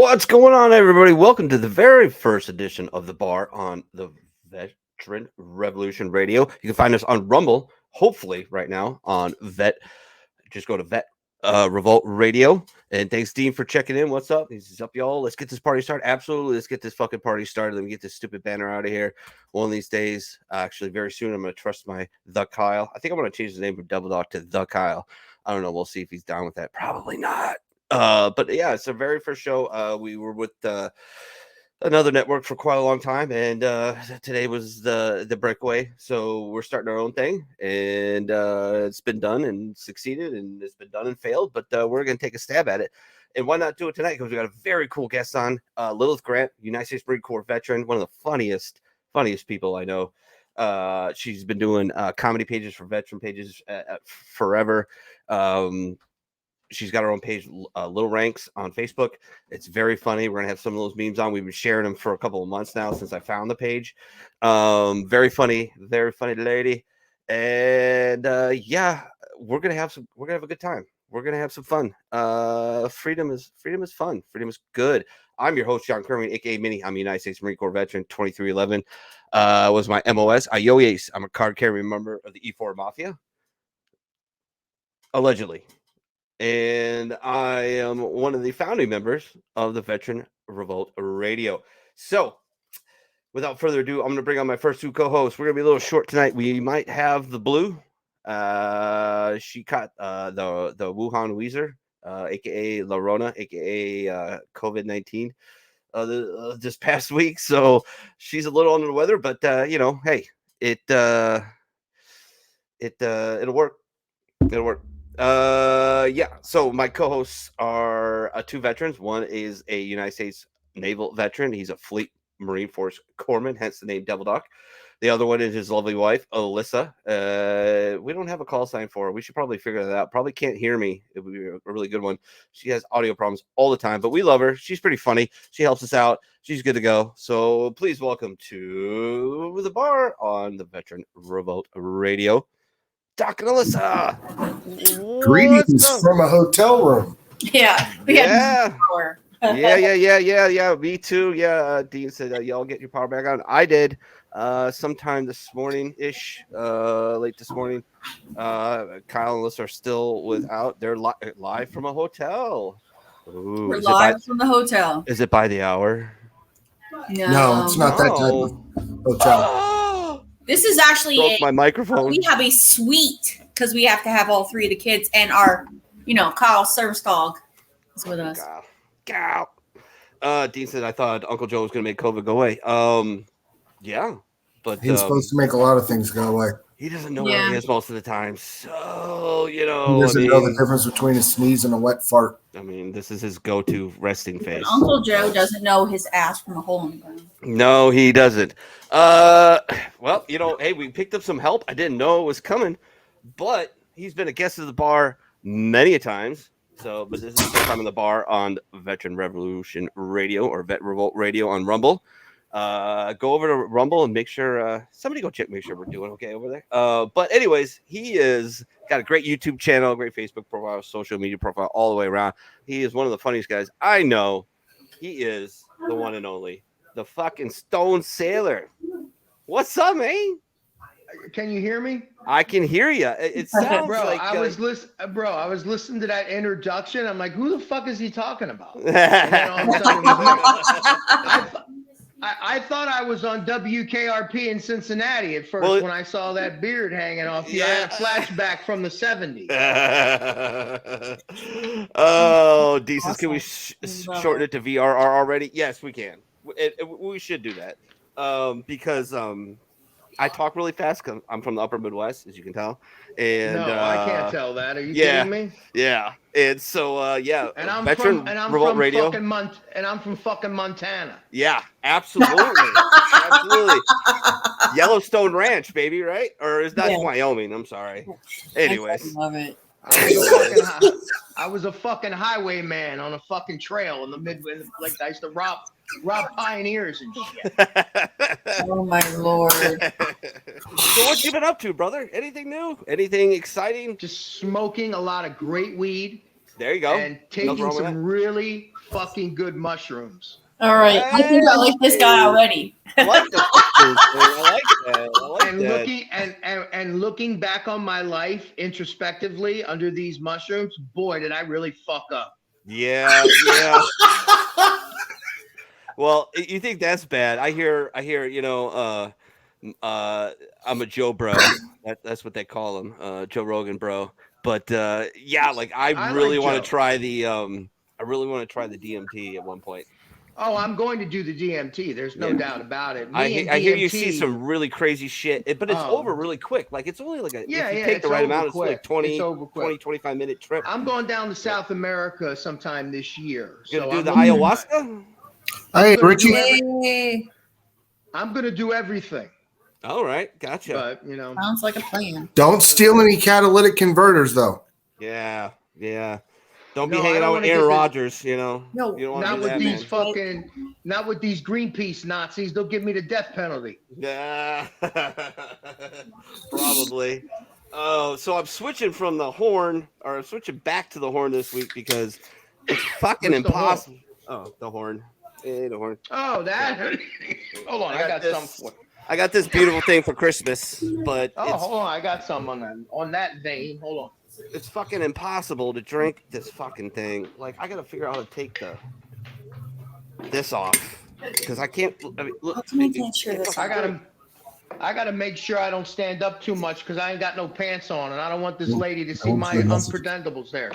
What's going on, everybody? Welcome to the very first edition of The Bar on the Veteran Revolution Radio. You can find us on Rumble, hopefully right now on Vet. Just go to Revolt Radio. And thanks, Dean, for checking in. What's up? He's up, y'all. Let's get this party started. Absolutely. Let's get this fucking party started. Let me get this stupid banner out of here. One of these days, actually, very soon, I'm going to trust the Kyle. I think I'm going to change the name from Double Dog to the Kyle. I don't know. We'll see if he's down with that. Probably not. But yeah, it's our very first show. We were with another network for quite a long time, and today was the breakaway. So we're starting our own thing, and it's been done and succeeded, and it's been done and failed. But we're gonna take a stab at it. And why not do it tonight? Because we got a very cool guest on, Lilith Grant, United States Marine Corps veteran, one of the funniest people I know. She's been doing comedy pages for veteran pages forever. She's got her own page, Little Ranks, on Facebook. It's very funny. We're going to have some of those memes on. We've been sharing them for a couple of months now since I found the page. Very funny lady. And yeah, we're going to have a good time. We're going to have some fun. Freedom is fun. Freedom is good. I'm your host, John Kerwin, aka Minnie. I'm a United States Marine Corps veteran, 2311. Was my MOS. Ayoyes. I'm a card carrying member of the E4 Mafia. Allegedly. And I am one of the founding members of the Veteran Revolt Radio. So, without further ado, I'm going to bring on my first two co-hosts. We're going to be a little short tonight. We might have the Blue. She caught the Wuhan Weezer, aka La Rona, aka COVID-19, this past week. So she's a little under the weather, but hey, it'll work. It'll work. Yeah, so my co-hosts are two veterans. One is a United States Naval veteran. He's a Fleet Marine Force corpsman, hence the name Devil Doc. The other one is his lovely wife, Alyssa. We don't have a call sign for her. We should probably figure that out. Probably can't hear me. It would be a really good one. She has audio problems all the time, but we love her. She's pretty funny. She helps us out. She's good to go. So please welcome to the bar on the Veteran Revolt Radio, Doc and Alyssa. Greetings from a hotel room. Yeah. Yeah. Me too. Yeah. Dean said, y'all get your power back on. I did. Sometime this morning ish. Late this morning. Kyle and Alyssa are still without. They're live from a hotel. Ooh, we're live from the hotel. Is it by the hour? No, it's not that type of hotel. Oh, this is actually my microphone. We have a suite because we have to have all three of the kids, and our, Kyle's service dog is with us. Cow. Dean said, I thought Uncle Joe was going to make COVID go away. Yeah, but he's supposed to make a lot of things go away. He doesn't know where he is most of the time. So, he doesn't know the difference between a sneeze and a wet fart. I mean, this is his go-to resting face. Uncle Joe doesn't know his ass from a hole in the ground. No, he doesn't. Well, hey, we picked up some help. I didn't know it was coming, but he's been a guest of the bar many a times. So, but this is the first time in the bar on Veteran Revolution Radio or Vet Revolt Radio on Rumble. Go over to Rumble and make sure somebody go check, make sure we're doing okay over there. But anyways, he is got a great YouTube channel, great Facebook profile, social media profile, all the way around. He is one of the funniest guys I know. He is the one and only, the fucking Stone Sailor. What's up, man? Can you hear me? I can hear you. It sounds bro, like I was listening to that introduction. I'm like, who the fuck is he talking about? And then all of a sudden, I thought I was on WKRP in Cincinnati at first when I saw that beard hanging off. Yeah, I had a flashback from the 70s. Oh, decent. Awesome. Can we shorten it to VRR already? Yes, we can. We should do that because I talk really fast because I'm from the upper Midwest, as you can tell. And no, I can't tell that. Are you kidding me? Yeah. And so, yeah. And I'm Veteran Revolt Radio. And I'm from fucking Montana. Yeah, absolutely. Absolutely. Yellowstone Ranch, baby, right? Or is that Wyoming? I'm sorry. Anyways. I love it. I was a fucking highwayman on a fucking trail in the Midwest. Like I used to rob pioneers and shit. Oh my Lord. So what you been up to, brother? Anything new? Anything exciting? Just smoking a lot of great weed There you go. and taking some really fucking good mushrooms. All right. I think I like this guy already. I like the mushrooms, man. I like that. I like And that. looking back on my life introspectively under these mushrooms, boy, did I really fuck up. Yeah. Well, you think that's bad? I hear. I'm a Joe bro. That's what they call him, Joe Rogan bro. But yeah, like I really want to try the I really want to try the DMT at one point. Oh, I'm going to do the DMT. There's no doubt about it. I hear you see some really crazy shit, but it's over really quick. Like it's only like if you take the right amount, it's like 20, 25 minute trip. I'm going down to South America sometime this year. You're gonna do the ayahuasca? Hey, Richie. Hey, I'm gonna do everything. All right, gotcha. But sounds like a plan. Don't steal any catalytic converters, though. Yeah. Don't be hanging out with Aaron Rodgers, No, you don't not with these not with these Greenpeace Nazis. They'll give me the death penalty. Yeah, probably. Oh, so I'm switching from the horn, or I'm switching back to the horn this week because it's fucking impossible. Oh, the horn. Hey, the horn. Oh, that. Hold on, I got some for. I got this beautiful thing for Christmas, but hold on, I got some on that vein. Hold on. It's fucking impossible to drink this fucking thing. Like I gotta figure out how to take this off because I can't. I mean, look, I gotta make sure I don't stand up too much because I ain't got no pants on, and I don't want this lady to see my unpresentables there.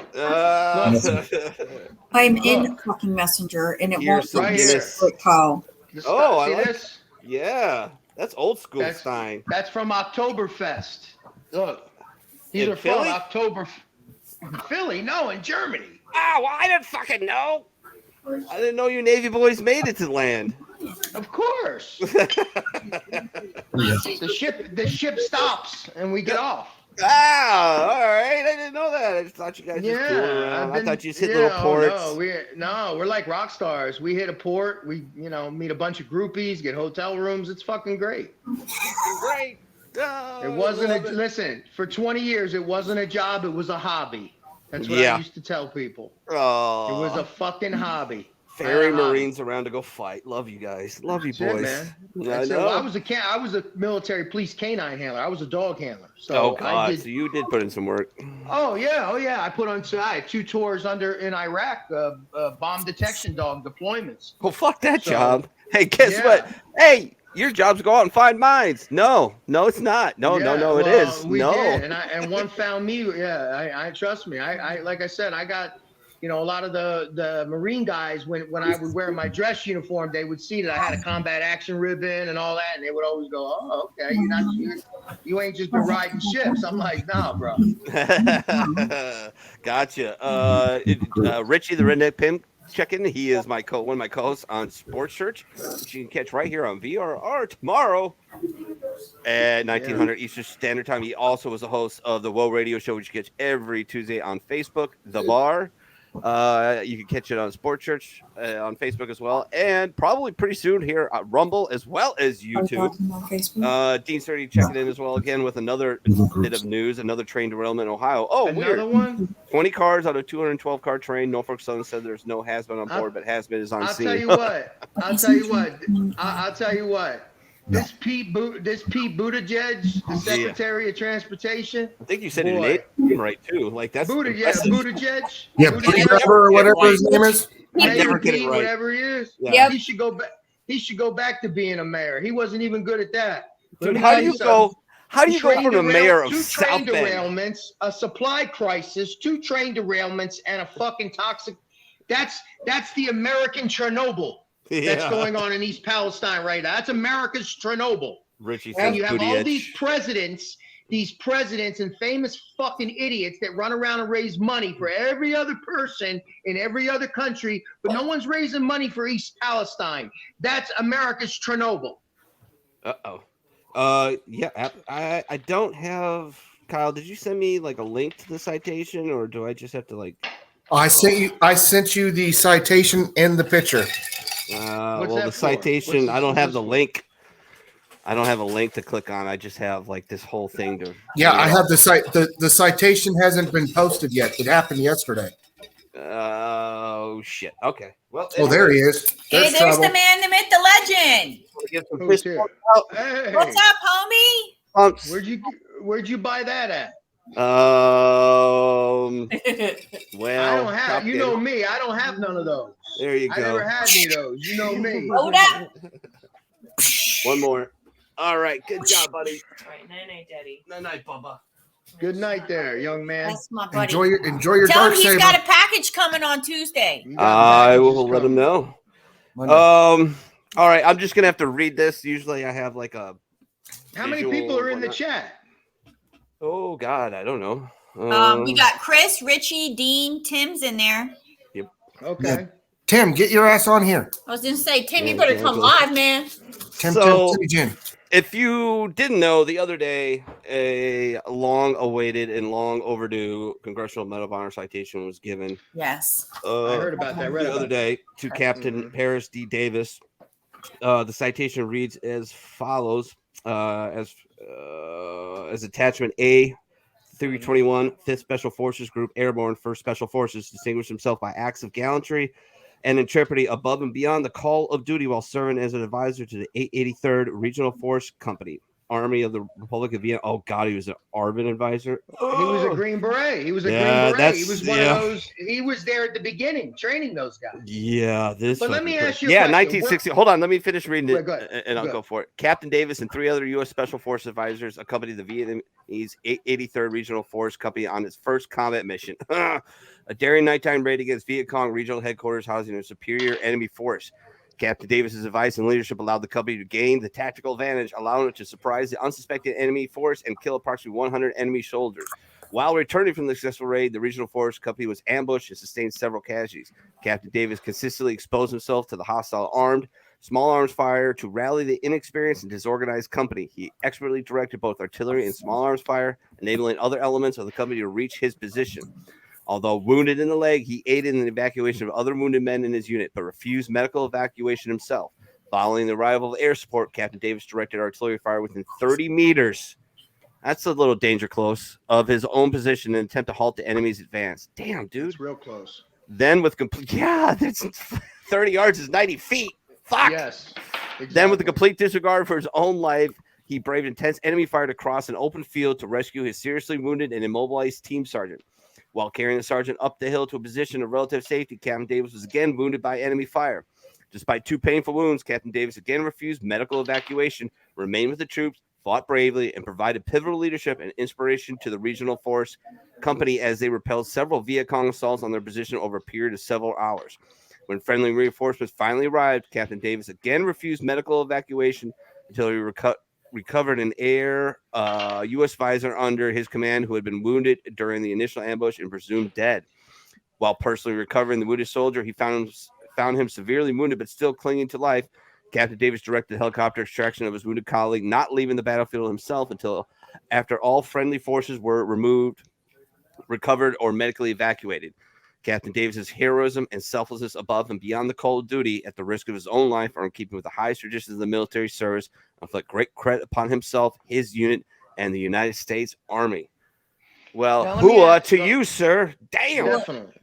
I'm in fucking Messenger, and it won't right here. Kyle. Oh, I like this. Yeah, that's old school Stein. That's from Oktoberfest. Look, these are Philly? from Philly? No, in Germany. Oh, well, I didn't fucking know. I didn't know you Navy boys made it to land. Of course. The ship stops and we get off. Ah, all right. I didn't know that. I just thought you guys just flew around. I thought you just hit little ports. We're like rock stars. We hit a port. We, meet a bunch of groupies, get hotel rooms. It's fucking great. Great. Oh, it wasn't listen, for 20 years, it wasn't a job. It was a hobby. That's what I used to tell people. Oh, it was a fucking hobby. Ferry Marines around to go fight. Love you guys. Love you boys. Man. I know. I was a military police canine handler. I was a dog handler. So God. So you did put in some work. Oh yeah. I put on. I had 2 tours in Iraq. Bomb detection dog deployments. Well, fuck that job. Hey, guess what? Hey, your job's go out and find mines. No, it's not. No, it is. We did. And one found me. Yeah, I trust me. I like I said, I got. A lot of the Marine guys, when I would wear my dress uniform, they would see that I had a combat action ribbon and all that, and they would always go, "Oh, okay, you ain't just been riding ships." I'm like, "Nah, bro." Gotcha. Richie the Redneck Pimp, check in. He is one of my co-hosts on Sports Church, which you can catch right here on VRR tomorrow at 1900 Eastern Standard Time. He also is a host of the Woe Radio Show, which you catch every Tuesday on Facebook, The Bar. You can catch it on Sports Church on Facebook as well, and probably pretty soon here at Rumble as well as YouTube. Dean Sturdy checking in as well again with another bit of news, another train derailment in Ohio. Oh, another weird. One? 20 cars out of 212 car train. Norfolk Southern said there's no has-been on board, but has-been is on scene. I'll tell you what. This Pete Buttigieg, the Secretary of Transportation. I think you said it right too. Like that's Buttigieg. Yeah, Buttigieg or whatever his name is. Never get it right. Whatever he is. Yeah. He should go back. He should go back to being a mayor. He wasn't even good at that. Dude, how do you go from the mayor of South Bend? 2 train derailments, a supply crisis, 2 train derailments, and a fucking toxic. That's the American Chernobyl. That's going on in East Palestine right now. That's America's Chernobyl. Richie and you have all these presidents and famous fucking idiots that run around and raise money for every other person in every other country, but no one's raising money for East Palestine. That's America's Chernobyl. Yeah, I don't have. Kyle, did you send me like a link to the citation, or do I just have to like? I sent you the citation and the picture. The citation, I don't have the link. I don't have a link to click on. I just have like this whole thing to. Yeah, I have the citation hasn't been posted yet. It happened yesterday. Oh shit. Okay. Well, Oh, there he is. Hey, there's trouble. the man, the myth, the legend. Get some Who's fist here? out. Hey, What's up, homie? Pumps. where'd you buy that at? Well, I don't have. Top You Gun. know me. I don't have none of those. There you I go. never had any of those. You know me. Hold up. One more. All right. Good job, buddy. All right, night, Daddy. Night, Bubba. Good night there, young man. That's my buddy. Enjoy your Tell him dark he's saber. got a package coming on Tuesday. You got I packages will let him coming. know. Monday. All right. I'm just gonna have to read this. Usually, I have like a. How many visual people are in the whatnot. chat? Oh God, I don't know. We got Chris, Richie, Dean, Tim's in there. Okay. Yeah. Tim, get your ass on here. I was gonna say, Tim, you Yeah, better come exactly. live, man. Timmy Jim. If you didn't know, the other day, a long-awaited and long overdue Congressional Medal of Honor citation was given. Yes. I heard about that. Read The about other day to Captain Paris D. Davis. The citation reads as follows: as attachment A. 321, 5th Special Forces Group, Airborne, 1st Special Forces, distinguished himself by acts of gallantry and intrepidity above and beyond the call of duty while serving as an advisor to the 883rd Regional Force Company, Army of the Republic of Vienna. Oh, God, he was an ARVN advisor. He was a Green Beret. He was a Yeah, Green Beret. He that's- was one yeah. of those. He was there at the beginning, training those guys. Yeah, this. But let fucking me person. ask you a Yeah, question. 1960. Hold on, let me finish reading it, Wait, go ahead. and I'll Go go for it. Captain Davis and 3 other U.S. Special Forces advisors accompanied the Vietnamese 83rd Regional Force Company on its first combat mission. A daring nighttime raid against Viet Cong regional headquarters housing a superior enemy force. Captain Davis's advice and leadership allowed the company to gain the tactical advantage, allowing it to surprise the unsuspecting enemy force and kill approximately 100 enemy soldiers. While returning from the successful raid, the regional force company was ambushed and sustained several casualties. Captain Davis consistently exposed himself to the hostile armed, small arms fire to rally the inexperienced and disorganized company. He expertly directed both artillery and small arms fire, enabling other elements of the company to reach his position. Although wounded in the leg, he aided in the evacuation of other wounded men in his unit, but refused medical evacuation himself. Following the arrival of air support, Captain Davis directed artillery fire within 30 meters. That's a little danger close of his own position in an attempt to halt the enemy's advance. Damn, dude. It's real close. Then with complete, that's 30 yards is 90 feet. Fuck. Yes. Exactly. Then with a complete disregard for his own life, he braved intense enemy fire to cross an open field to rescue his seriously wounded and immobilized team sergeant. While carrying the sergeant up the hill to a position of relative safety, Captain Davis was again wounded by enemy fire. Despite 2 painful wounds, Captain Davis again refused medical evacuation, remained with the troops, fought bravely, and provided pivotal leadership and inspiration to the regional force company as they repelled several Viet Cong assaults on their position over a period of several hours. When friendly reinforcements finally arrived, Captain Davis again refused medical evacuation until he recovered an air U.S. visor under his command who had been wounded during the initial ambush and presumed dead. While personally recovering the wounded soldier, he found him severely wounded but still clinging to life. Captain Davis directed helicopter extraction of his wounded colleague, not leaving the battlefield himself until after all friendly forces were removed, recovered, or medically evacuated. Captain Davis's heroism and selflessness above and beyond the call of duty at the risk of his own life are in keeping with the highest traditions of the military service and inflict great credit upon himself, his unit, and the United States Army. Well, hooah to you, sir. Damn.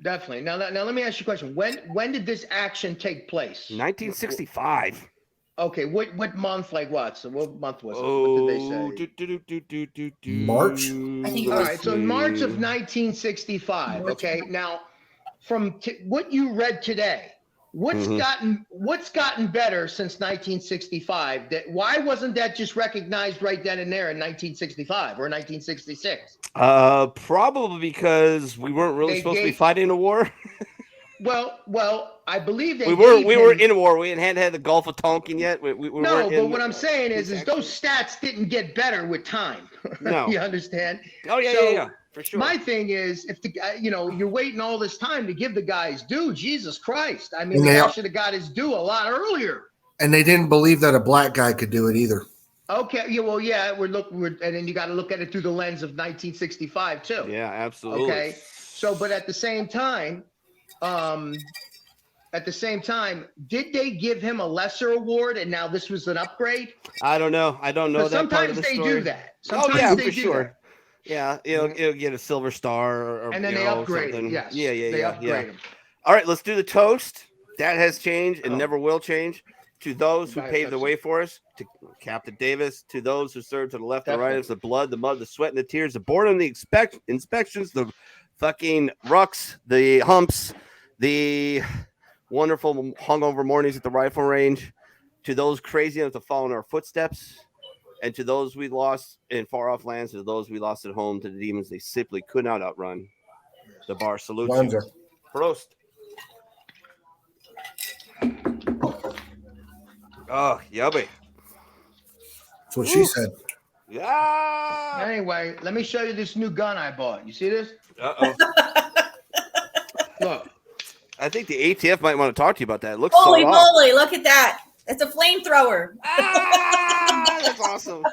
Definitely. Now let me ask you a question. When did this action take place? 1965. Okay, what month? Like what? So what month was it? What did they say? March? I think it All was- right, so March of 1965. Okay, now from what you read today, what's gotten better since 1965? Why wasn't that just recognized right then and there in 1965 or 1966? Probably because we weren't really supposed to be fighting a war. Well, I believe they we were in a war. We hadn't had the Gulf of Tonkin yet. We no, weren't but what I'm saying is those stats didn't get better with time. No, you understand? Oh yeah, So, yeah, for sure. My thing is, if the you're waiting all this time to give the guy his due, Jesus Christ! I mean, the guy should have got his due a lot earlier. And they didn't believe that a black guy could do it either. Okay, yeah, well, yeah, and then you got to look at it through the lens of 1965 too. Yeah, absolutely. Okay, so but at the same time, did they give him a lesser award and now this was an upgrade? I don't know. I don't know that Sometimes part of the they story. do that. Oh yeah, for sure. Yeah, it'll get a silver star or And then they upgrade something. it. Yes. Yeah. They upgrade them. All right, let's do the toast. That has changed and never will change. To those who Diet paved the Pepsi. way for us, to Captain Davis, to those who served to the left and right of us, the blood, the mud, the sweat, and the tears, the boredom, the inspections, the fucking rucks, the humps, the wonderful hungover mornings at the rifle range, to those crazy enough to follow in our footsteps, and to those we lost in far off lands, to those we lost at home, to the demons they simply could not outrun. The bar salutes you. Lunza. Prost. Oh, yummy. That's what she said. Yeah. Anyway, let me show you this new gun I bought. You see this? Uh-oh. Look. I think the ATF might want to talk to you about that. It looks Holy sawed off. moly, look at that. It's a flamethrower. That's awesome.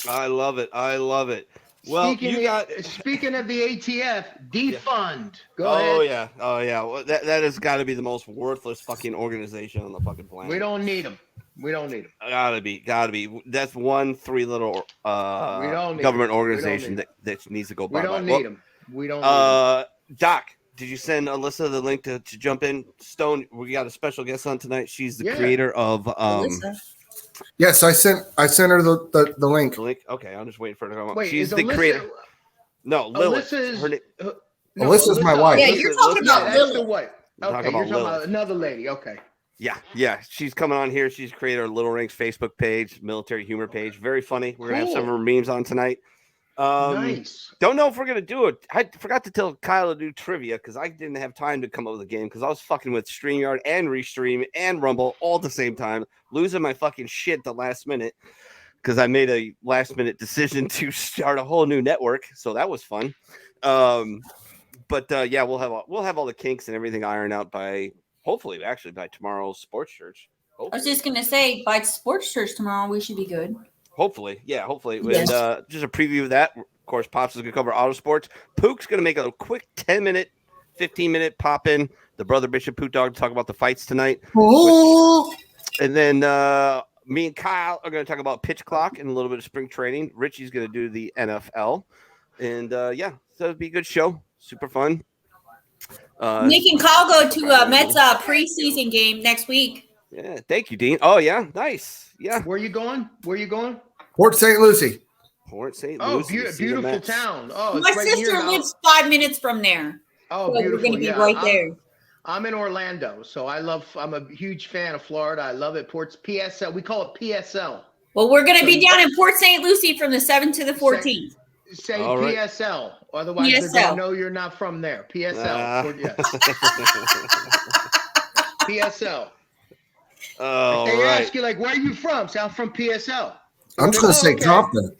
I love it. Well, Speaking of the ATF, defund. Go ahead. Oh yeah. Well, that has got to be the most worthless fucking organization on the fucking planet. We don't need them. Gotta be. That's one three little government organization that needs to go by. We don't need them. We don't need them. Doc, did you send Alyssa the link to jump in? Stone, we got a special guest on tonight. She's the creator of Alyssa. Yes, I sent her the link. The link. Okay, I'm just waiting for her to come up. Wait, She's is the Alyssa, creator. No, Lilith. Alyssa's my wife. Yeah, you're talking about that's the Lilith. wife. Okay, you're talking about another lady. Okay. Yeah. She's coming on here. She's created our Little Ranks Facebook page, military humor page. Very funny. We're gonna have some of her memes on tonight. Nice. Don't know if we're gonna do it. I forgot to tell Kyle to do trivia because I didn't have time to come up with a game because I was fucking with StreamYard and Restream and Rumble all at the same time, losing my fucking shit the last minute because I made a last minute decision to start a whole new network. So that was fun. But yeah, we'll have all the kinks and everything ironed out by hopefully by tomorrow's sports church. Hopefully. I was just gonna say by sports church tomorrow we should be good. Hopefully. Yes. And just a preview of that. Of course, Pops is going to cover auto sports. Pook's going to make a quick 10-minute, 15-minute pop in. The Brother Bishop Poot Dog to talk about the fights tonight. And then me and Kyle are going to talk about pitch clock and a little bit of spring training. Richie's going to do the NFL. And so it'll be a good show. Super fun. Nick and Kyle go to Mets preseason game next week. Yeah, thank you, Dean. Oh, yeah, nice. Yeah. Where you going? Port St. Lucie. Port St. Oh, Lucie. beautiful town. Oh, my it's right sister here lives 5 minutes from there. Oh, so beautiful. We're going to be right there. I'm in Orlando, so I'm a huge fan of Florida. I love it. Port's PSL. We call it PSL. Well, we're going to be down in Port St. Lucie from the 7th to the 14th. Say right. PSL. Otherwise, they're going to know you're not from there. PSL. PSL. Oh, they ask you, like, where are you from? So I'm from PSL. I'm just going to say Compton.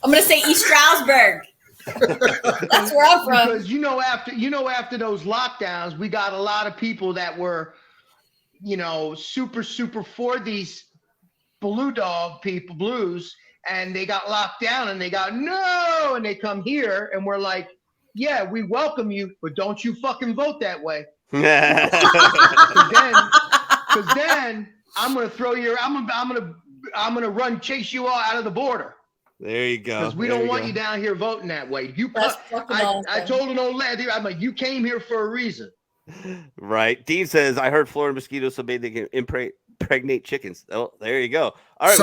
I'm going to say East Stroudsburg. That's where I'm from. Because after those lockdowns, we got a lot of people that were, super for these blues, and they got locked down and they got no, and they come here and we're like, yeah, we welcome you, but don't you fucking vote that way. Because then I'm gonna throw I'm gonna chase you all out of the border. There you go. Because we don't want you down here voting that way. I told an old lady, I'm like, you came here for a reason. Right. Dean says, I heard Florida mosquitoes so big they can impregnate chickens. Oh, there you go. All right.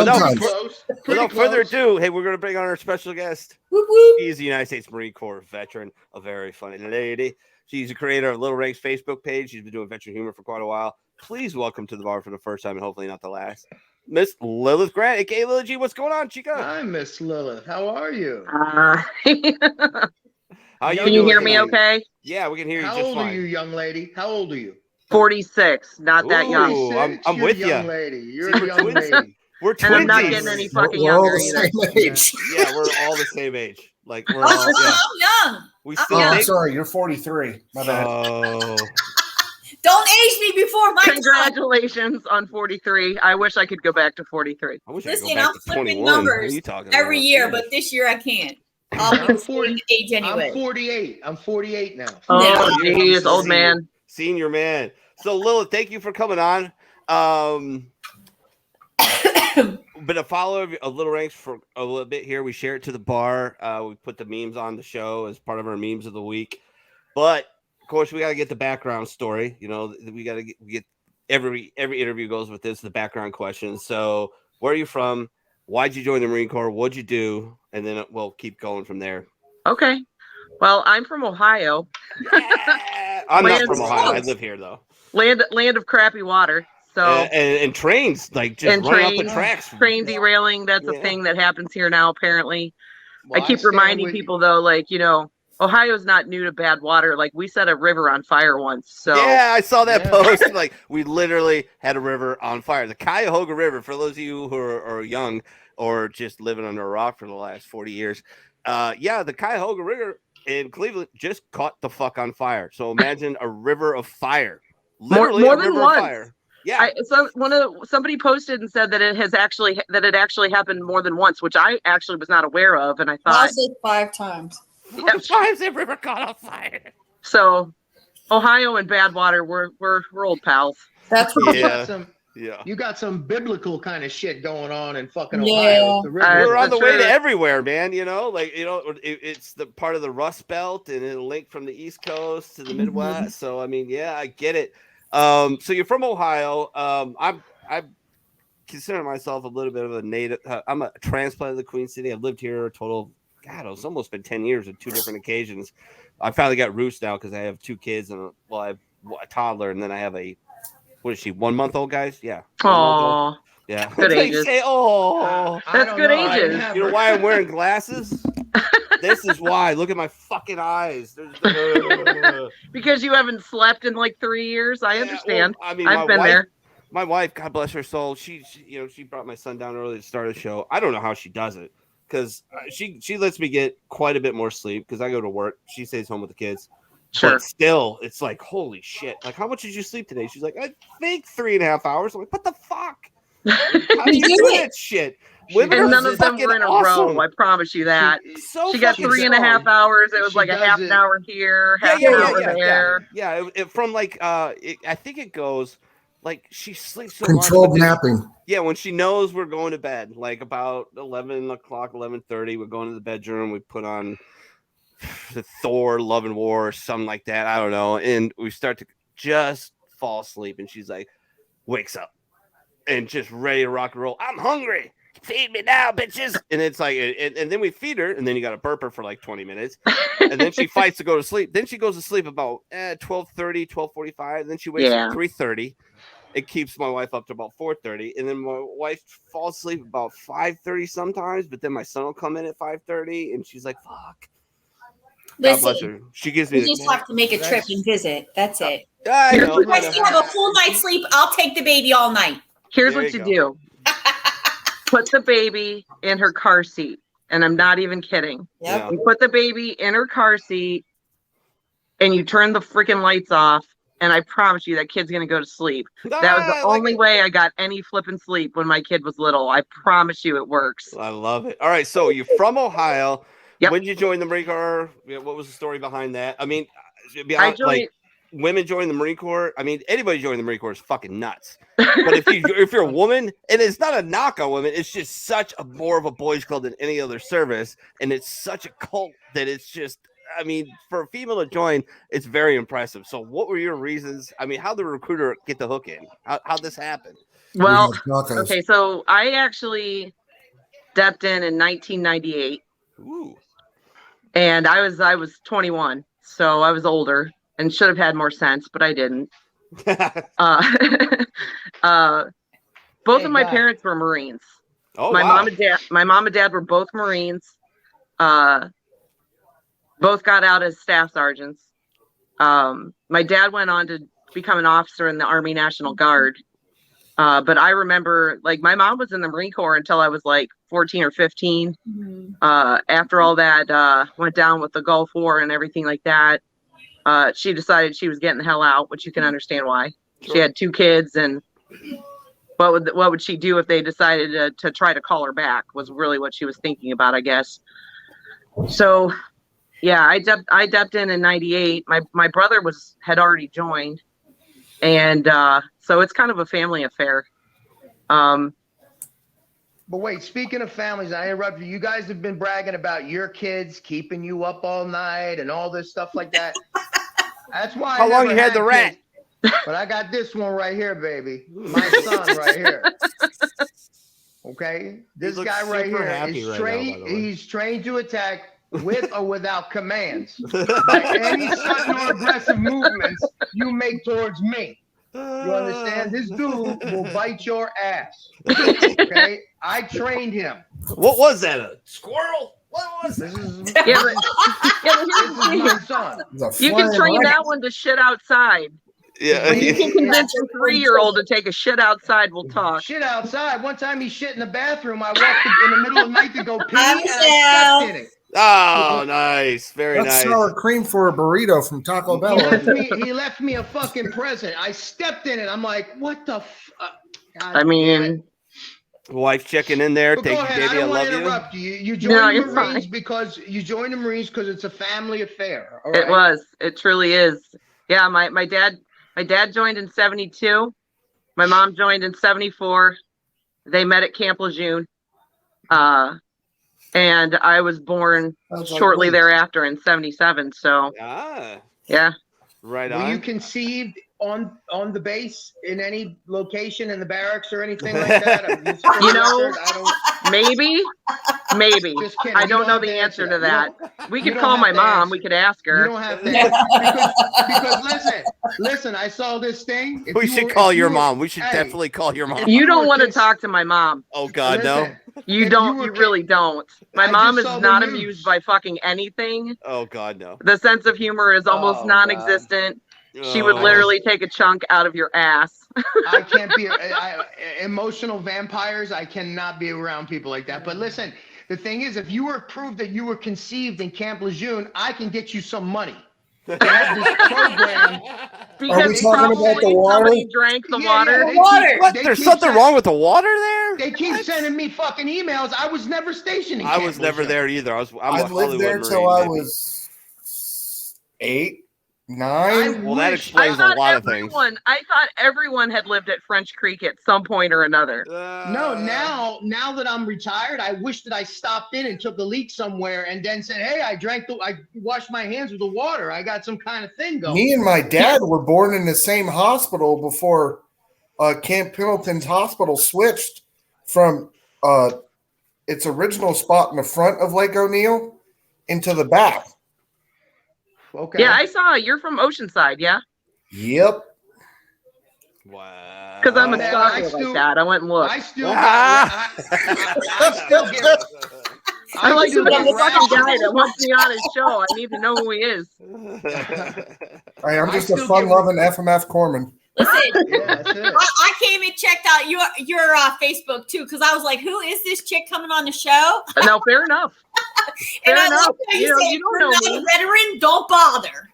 Without further ado, hey, we're going to bring on our special guest. Whoop, whoop. She's a United States Marine Corps veteran, a very funny lady. She's the creator of Little Ranks Facebook page. She's been doing veteran humor for quite a while. Please welcome to the bar for the first time and hopefully not the last, Miss Lilith Grant, aka Lily G. What's going on, Chica? Hi, Miss Lilith. How are you? Can you hear me okay? Yeah, we can hear you just fine. How old are you, young lady? How old are you? 46, not that young. I'm with you. You're a young lady. We're twinsies. And I'm not getting any fucking younger either. Yeah, we're all the same age. Like we're all. I'm young. I'm sorry, you're 43. My bad. Oh. Don't age me before my Congratulations on 43. I wish I could go back to 43. Listen, I'm flipping numbers every year, but this year I can't. I'm 40 age anyway. I'm 48 now. Oh, geez, old man. Senior man. So Lilith, thank you for coming on. been a follower of Little Ranks for a little bit here. We share it to the bar. We put the memes on the show as part of our memes of the week. But of course, we got to get the background story. You know, we got to get every interview goes with this, the background question. So, where are you from? Why'd you join the Marine Corps? What'd you do? And then we'll keep going from there. Okay. Well, I'm from Ohio. Yeah. I'm not Land- from Ohio. I live here though. Land of crappy water. So and trains like just run off the tracks. Train derailing. That's a thing that happens here now. Apparently, Well, I keep stand reminding with- people though, like Ohio's not new to bad water. Like we set a river on fire once. So yeah, I saw that Yeah. post. Like we literally had a river on fire. The Cuyahoga River, for those of you who are young or just living under a rock for the last 40 years. The Cuyahoga River in Cleveland just caught the fuck on fire. So imagine a river of fire. Literally more a than river once. of fire. Yeah. Somebody posted and said that it actually happened more than once, which I actually was not aware of, and I I'll thought say 5 times. Times that river caught on fire. so. Ohio and bad water, we're old pals. That's You what Yeah. got you got some biblical kind of shit going on in fucking Yeah. Ohio. The river- We're on the That's way to true. everywhere, man. It's the part of the Rust Belt, and it'll link from the East Coast to the Midwest. So I mean, yeah, I get it. So you're from Ohio. I consider myself a little bit of a native. I'm a transplant of the Queen City. I've lived here a total of, God, it's almost been 10 years on 2 different occasions. I finally got roots now because I have 2 kids and I have a toddler, and then I have what is she, 1-month-old, guys? Yeah. 1-month-old. Aww, Yeah. Good They ages. say, oh. I That's don't good know. I ages. have You know her- why I'm wearing glasses? This is why. Look at my fucking eyes. because you haven't slept in like 3 years. I understand. Well, I mean, I've been there. My wife, God bless her soul, she brought my son down early to start a show. I don't know how she does it because she lets me get quite a bit more sleep because I go to work. She stays home with the kids. Sure. But still, it's like, holy shit. Like, how much did you sleep today? She's like, I think 3.5 hours. I'm like, what the fuck? How do you You do do it. that shit? She Women And are none of them fucking were in a awesome. row. I promise you that. So She got fucking 3.5 strong. hours. It was She like a does half it. an hour here, half Yeah, an yeah, hour yeah, there. yeah. From like, I think it goes like she sleeps so Controlled much. napping. Yeah, when she knows we're going to bed, like about 11 o'clock, 11:30, we're going to the bedroom. We put on the Thor, Love and War, or something like that. I don't know. And we start to just fall asleep. And she's like, wakes up and just ready to rock and roll. I'm hungry. Feed me now, bitches. And it's like, and then we feed her. And then you got to burp her for like 20 minutes. And then she fights to go to sleep. Then she goes to sleep about 12:30, 12:45. Then she wakes up at 3:30. It keeps my wife up to about 4:30, and then my wife falls asleep about 5:30 sometimes. But then my son will come in at 5:30, and she's like, "Fuck." God bless Listen, her. She gives me. you just have to make a trip and visit. That's it. I know. You guys can have a full night's sleep. I'll take the baby all night. Here's There what you you go. do. Put the baby in her car seat. And I'm not even kidding. Yeah. You put the baby in her car seat and you turn the freaking lights off. And I promise you that kid's going to go to sleep. That was the only way I got any flipping sleep when my kid was little. I promise you it works. I love it. All right, so you're from Ohio. Yep. When did you join the Marine Corps? What was the story behind that? I mean, to be I honest, joined, like women joining the Marine Corps. I mean, anybody joining the Marine Corps is fucking nuts. But if you're a woman, and it's not a knock on women, it's just such a more of a boys' club than any other service, and it's such a cult that it's just. I mean, for a female to join, it's very impressive. So, what were your reasons? I mean, how did the recruiter get the hook in? How'd this happen? well, We had tacos. okay, so I actually stepped in 1998. Ooh. And I was 21, so I was older and should have had more sense, but I didn't. Both of my parents were Marines. Oh, My wow. mom and dad were both Marines. Both got out as staff sergeants. My dad went on to become an officer in the Army National Guard. But I remember, like, my mom was in the Marine Corps until I was like 14 or 15. After all that went down with the Gulf War and everything like that, she decided she was getting the hell out, which you can understand why. Sure. She had 2 kids, and what would she do if they decided to try to call her back was really what she was thinking about, I guess. So, yeah, I stepped in 98. My brother had already joined. And so it's kind of a family affair. But wait, speaking of families, I interrupt you. You guys have been bragging about your kids keeping you up all night and all this stuff like that. That's why. How long you had the rat? Kids. But I got this one right here, baby. My son right here. Okay, this guy right here is trained. He's trained to attack with or without commands by any sudden or aggressive movements you make towards me. You understand? This dude will bite your ass. Okay, I trained him. What was that? A squirrel? What was This that? is, this is my son. You can train that one to shit outside. Yeah, You can convince your 3-year-old to take a shit outside. We'll talk. Shit outside. One time he shit in the bathroom. I walked in the middle of the night to go pee, and I stepped in it. Oh, nice. Very That's nice. sour cream for a burrito from Taco Bell. He left me a fucking present. I stepped in it. I'm like, what the I mean, wife checking in there. But Thank go you, ahead. baby. I don't want love to you. interrupt you. You joined the Marines because it's a family affair. All right? it was. It truly is. Yeah, my dad joined in 72. My mom joined in 74. They met at Camp Lejeune. And I was born shortly thereafter in 77. So yeah. Right on. Were you conceived on the base in any location in the barracks or anything like that? You know, maybe. Just kidding. I don't know the answer to that. We could call my mom. We could ask her. You don't have to because listen, I saw this thing. We should call your mom. We should definitely call your mom. You don't want to talk to my mom. Oh God, no. You don't. You really don't. My mom is not amused by fucking anything. Oh God, no. The sense of humor is almost non-existent. She would literally take a chunk out of your ass. I can't be emotional vampires. I cannot be around people like that. But listen, the thing is, if you were proved that you were conceived in Camp Lejeune, I can get you some money. To have this program. Are we talking about the water? Somebody drank the water. What? There's something wrong with the water there? They keep sending me fucking emails. I was never stationed in Camp I was never Lejeune. there either. I lived there till I was 8, 9. Well, that explains a lot of things. I thought everyone had lived at French Creek at some point or another. No, now that I'm retired, I wish that I stopped in and took a leak somewhere and then said, "Hey, I washed my hands with the water. I got some kind of thing going." Me and my dad were born in the same hospital before Camp Pendleton's hospital switched from its original spot in the front of Lake O'Neill into the back. Okay. Yeah, I saw you're from Oceanside, yeah? Yep. Wow. Because I'm a stalker like that. I went and looked. I still I get I like to be the fucking guy that wants me on his show. I need to know who he is. Hey, I'm just a fun-loving FMF Corman. Listen, Yeah, that's it. I came and checked out your Facebook too because I was like, "Who is this chick coming on the show?" No, fair enough. And Fair I enough. love how you said, You don't "You're know not me. a veteran. Don't bother."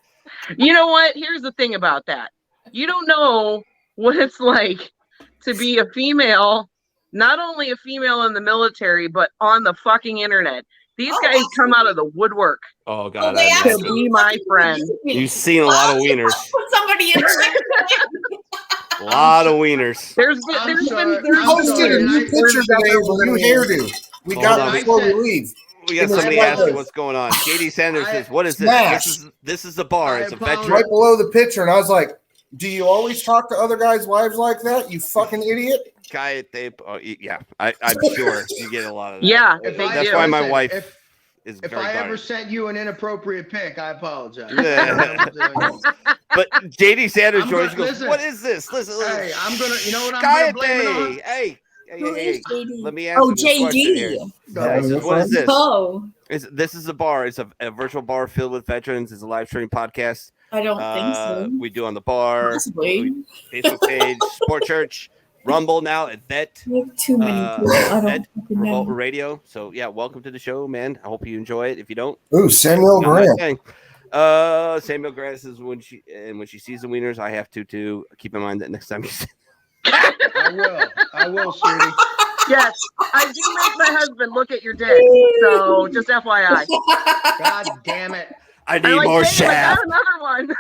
You know what? Here's the thing about that. You don't know what it's like to be a female, not only a female in the military, but on the fucking internet. These guys come out of the woodwork Oh God. they I to actually be my friend. You've seen a lot of wieners. Put somebody in there. A lot of wieners. There's I'm been sorry. there's Posted a been new picture today of a new hairdo. We Hold got on. before we leave. We got somebody asking what's going on. JD Sanders says, "What is this? Smash. This is a bar. It's a veteran." Right below the picture, and I was like, "Do you always talk to other guys' wives like that? You fucking idiot!" Guy, yeah, I'm sure you get a lot of that. Yeah, If they I- That's do. why my listen, wife is If very I ever guarded. sent you an inappropriate pic, I apologize. But JD Sanders I'm joins. gonna- Goes, listen. "What is this? Listen, Hey, I'm gonna. You know what I'm Guy gonna blame it on? hey, Who is JD? Let me ask Oh, him this question here. JD. He says, what is this? Oh, This is a bar. It's a virtual bar filled with veterans. It's a live stream podcast. I don't think so. We do on the bar, Possibly. Facebook page, Sport Church, Rumble now at Vet. We have too many people. I Vet don't fucking Revolt know. Radio. So yeah, welcome to the show, man. I hope you enjoy it. If you don't, Ooh, Samuel not my Grant. thing. Samuel Grant says when she sees the wieners, I have to too. Keep in mind that next time you see. I will, sweetie. Yes, I do make my husband look at your dick. So just FYI. God damn it. I I need like more saying, I shaft. got another one.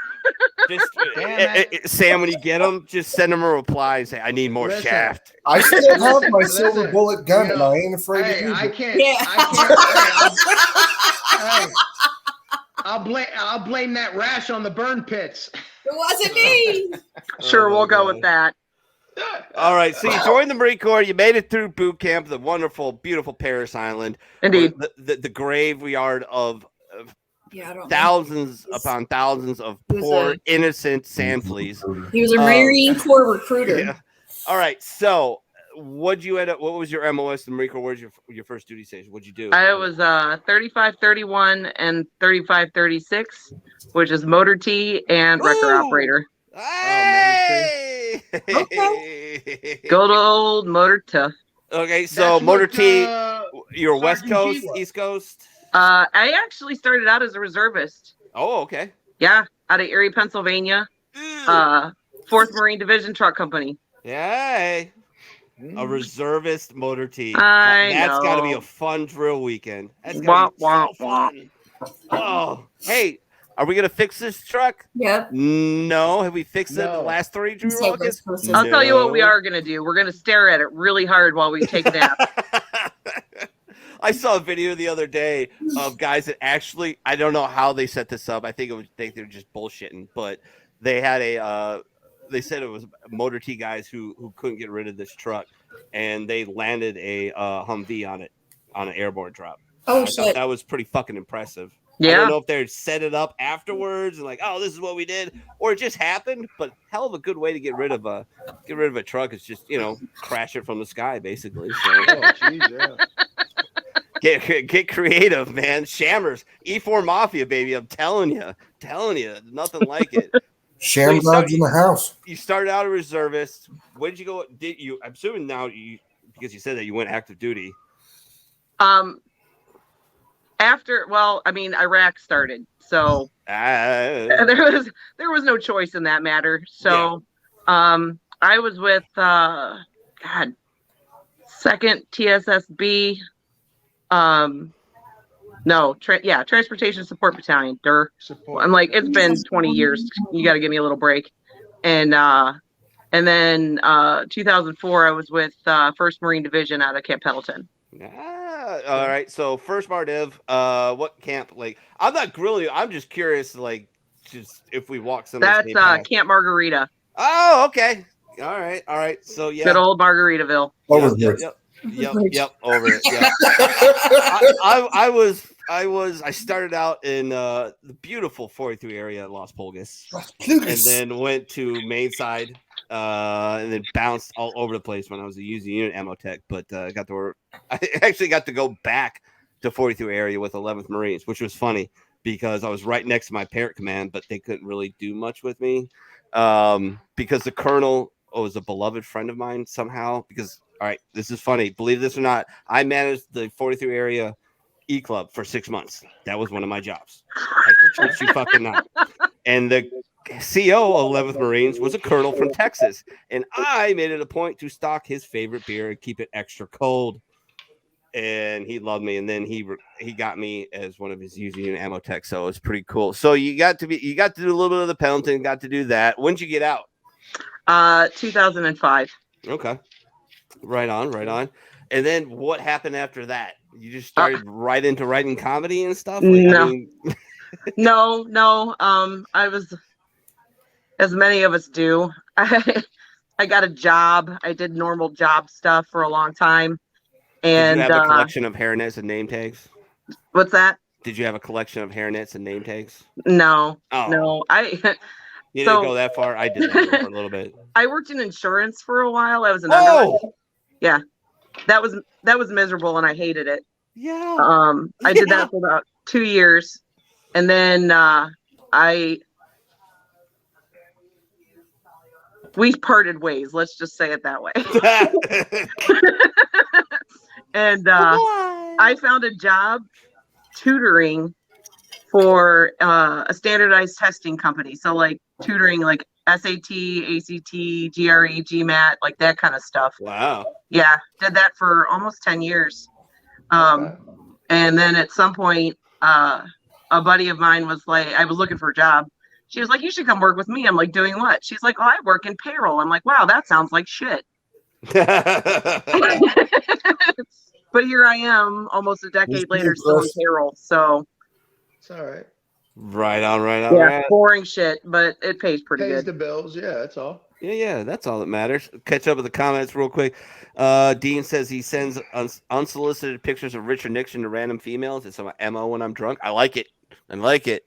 Just Damn Sam, when you get them, just send them a reply and say, "I need more Listen. shaft." I still have my Listen, silver bullet gun, you and know, I ain't afraid to Hey, use I it. can't. Yeah. Hey, I'll blame that rash on the burn pits. It wasn't me. Sure, Oh my we'll go God. with that. All right, so you joined the Marine Corps. You made it through boot camp, the wonderful, beautiful Paris Island, Indeed. the graveyard of Yeah, I don't know. thousands upon thousands of He was poor, a- innocent sand fleas. He was a Marine Corps recruiter. Yeah. All right, so what'd you end up? What was your MOS in the Marine Corps? Where's your first duty station? What'd you do? I was 3531 and 3536, which is motor T and wrecker Ooh. operator. Hey! Good old motor T. Okay, so That's motor what, T, you're West Sergeant Coast, G was. East Coast. I actually started out as a reservist. Oh, okay. Yeah, out of Erie, Pennsylvania. 4th Marine Division Truck Company. Yay. A reservist motor T. That's got to be a fun drill weekend. That's got to be so fun. Oh, hey, are we going to fix this truck? Yep. No. Have we fixed it the No. last 3 drill So rockets? I'll tell you what we are going to do. We're going to stare at it really hard while we take a nap. I saw a video the other day of guys that actually, I don't know how they set this up. I think they're just bullshitting, but they had they said it was motor T guys who couldn't get rid of this truck, and they landed a Humvee on it on an airborne drop. Oh, I thought shit. that was pretty fucking impressive. I Yeah. don't know if they set it up afterwards and like, oh, this is what we did, or it just happened. But hell of a good way to get rid of a truck is just crash it from the sky, basically. So Oh, geez, yeah. get creative, man. Shammers, E4 Mafia, baby. I'm telling you, nothing like it. Sham gods in the house. You started out a reservist. Where did you go? I'm assuming now because you said that you went active duty. Iraq started, so there was no choice in that matter. So, I was with 2nd TSSB. Transportation Support Battalion. Support. I'm like, it's been 20 years. You got to give me a little break. And then 2004, I was with 1st Marine Division out of Camp Pendleton. All right. So 1st Mar Div, what camp? Like, I'm not grilling you. I'm just curious, like, just if we walk some. That's Camp Margarita. Oh, okay. All right. So yeah. Good old Margaritaville. Over here. Yep. Over it. Yep. I started out in the beautiful 43 area at Las Pulgas, and then went to Main Side, and then bounced all over the place when I was a using unit ammo tech. But I actually got to go back to 43 area with 11th Marines, which was funny because I was right next to my parent command, but they couldn't really do much with me because the colonel was a beloved friend of mine somehow. Because all right, this is funny. Believe this or not, I managed the 43 area E Club for 6 months. That was one of my jobs. I shit you fucking not. And the CO of 11th Marines was a colonel from Texas, and I made it a point to stock his favorite beer and keep it extra cold. And he loved me, and then he got me as one of his using ammo tech. So it was pretty cool. So you got to do a little bit of the Pendleton, got to do that. When'd you get out? 2005. Okay. Right on. And then what happened after that? You just started right into writing comedy and stuff? No. I was, as many of us do, I got a job. I did normal job stuff for a long time. And did you have a collection of hairnets and name tags? What's that? Did you have a collection of hairnets and name tags? No. Oh. No. You didn't go that far? I did that for a little bit. I worked in insurance for a while. I was an underwriter. Yeah. That was miserable and I hated it. Yeah. I did that for about 2 years. And then we parted ways. Let's just say it that way. And I found a job tutoring for a standardized testing company. So like tutoring like SAT, ACT, GRE, GMAT, like that kind of stuff. Wow. Yeah, did that for almost 10 years. And then at some point, a buddy of mine was like, I was looking for a job. She was like, you should come work with me. I'm like, doing what? She's like, oh, I work in payroll. I'm like, wow, that sounds like shit. But here I am almost a decade later still in payroll. So It's all right. Right on. yeah, Right. boring shit, but it pays pretty Pays good. the bills. Yeah, that's all. Yeah, that's all that matters. Catch up with the comments real quick. Dean says he sends unsolicited pictures of Richard Nixon to random females. It's my MO when I'm drunk. I like it.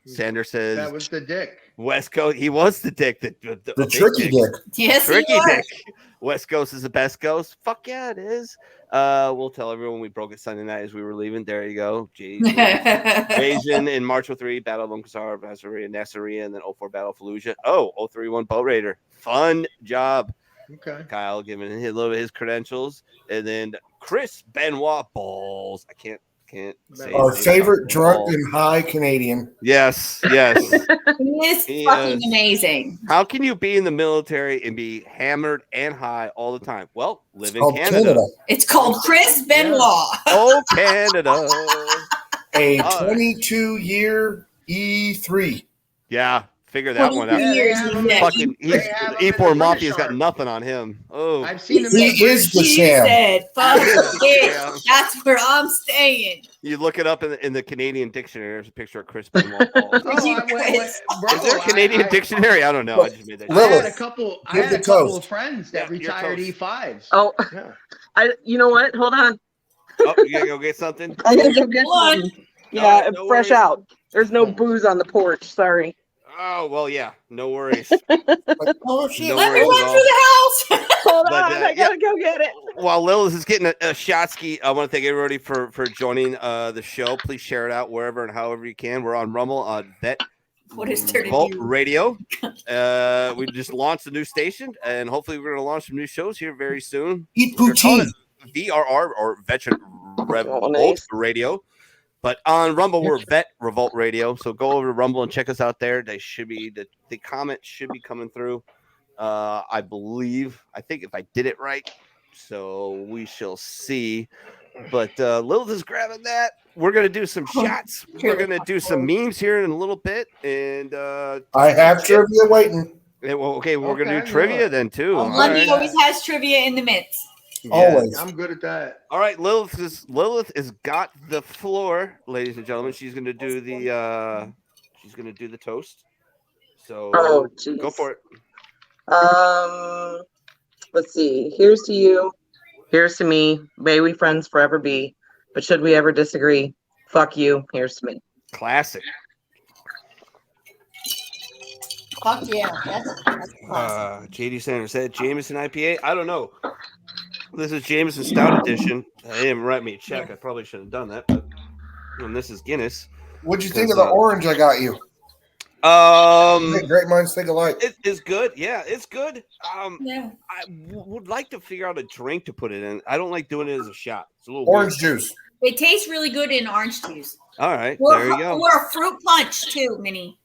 Sanders says That was the dick. West Coast. He was the dick. The tricky dick. Yes, Tricky you are. dick. West Coast is the best ghost. Fuck yeah, it is. We'll tell everyone we broke it Sunday night as we were leaving. There you go. Jeez. Asian in March 03, Battle of Uncasar, Bassaria, Nasseria, and then 04 Battle of Fallujah. 031 Boat Raider. Fun job. Okay. Kyle giving a little bit of his credentials. And then Chris Benoit Balls. I can't say Our his name favorite without drunk balls. and high Canadian. Yes. He is He fucking is. amazing. How can you be in the military and be hammered and high all the time? Well, live in Called Canada. It's called Chris Benoit. Oh, Canada. A 22-year E3. Yeah, figure that one out. 22 years. Yeah, he's Fucking They have him in the E4 Mafia's got British nothing on him. Oh, I've seen him. He is the He sham. said, fuck it. Yeah. That's where I'm staying. You look it up in the Canadian dictionary. There's a picture of Chris Benoit. Oh, You bro, Is there a Canadian dictionary? I don't know. I just made that. I Lilith, had a couple. I give had the a couple toast. of friends that Yeah, your retired toast. E5s. Oh, Yeah. you know what? Hold on. Oh, you gotta go get something. I gotta go get One. something. Yeah, no fresh worries. out. There's no booze on the porch. Sorry. Oh well, yeah, no worries. Oh, shit. No Let me worries run at through the house. Hold But, on, I gotta go get it. While Lilith is getting a shotski, I want to thank everybody for joining the show. Please share it out wherever and however you can. We're on Rumble on Vet What is there to Revolt do? Radio. We just launched a new station, and hopefully we're going to launch some new shows here very soon. Eat We're calling poutine. it VRR or Veteran Revolt Oh, nice. Radio. But on Rumble, we're Vet Revolt Radio. So go over to Rumble and check us out there. They should be the comments should be coming through. I think if I did it right. So we shall see. But Lilith is grabbing that. We're gonna do some shots. We're gonna do some memes here in a little bit. And I have trivia waiting. we're gonna do Okay, trivia yeah. then too. I'm All Lundy right. always has trivia in the midst. Yeah. Always. I'm good at that. All right, Lilith has got the floor, ladies and gentlemen. She's gonna do the toast. So Oh, jeez. go for it. Let's see. Here's to you. Here's to me. May we friends forever be. But should we ever disagree, fuck you. Here's to me. Classic. Fuck yeah. That's classic. JD Sanders said Jameson IPA. I don't know. This is Jameson Stout Edition. They didn't write me a check. I probably should have done that. But and this is Guinness. What'd you think of the orange I got you? Great minds think alike. It is good. Yeah, it's good. Yeah. I would like to figure out a drink to put it in. I don't like doing it as a shot. It's a little Orange weird. juice. It tastes really good in orange juice. All right, Or, there you go. or a fruit punch too, Minnie.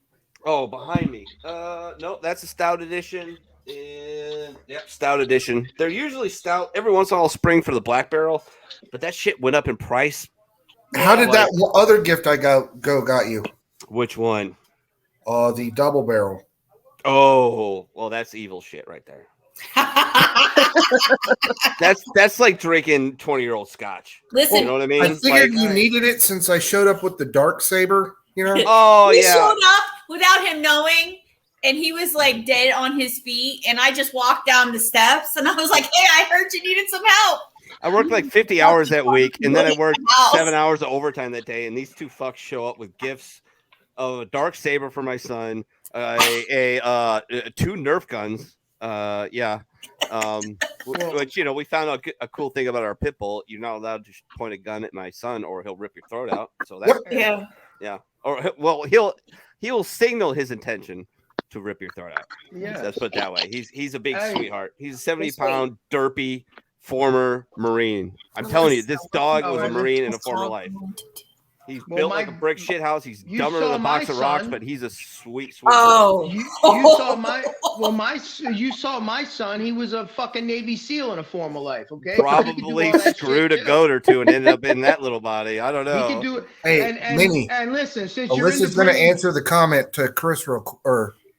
Oh, behind me. No, that's a stout edition. And yep, stout edition. They're usually stout. Every once in a while, I'll spring for the black barrel, but that shit went up in price. How did that other gift I got you? Which one? The double barrel. Oh, well, that's evil shit right there. That's like drinking 20-year-old scotch. Listen, You know what I mean? I figured Like- you needed it since I showed up with the dark saber. You know. Oh we yeah. showed up without him knowing, and he was like dead on his feet, and I just walked down the steps, and I was like, "Hey, I heard you needed some help." I worked like 50 hours that week, and then I worked House. 7 hours of overtime that day. And these two fucks show up with gifts of a dark saber for my son, two Nerf guns. Which we found out a cool thing about our pit bull. You're not allowed to point a gun at my son, or he'll rip your throat out. So that's Yeah. Or well, he'll signal his intention to rip your throat out. Yeah. Let's put it that way. He's a big Hey. sweetheart. He's a 70-pound derpy former Marine. I'm telling you, this dog was a Marine in a former life. He's Well, built like a brick shit house. He's you dumber than saw a box my of rocks, son. but he's a sweet. Oh, You saw my son. He was a fucking Navy SEAL in a former life. Okay. He could do Probably all that screwed shit, a goat or two and ended up in that little body. I don't He could know. do it. Hey, Minnie. And listen, since Alyssa's you're going to answer the comment to Chris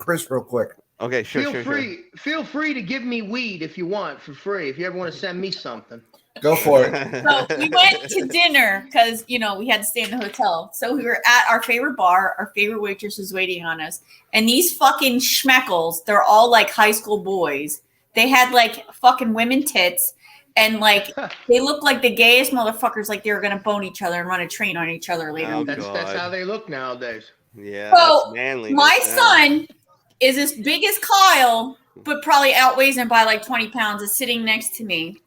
Chris real quick. Okay, sure. Feel free to give me weed if you want for free. If you ever want to send me something. Go for it. So we went to dinner because, you know, we had to stay in the hotel. So we were at our favorite bar. Our favorite waitress was waiting on us. And these fucking schmeckles, they're all like high school boys. They had like fucking women tits. And like, they looked like the gayest motherfuckers, like they were going to bone each other and run a train on each other later. Oh, That's God. how they look nowadays. Yeah, So that's manly. my son is as big as Kyle, but probably outweighs him by like 20 pounds, is sitting next to me.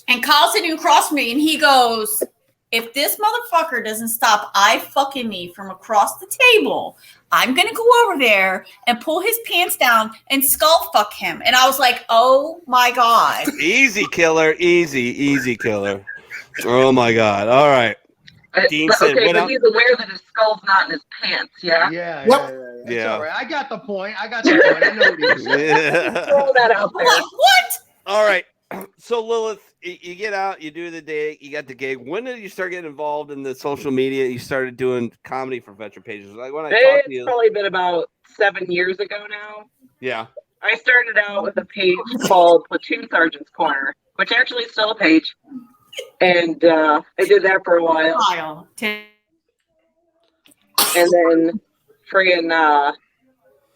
And Kyle's sitting across from me, and he goes, if this motherfucker doesn't stop fucking me from across the table, I'm going to go over there and pull his pants down and skull fuck him. And I was like, oh, my God. Easy killer. Easy killer. Oh, my God. All right. Dean said, okay, but he's aware that his skull's not in his pants, yeah? Yeah. Yeah. All right. I got the point. I know what he was saying. Yeah. Throw that out I'm there. like, what? All right. So, Lilith, you get out, you do the day, you got the gig. When did you start getting involved in the social media? You started doing comedy for veteran pages. Like when I talked to you. It's probably been about 7 years ago now. Yeah. I started out with a page called Platoon Sergeant's Corner, which actually is still a page. And I did that for a while. Kyle. And then friggin'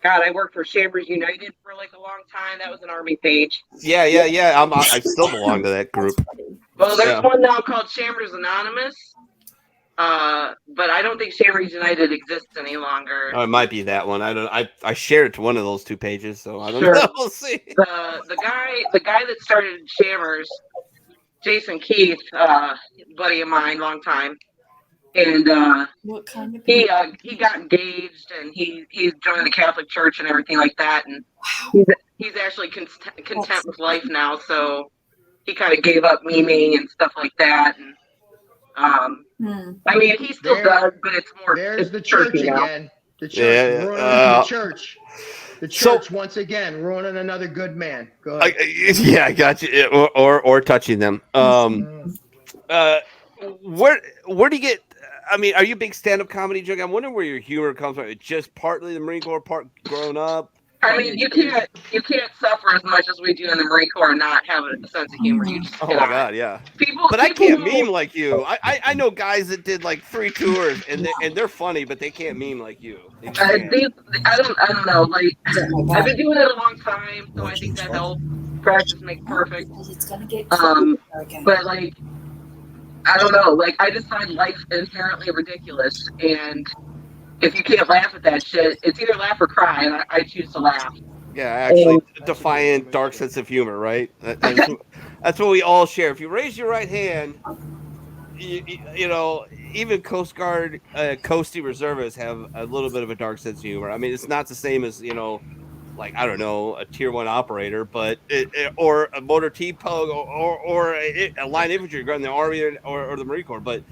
God, I worked for Chambers United for like a long time. That was an Army page. Yeah. I still belong to that group. Well, there's one now called Chambers Anonymous. But I don't think Chambers United exists any longer. Oh, it might be that one. I shared it to one of those two pages, so I don't Sure. know. We'll see. The guy that started Chambers, Jason Keith, buddy of mine, long time. And What kind of he got engaged, and he's joined the Catholic Church and everything like that, and he's actually content with life now. So he kind of gave up memeing and stuff like that. And I mean, he still does, but it's more. There's it's the church now. again. The church ruining the church. The church once again ruining another good man. Go ahead. I got you. Or touching them. Where do you get? I mean, are you a big stand-up comedy joke? I'm wondering where your humor comes from. It's just partly the Marine Corps, part growing up. I mean, you can't suffer as much as we do in the Marine Corps and not have a sense of humor. You just Oh my God, yeah. But I can't meme like you. I know guys that did like 3 tours and they're funny, but they can't meme like you. I don't know. Like I've been doing it a long time, so I think that helps. Practice makes perfect. But like, I don't know. Like I just find life inherently ridiculous, and if you can't laugh at that shit, it's either laugh or cry, and I choose to laugh. Yeah, actually, defiant, dark sense of humor, right? That's what we all share. If you raise your right hand, you know, even Coast Guard, Coastie reservists have a little bit of a dark sense of humor. I mean, it's not the same as, you know, like, I don't know, a tier 1 operator, but or a motor T-Pug or a line infantry guard in the Army or the Marine Corps. But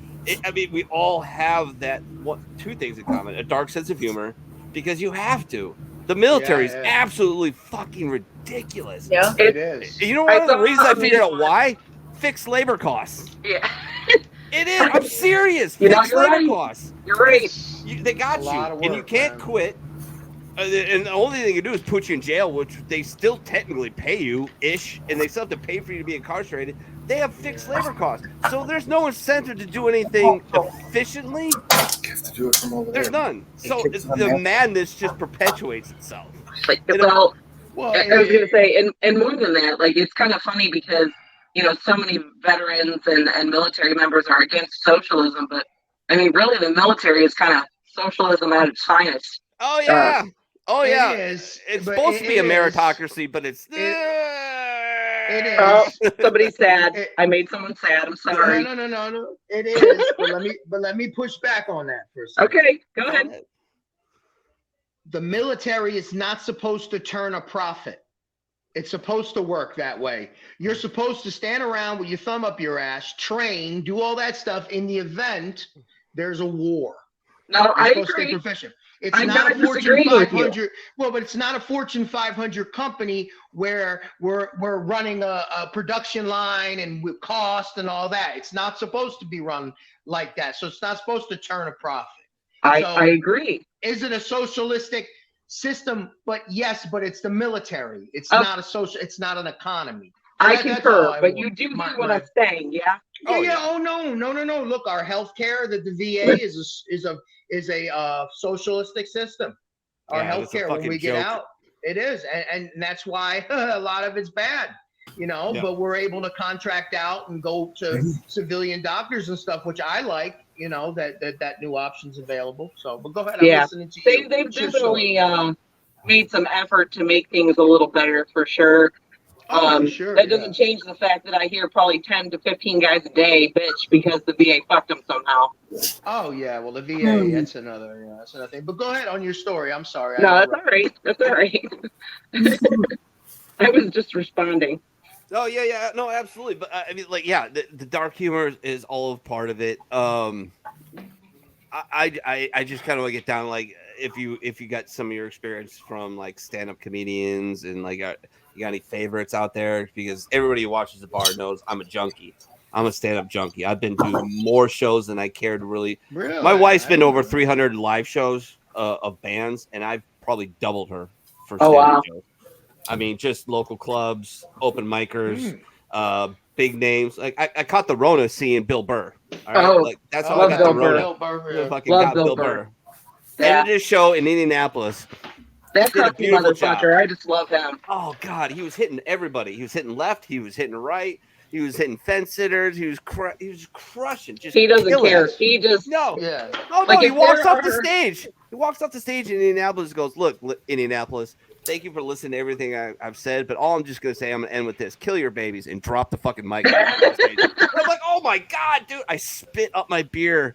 I mean, we all have that 2 things in common: a dark sense of humor, because you have to. The military is absolutely fucking ridiculous. Yeah, it is. You know, one of the reasons I figured out why? Fixed labor costs. Yeah. It is. I'm serious. You're Fixed labor costs. You're right. They got you, and you can't quit. And the only thing you do is put you in jail, which they still technically pay you ish, and they still have to pay for you to be incarcerated. They have fixed labor costs, so there's no incentive to do anything efficiently. You have to do it from over there. There's none. So the madness just perpetuates itself. Like, well, I was gonna say, and more than that, like it's kind of funny because you know so many veterans and military members are against socialism, but I mean, really, the military is kind of socialism at its finest. Oh yeah. It is. It's supposed to be a meritocracy, but it's. It is. Oh, somebody's sad. I made someone sad. I'm sorry. No. It is. but let me push back on that for a second. Okay, go ahead. The military is not supposed to turn a profit. It's supposed to work that way. You're supposed to stand around with your thumb up your ass, train, do all that stuff in the event there's a war. No, I supposed agree. To stay proficient. It's I'm not a not Fortune disagreeing with 500. Well, but it's not a Fortune 500 company where we're running a production line and with cost and all that. It's not supposed to be run like that. So it's not supposed to turn a profit. I agree. Is it a socialistic system, but it's the military. It's Oh. not a social. It's not an economy. So I that's all concur, I but want. you do My- hear what my- I'm saying, yeah? Oh, yeah. yeah. Oh no. Look, our healthcare, the VA is a socialistic system. Our Yeah, it's a healthcare when fucking we get joke. out, it is, and that's why a lot of it's bad. Yeah. But we're able to contract out and go to civilian doctors and stuff, which I like. That new option's available. So, but go ahead. I'm Yeah. listening to you. They've It's your story. definitely made some effort to make things a little better for sure. Oh, for sure. That doesn't change the fact that I hear probably 10 to 15 guys a day bitch because the VA fucked them somehow. Oh yeah, well the VA, that's another thing. But go ahead on your story. I'm sorry. No, that's all right. That's all right. I was just responding. Oh yeah, no, absolutely. But I mean, like, yeah, the dark humor is all of part of it. I just kind of want to get down, like, if you got some of your experience from like stand-up comedians and like you got any favorites out there, because everybody who watches the bar knows I'm a junkie. I'm a stand-up junkie. I've been to more shows than I care to really. My wife's been over 300 live shows of bands, and I've probably doubled her for stand-up shows. I mean, just local clubs, open micers, big names. Like I caught the Rona seeing Bill Burr. All right, like that's how I got the Rona. Fucking got Bill Burr. Yeah. Ended his show in Indianapolis. That Did a crusty beautiful motherfucker. job. I just love him. Oh God, he was hitting everybody. He was hitting left. He was hitting right. He was hitting fence sitters. He was crushing. Just He doesn't killing care. it. He just No. Yeah. Oh no, Like, he if walks there off the are- stage. He walks off the stage in Indianapolis and goes, "Look, Indianapolis, thank you for listening to everything I've said, but all I'm just gonna say, I'm gonna end with this: kill your babies and drop the fucking mic." And I'm like, "Oh my God, dude!" I spit up my beer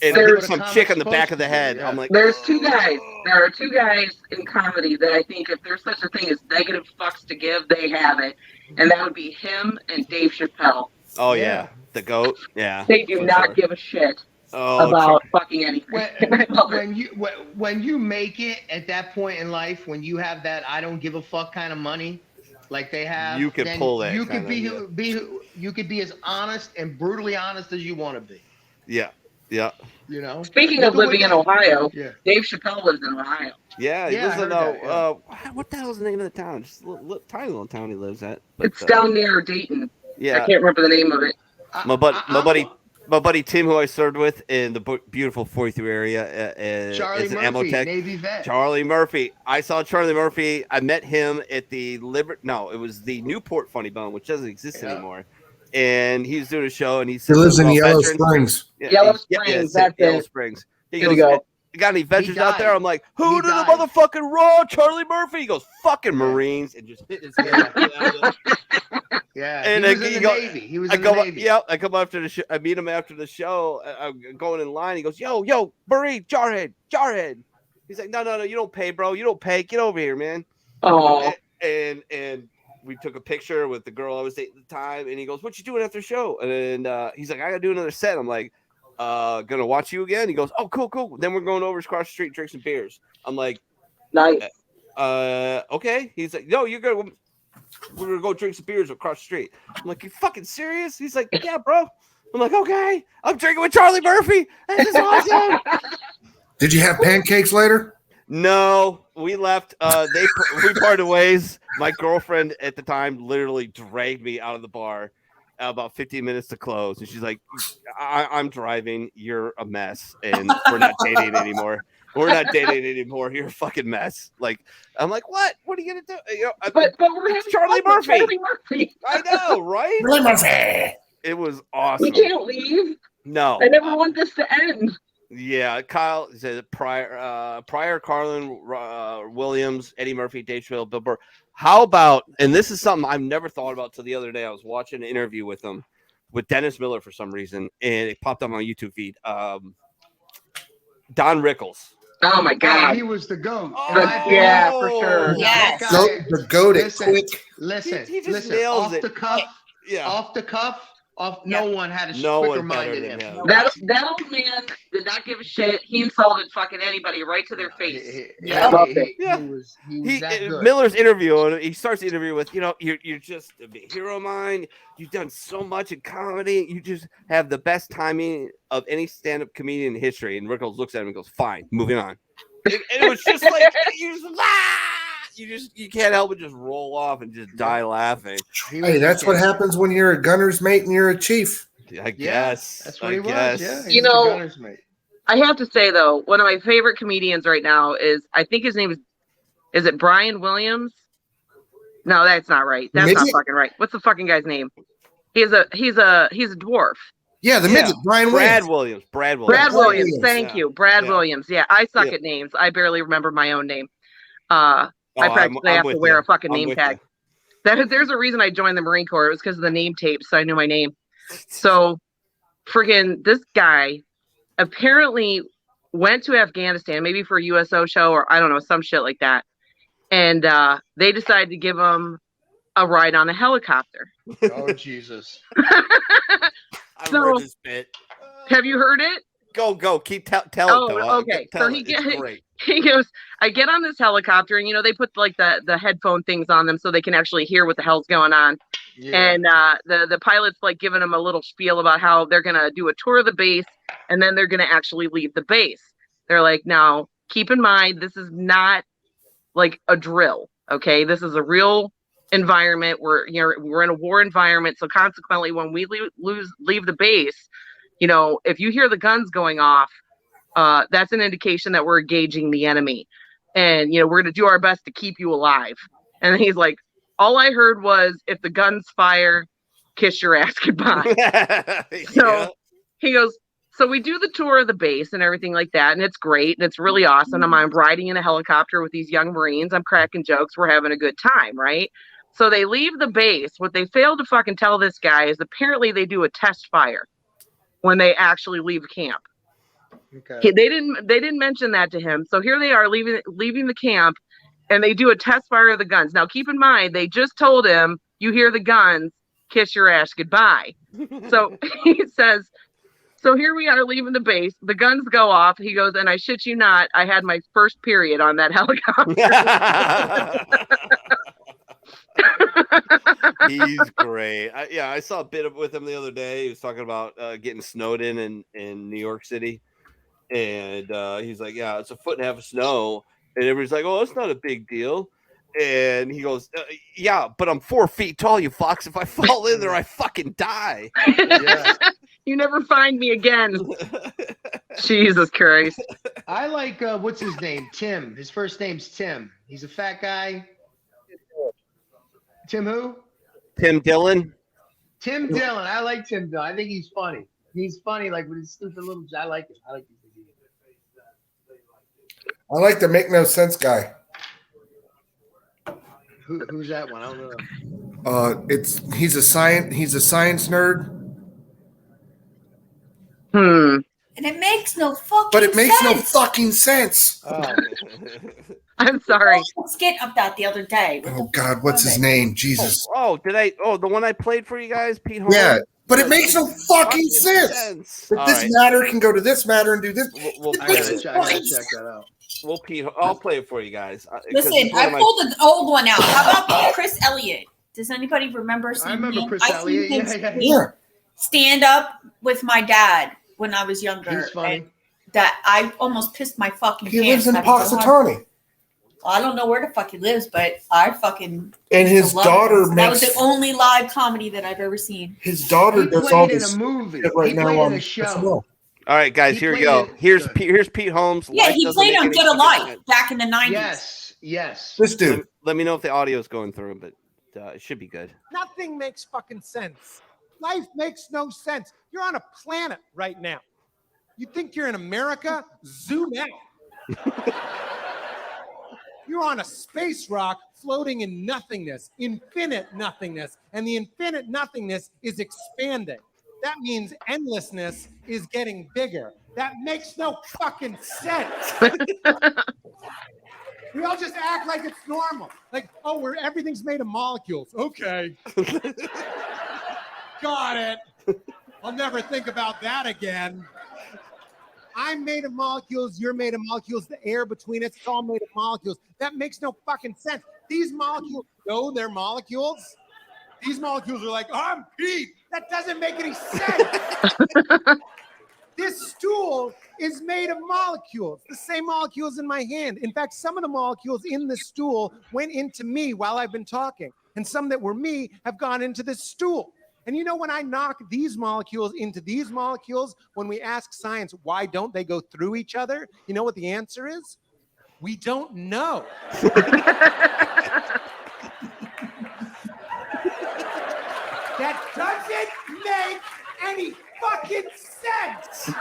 and hit There's- some chick on the back of the head. Yeah. I'm like, There's two guys. There are two guys in comedy that I think if there's such a thing as negative fucks to give, they have it. And that would be him and Dave Chappelle. "Oh yeah, the goat, yeah." They do for not sure. give a shit Oh, about fucking anything. I love it. When you make it at that point in life, when you have that I don't give a fuck kind of money, like they have, You could then pull that You could kinda, you could be as honest and brutally honest as you want to be. yeah. Speaking Look of at living what- in Ohio, Yeah. Dave Chappelle lives in Ohio. Yeah, he Yeah, I lives in heard that, yeah. what the hell is the name of the town? Just a tiny little town he lives at. But, It's down near Dayton. I yeah, can't remember the name of it. my buddy Tim, who I served with in the beautiful 43 area, Charlie is an Murphy, ammo tech. Navy vet. Charlie Murphy. I saw Charlie Murphy. I met him at the it was the Newport Funny Bone, which doesn't exist anymore. And he was doing a show, and he He lives in about Yellow veterans. Springs. Yeah, Yellow yeah, Springs, that's it, that's Yellow it. Springs. He Good to goes, go. "You got any veterans out there?" died. I'm like, "Who He did the died. motherfucking raw Charlie Murphy?" He goes, "Fucking Marines," and just hit his head. Yeah, And he was I- in you the go- Navy. He was I in go, the Navy. yeah, I come after the show. I meet him after the show. I'm going in line. He goes, "Yo, Marine, Jarhead." He's like, "No, you don't pay, bro. You don't pay. Get over here, man." Oh, And we took a picture with the girl I was dating at the time, and he goes, "What you doing after the show?" And he's like, "I gotta do another set." I'm like, "Gonna watch you again?" He goes, "Oh, cool. Then we're going over across the street, drink some beers." I'm like, nice. "Okay." He's like, "No, you're gonna. We're gonna go drink some beers across the street." I'm like, "You fucking serious?" He's like, "Yeah, bro." I'm like, "Okay, I'm drinking with Charlie Murphy. This is awesome." Did you have pancakes later? No, we left. We parted ways. My girlfriend at the time literally dragged me out of the bar about 15 minutes to close, and she's like, I'm driving. You're a mess, and we're not dating anymore. You're a fucking mess." Like, I'm like, "What? What are you gonna do?" But we're it's having Charlie fun with Murphy. Charlie Murphy. I know, right? Really, Murphy. It was We awesome. can't leave. No, I never want this to end. yeah, Kyle said Pryor, Carlin, Williams, Eddie Murphy, Dave Chappelle, Bill Burr. How about, and this is something I've never thought about till the other day. I was watching an interview with him, with Dennis Miller for some reason, and it popped up on my YouTube feed. Don Rickles. Oh my God. He was the goat. Oh, Yeah, for sure. Yes. The goat at Listen, quick. Listen, He just listen. nails Off it. the cuff, Yeah. no one had a No quicker one mind better than than him. him. That old man did not give a shit. He insulted fucking anybody right to their face. Yeah, Loved it. Yeah. He was that good. Miller's interview, and he starts the interview with, "You're just a big hero of mine. You've done so much in comedy. You just have the best timing of any stand-up comedian in history." And Rickles looks at him and goes, "Fine, moving on." and it was just like you can't help but just roll off and just die laughing. Hey, that's what happens when you're a gunner's mate and you're a chief. I guess that's what I he guess. was. Yeah, You know, I have to say though, one of my favorite comedians right now is, I think his name is it Brian Williams? No, that's not right. That's not fucking right. What's the fucking guy's name? He's a dwarf. Yeah, the midget, Brian Williams. Brad Williams. Thank you. Brad Yeah. Williams. Yeah, I suck at names. I barely remember my own name. I practically have to wear a fucking name tag. There's a reason I joined the Marine Corps. It was because of the name tape, so I knew my name. So friggin' this guy apparently went to Afghanistan, maybe for a USO show or I don't know, some shit like that. And they decided to give him a ride on a helicopter. Oh, Jesus. I've heard this bit. Have you heard it? Go. Keep tell it. Okay. So he goes, I get on this helicopter and, they put like the headphone things on them so they can actually hear what the hell's going on. Yeah. And the pilot's like giving them a little spiel about how they're going to do a tour of the base and then they're going to actually leave the base. They're like, now keep in mind, this is not like a drill. Okay. This is a real environment where, we're in a war environment. So consequently, when we leave the base, if you hear the guns going off, that's an indication that we're engaging the enemy. And, we're going to do our best to keep you alive. And he's like, all I heard was, if the guns fire, kiss your ass goodbye. So he goes, so we do the tour of the base and everything like that. And it's great. And it's really awesome. I'm riding in a helicopter with these young Marines. I'm cracking jokes. We're having a good time. Right. So they leave the base. What they failed to fucking tell this guy is apparently they do a test fire when they actually leave camp. Okay. They didn't mention that to him. So here they are leaving the camp and they do a test fire of the guns. Now keep in mind, they just told him, you hear the guns, kiss your ass goodbye. So he says, so here we are leaving the base. The guns go off. He goes, and I shit you not, I had my first period on that helicopter. He's great. I saw a bit with him the other day. He was talking about getting snowed in New York City. And he's like, yeah, it's 1.5 feet of snow. And everybody's like, oh, that's not a big deal. And he goes, yeah, but I'm 4 feet tall, you fox. If I fall in there, I fucking die. Yeah. You never find me again. Jesus Christ. I like, what's his name? Tim. His first name's Tim. He's a fat guy. Tim who? Tim Dillon. Tim Dillon. I like Tim Dillon. I think he's funny. He's funny, like with his stupid little. I like it. I like the make no sense guy. Who's that one? I don't know. He's a science nerd. And it makes no fucking sense. Oh. I'm sorry. Let's get up that the other day. Oh God, what's his name? Jesus. The one I played for you guys, Pete Holmes? Yeah, but it makes no fucking sense. But this matter can go to this matter and do this. I gotta check that out. Well, Pete, I'll play it for you guys. Listen, I pulled an old one out. How about Chris Elliott? Does anybody remember seeing him? I remember Chris Elliott. Yeah. Stand up with my dad when I was younger. He's funny. That I almost pissed my fucking pants. He lives in Poxitani. I don't know where the fuck he lives, but I fucking. And his daughter that was the only live comedy that I've ever seen. His daughter does all this in a movie right now on a show. SNL. All right, guys, here we go. Here's Pete Holmes. Yeah, he played on Get a Life back in the 90s. Yes. This dude. Let me know if the audio is going through, but it should be good. Nothing makes fucking sense. Life makes no sense. You're on a planet right now. You think you're in America? Zoom out. You're on a space rock floating in nothingness, infinite nothingness, and the infinite nothingness is expanding. That means endlessness is getting bigger. That makes no fucking sense. We all just act like it's normal. Like, oh, everything's made of molecules. Okay. Got it. I'll never think about that again. I'm made of molecules. You're made of molecules. The air between us, it's all made of molecules. That makes no fucking sense. These molecules know they're molecules. These molecules are like, oh, I'm Pete. That doesn't make any sense. This stool is made of molecules, the same molecules in my hand. In fact, some of the molecules in the stool went into me while I've been talking, and some that were me have gone into the stool. And you know, when I knock these molecules into these molecules, when we ask science, why don't they go through each other? You know what the answer is? We don't know. That doesn't make any fucking sense.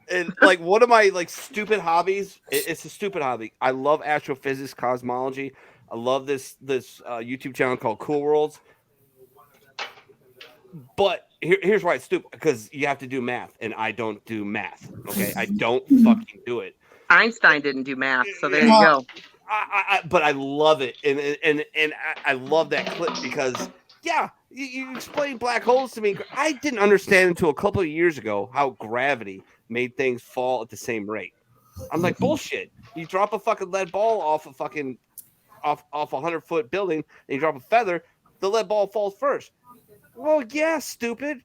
And like one of my like stupid hobbies, it's a stupid hobby. I love astrophysics, cosmology. I love this YouTube channel called Cool Worlds. But here's why it's stupid, because you have to do math, and I don't do math. Okay, I don't fucking do it. Einstein didn't do math, so there you go. But I love it, and I love that clip because yeah, you explained black holes to me. I didn't understand until a couple of years ago how gravity made things fall at the same rate. I'm like, bullshit. You drop a fucking lead ball off a fucking off a 100-foot building, and you drop a feather, the lead ball falls first. Well, yeah, stupid,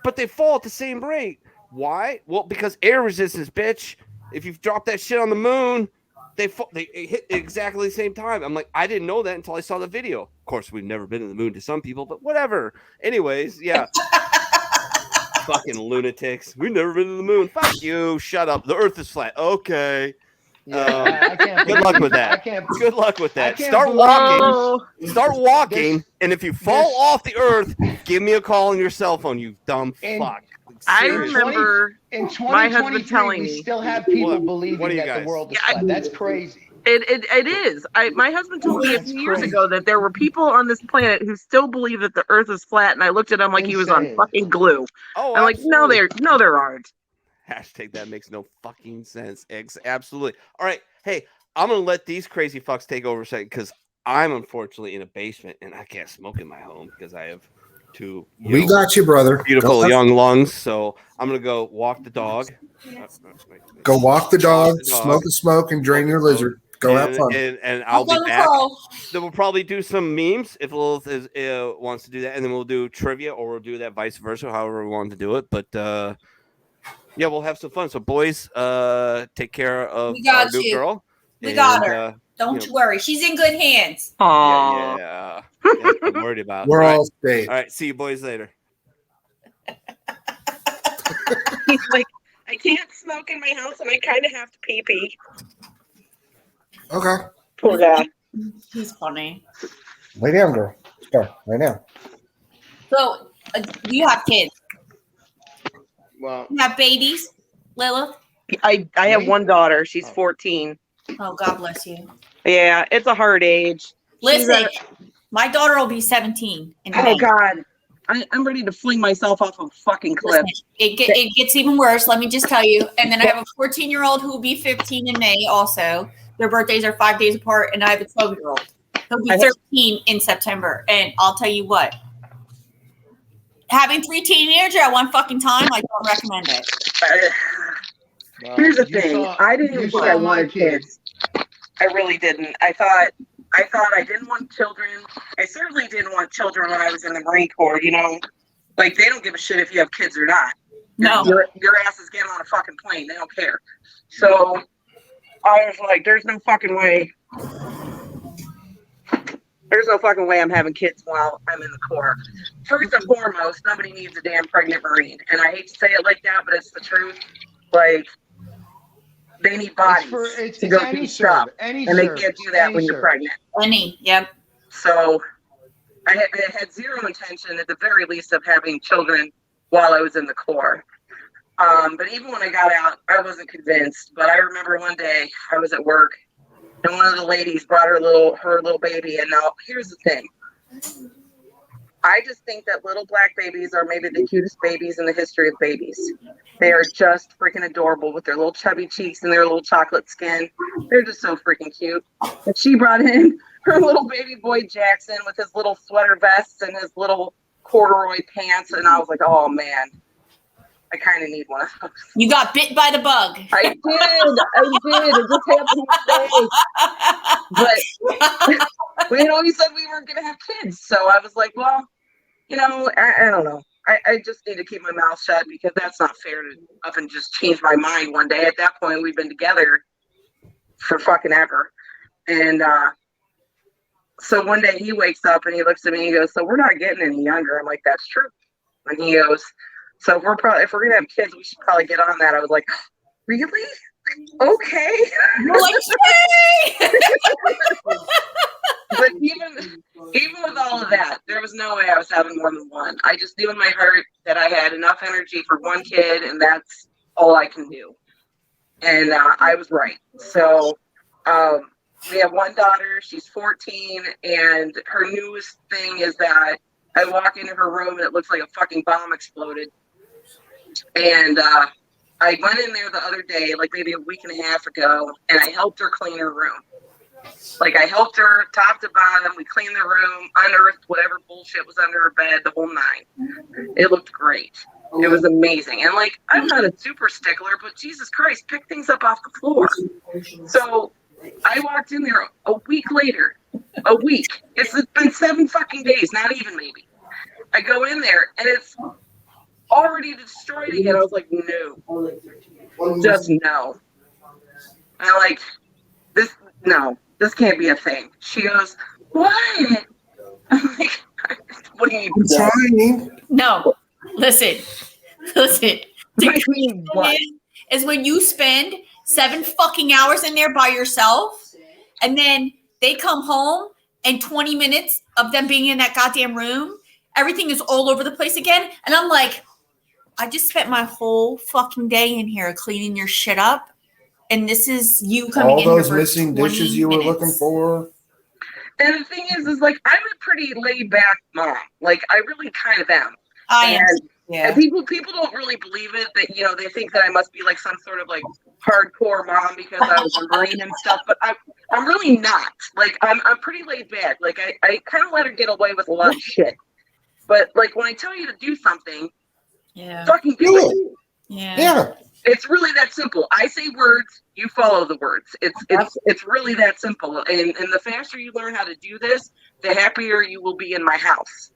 but they fall at the same rate. Why? Well, because air resistance, bitch. If you drop that shit on the moon, they hit exactly the same time. I'm like, I didn't know that until I saw the video. Of course, we've never been to the moon to some people, but whatever. Anyways, yeah. Fucking lunatics. We've never been to the moon. Fuck you. Shut up. The Earth is flat. Okay. Yeah, I can't Good luck with that. Good luck with that. Start walking. Start walking, and if you fall off the Earth, give me a call on your cell phone. You dumb fuck. I remember in my husband telling we me. still have people believing that the world is flat. That's crazy. It is. My husband told me a few years ago that there were people on this planet who still believe that the Earth is flat, and I looked at him like he was on fucking glue. Oh, I'm like, no, there aren't. Hashtag that makes no fucking sense. Absolutely. All right. Hey, I'm going to let these crazy fucks take over a second because I'm unfortunately in a basement and I can't smoke in my home because I have two got you, brother. Beautiful young lungs. So I'm going to go walk the dog. Go walk the dog, smoke a smoke, and drain your lizard. Go have fun. And I'll be back. Then we'll probably do some memes if Lilith wants to do that. And then we'll do trivia or we'll do that vice versa, however we want to do it. But, yeah, we'll have some fun. So, boys, take care of our new girl. We got her. Don't you worry. She's in good hands. Aww. Yeah. I'm worried about. We're all safe. All right. See you boys later. He's like, I can't smoke in my house, and I kind of have to pee. Okay. Poor guy. He's funny. Lay down, girl. Let's go. Lay down. So, you have kids. Well, You have babies, Lilith? I have one daughter. She's 14. Oh, God bless you. Yeah, it's a hard age. Listen, my daughter will be 17 in May. Oh, God. I'm ready to fling myself off a fucking cliff. Listen, it gets even worse, let me just tell you. And then I have a 14-year-old who will be 15 in May also. Their birthdays are 5 days apart, and I have a 12-year-old. He'll be 13 in September. And I'll tell you what. Having 3 teenagers at one fucking time, I don't recommend it. Here's the thing. I didn't think I wanted kids. I really didn't. I thought I didn't want children. I certainly didn't want children when I was in the Marine Corps, you know. Like, they don't give a shit if you have kids or not. No. Your ass is getting on a fucking plane. They don't care. So I was like, there's no fucking way. There's no fucking way I'm having kids while I'm in the Corps. First and foremost, nobody needs a damn pregnant Marine. And I hate to say it like that, but it's the truth. Like, they need bodies to go do stuff. And they can't do that when you're pregnant. Yep. So I had zero intention, at the very least, of having children while I was in the Corps. But even when I got out, I wasn't convinced. But I remember one day I was at work, and one of the ladies brought her little baby. And now, here's the thing. I just think that little black babies are maybe the cutest babies in the history of babies. They are just freaking adorable with their little chubby cheeks and their little chocolate skin. They're just so freaking cute. And she brought in her little baby boy Jackson with his little sweater vest and his little corduroy pants. And I was like, oh, man. I kind of need one of those. You got bit by the bug. I did. It just happened one day. But, you know, he said we weren't going to have kids. So I was like, well, you know, I don't know. I just need to keep my mouth shut because that's not fair to up and just change my mind one day. At that point, we've been together for fucking ever. And so one day he wakes up and he looks at me and he goes, "So we're not getting any younger." I'm like, "That's true." And he goes, "So if we're gonna have kids, we should probably get on that." I was like, "Really? Okay." You're like, yay! But even with all of that, there was no way I was having more than one. I just knew in my heart that I had enough energy for one kid, and that's all I can do. And I was right. So we have one daughter. She's 14, and her newest thing is that I walk into her room and it looks like a fucking bomb exploded. And I went in there the other day, like maybe a week and a half ago, and I helped her clean her room. Like I helped her top to bottom. We cleaned the room, unearthed whatever bullshit was under her bed, the whole nine. It looked great. It was amazing. And like, I'm not a super stickler, but Jesus Christ, pick things up off the floor. So I walked in there a week later. A week. It's been 7 fucking days, not even maybe. I go in there and it's already destroyed again. I was like, no. Just no. And I'm like, this can't be a thing. She goes, "What?" I'm like, "What do you mean?" Trying. No, listen. The I mean, what? is when you spend 7 fucking hours in there by yourself, and then they come home, and 20 minutes of them being in that goddamn room, everything is all over the place again. And I'm like, I just spent my whole fucking day in here cleaning your shit up. And this is you coming All in here those for missing 20 dishes you were minutes. looking for. And the thing is like, I'm a pretty laid back mom. Like, I really kind of am. I am. And Yeah. people don't really believe it, that, you know, they think that I must be like some sort of like hardcore mom because I was a Marine and stuff, but I'm really not. Like, I'm pretty laid back. Like, I kind of let her get away with a lot of shit. But like, when I tell you to do something, fucking do it. Yeah. It's really that simple. I say words, you follow the words. It's really that simple. And the faster you learn how to do this, the happier you will be in my house.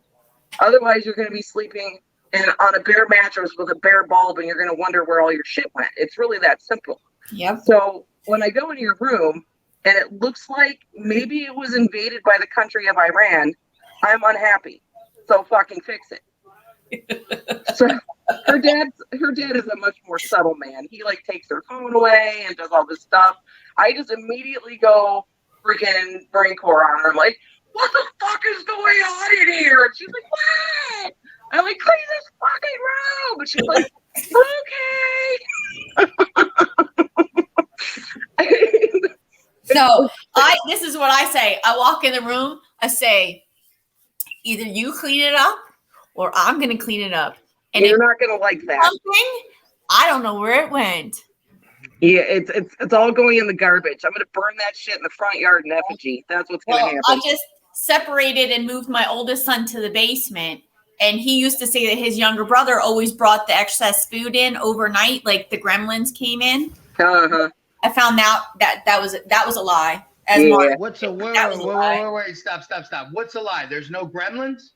Otherwise, you're going to be sleeping on a bare mattress with a bare bulb, and you're going to wonder where all your shit went. It's really that simple. Yep. So when I go into your room and it looks like maybe it was invaded by the country of Iran, I'm unhappy. So fucking fix it. So her dad is a much more subtle man. He like takes her phone away and does all this stuff. I just immediately go freaking Marine Corps on her. I'm like, "What the fuck is going on in here?" And she's like, "What?" I'm like, "Clean this fucking room." And she's like, "Okay." So this is what I say. I walk in the room. I say, either you clean it up or I'm going to clean it up. And you're not going to like that. Something, I don't know where it went. Yeah, it's all going in the garbage. I'm going to burn that shit in the front yard in effigy. That's what's going to happen. I just separated and moved my oldest son to the basement. And he used to say that his younger brother always brought the excess food in overnight, like the gremlins came in. Uh-huh. I found out that was a lie. What's a wait, stop. What's a lie? There's no gremlins?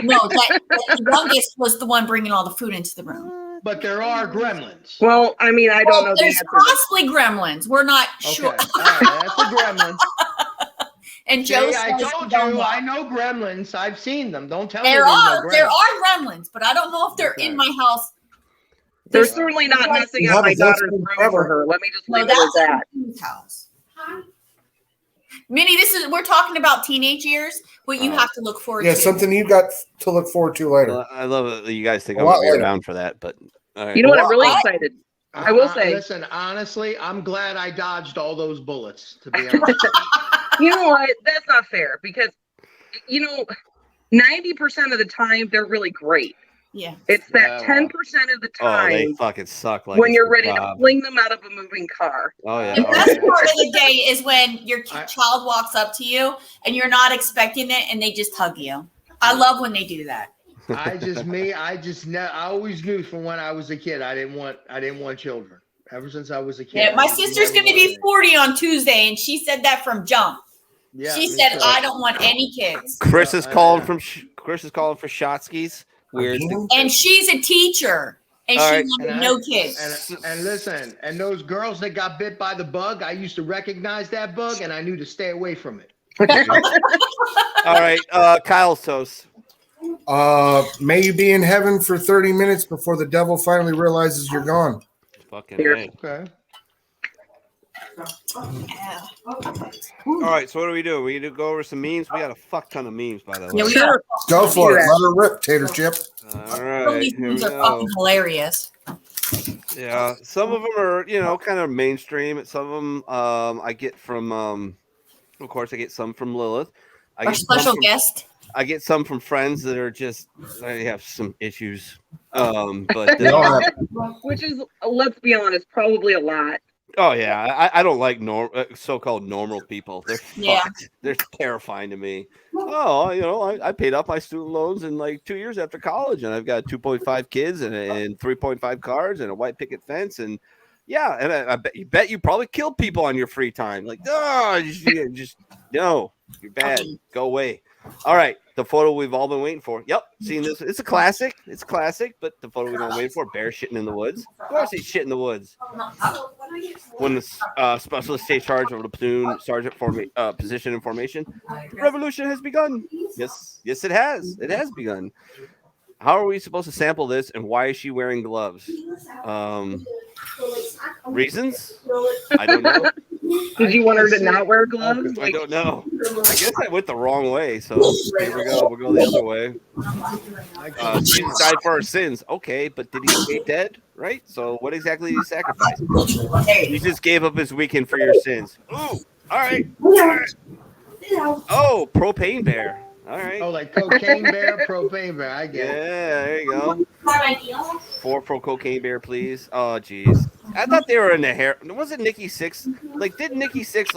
No, that the youngest was the one bringing all the food into the room. But there are gremlins. Well, I mean, I don't know. There's possibly gremlins. We're not sure. All right, that's a gremlin. And Joe I told you, I know gremlins. I've seen them. Don't tell me there are gremlins. gremlins, but I don't know if they're in my house. They're certainly not messing up my daughter's room for her. Let me just leave it at that. House. Minnie, we're talking about teenage years, what you have to look forward to. Yeah, something you got to look forward to later. Well, I love it that you guys think I'm going to be around for that, but all right. You know what? I'm really excited. I will say. Listen, honestly, I'm glad I dodged all those bullets, to be honest. You know what? That's not fair because, 90% of the time, they're really great. Yeah. It's that 10% of the time. Oh, they fucking suck. Like when you're ready to fling them out of a moving car. Oh, yeah. The best part of the day is when your child walks up to you and you're not expecting it and they just hug you. I love when they do that. I always knew from when I was a kid, I didn't want children. Ever since I was a kid. Yeah, my sister's going to be 40 on Tuesday, and she said that from jump. Yeah, she said, "I don't want any kids." Chris is calling for Shotskis. Where's the Again? And she's a teacher. And All she right. wanted And no kids. And listen, and those girls that got bit by the bug, I used to recognize that bug, and I knew to stay away from it. All right, Kyle's toast. May you be in heaven for 30 minutes before the devil finally realizes you're gone. Fucking Here. A. Okay. All right, so what do we do? We need to go over some memes. We got a fuck ton of memes, by the way. Yeah, we Sure. Go for it. Yeah. Let her rip, Tater Chip. All Some of right, these here we memes are go. fucking hilarious. Yeah, some of them are, kind of mainstream. Some of them I get from, of course, I get some from Lilith. I Our get some special from- guest. I get some from friends that are just they have some issues. But We all have. Which is, let's be honest, probably a lot. oh yeah, I don't like so-called normal people. They're Yeah. fucked. They're terrifying to me. Oh, I paid off my student loans in like 2 years after college, and I've got 2.5 kids and 3.5 cars and a white picket fence, and yeah, and I bet you probably kill people on your free time. Like, no, just no, you're bad. Go away. All right, the photo we've all been waiting for. Yep, seen this. It's a classic. It's classic, but the photo we've been waiting for. Bear shitting in the woods. Of course, he's shit in the woods. When the specialist takes charge of the platoon sergeant position and formation, the revolution has begun. Yes, it has. It has begun. How are we supposed to sample this, and why is she wearing gloves? Reasons? I don't know. Did you want her to not wear gloves? I don't know. I guess I went the wrong way, so here we go. We'll go the other way. Jesus died for our sins. Okay, but did he stay dead? Right? So what exactly did he sacrifice? He just gave up his weekend for your sins. Ooh, all right. Oh, propane bear. All right. Oh, like cocaine bear, propane bear. I get it. Yeah, there you go. 4 pro cocaine bear, please. Oh, jeez. I thought they were in the hair. Was it Nikki Sixx? Like, did Nikki Sixx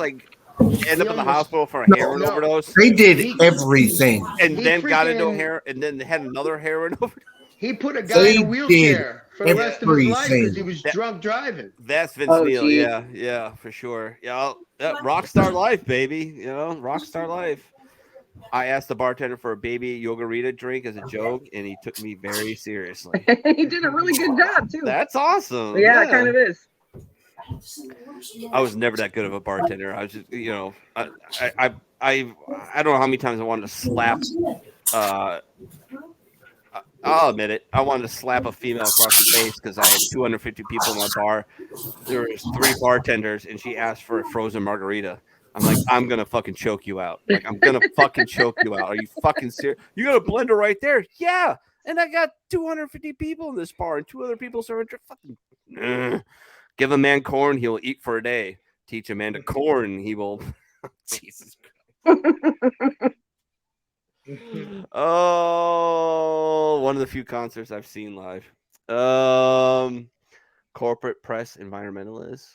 end up in the hospital for a heroin overdose? They did everything. And He then got into freaking- hair, and then had another heroin overdose. He put a guy They in a wheelchair for the rest of his life everything. because he was drunk driving. That's Vince Oh, Neil. geez. Yeah, for sure. Yeah, rock star life, baby. Rock star life. I asked the bartender for a baby Yogarita drink as a joke, and he took me very seriously. He did a really good job too. That's awesome. Yeah, it kind of is. I was never that good of a bartender. I was just, I don't know how many times I wanted to slap. I'll admit it. I wanted to slap a female across the face because I had 250 people in my bar. There was 3 bartenders, and she asked for a frozen margarita. I'm like, I'm gonna fucking choke you out. Like, I'm gonna fucking choke you out. Are you fucking serious? You got a blender right there? Yeah. And I got 250 people in this bar, and 2 other people serving fucking. Give a man corn, he will eat for a day. Teach a man to corn, he will. Jesus Christ. Oh, one of the few concerts I've seen live. Corporate press environmentalists.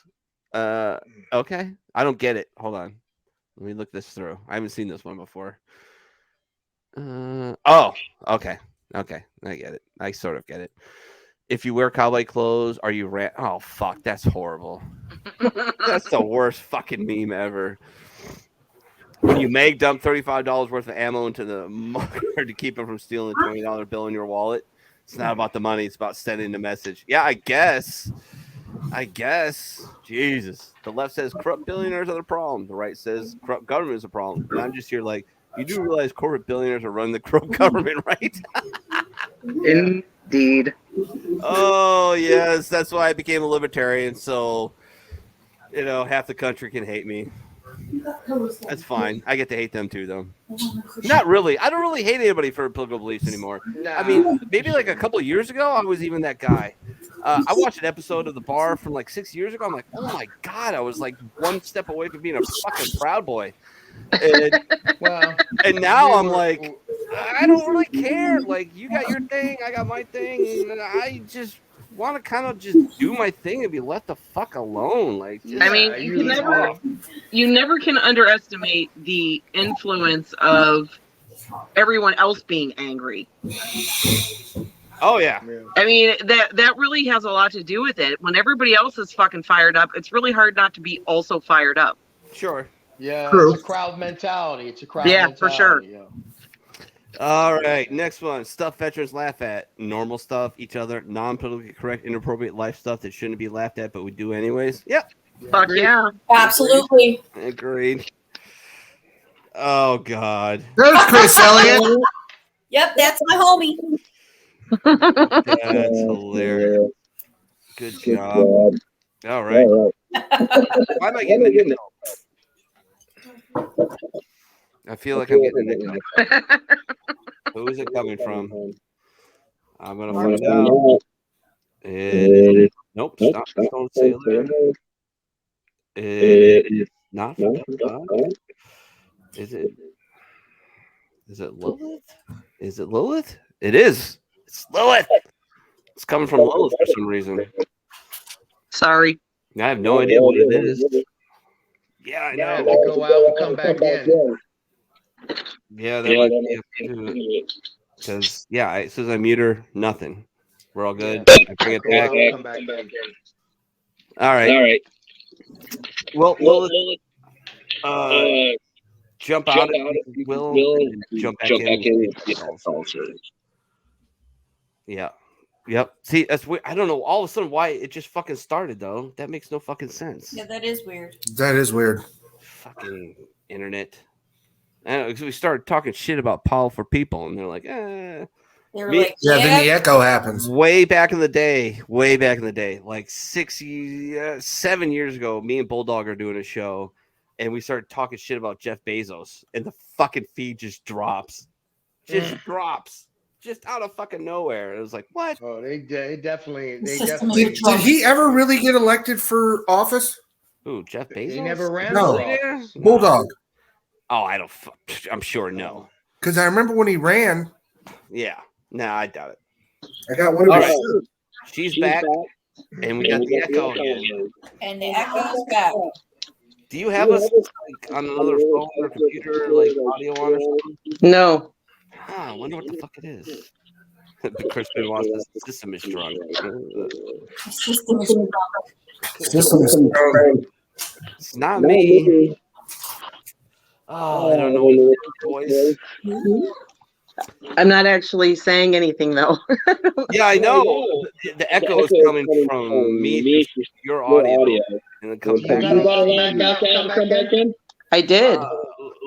Okay. I don't get it. Hold on. Let me look this through. I haven't seen this one before. Oh, okay. Okay. I get it. I sort of get it. If you wear cowboy clothes, are you oh fuck, that's horrible. That's the worst fucking meme ever. When you mag dump $35 worth of ammo into the mugger to keep him from stealing a $20 bill in your wallet, it's not about the money, it's about sending the message. Yeah, I guess. Jesus. The left says corrupt billionaires are the problem. The right says corrupt government is a problem. And I'm just here like, you do realize corporate billionaires are running the corrupt government, right? Indeed. Oh, yes. That's why I became a libertarian. So, half the country can hate me. That's fine. I get to hate them too, though. Not really. I don't really hate anybody for political beliefs anymore. Nah. I mean, maybe like a couple of years ago, I was even that guy. I watched an episode of The Bar from like 6 years ago. I'm like, oh my God, I was like one step away from being a fucking Proud Boy. And now I'm like, I don't really care. Like, you got your thing, I got my thing. And I just want to kind of just do my thing and be left the fuck alone. Like, just, I mean, you never can underestimate the influence of everyone else being angry. oh yeah. I mean, that really has a lot to do with it. When everybody else is fucking fired up, it's really hard not to be also fired up. Sure. Yeah, True. it's a crowd mentality. Yeah, for sure. Yeah. All right, next one. Stuff veterans laugh at. Normal stuff, each other, non-politically correct, inappropriate life stuff that shouldn't be laughed at, but we do anyways. Yep, Fuck yeah. Absolutely. agreed. Oh, God. There's Chris Elliott. Yep, that's my homie. That's hilarious. Good job. All right. Why am I getting an echo? I feel like I'm getting an echo. Who is it coming from? I'm going to find out. Nope, stop. Don't say there. It's not from God. Is it Lilith? Is it Lilith? It is. It's Lilith. It's coming from Lilith for some reason. Sorry. I have no idea what it is. Yeah, I I have know. to go out and come back in. Yeah, that might be because as soon as I mute her, nothing. We're all good. Yeah. I bring it Go back. out and come back in. All right. Well, Lilith, jump out if you will, and jump back in. Yeah. Yep. See, that's weird. I don't know. All of a sudden, why it just fucking started though? That makes no fucking sense. Yeah, that is weird. That is weird. Fucking internet. I don't know, because we started talking shit about powerful people, and they're like, They were Me- like, Yeah, then the echo happens. way back in the day, like 7 years ago, me and Bulldog are doing a show, and we started talking shit about Jeff Bezos, and the fucking feed just drops. Drops. Just out of fucking nowhere. It was like, what? Oh, they definitely. Did he ever really get elected for office? Ooh, Jeff Bezos? He never ran. No. for office. Bulldog. Oh, I'm sure no. Because I remember when he ran, Yeah. Nah, I doubt it. I got one of All his right. shirts. She's back, and we got the echo again. and the echo's back. Do you have us like, on another phone or computer, like audio on or something? No. I wonder what the fuck it is. The Crispin wants the system is strong. System is System is strong. It's not me. Oh, I don't know what voice. I'm not actually saying anything though. Yeah, I know. The echo is coming from me, your audio, and it comes You back. gotta log back out, come back in. I did.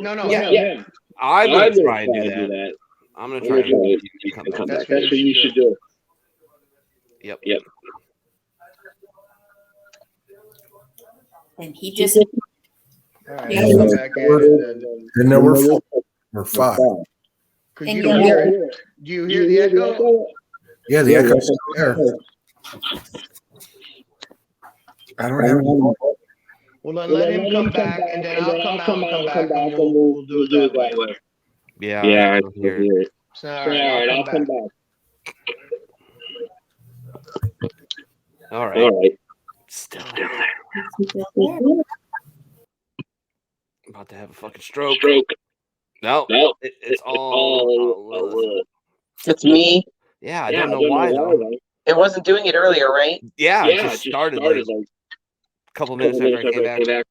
No. Yeah. I'm gonna try and do that. I'm gonna try and come back. That's what you should do. Yep. And he just All right, Yeah. come back in. And then we're full. We're five. Because you don't hear it. Do you hear the echo? Yeah, the echo's still there. I don't have one. Well, then let him come back, and then I'll come out and come back, and we'll do it that way. Yeah, I don't hear it. So, all right, I'll come back. All right. Still there. About to have a fucking stroke. No, it's all. It's me. Yeah, I don't know why though. It wasn't doing it earlier, right? Yeah, it just started like a couple minutes after I came back.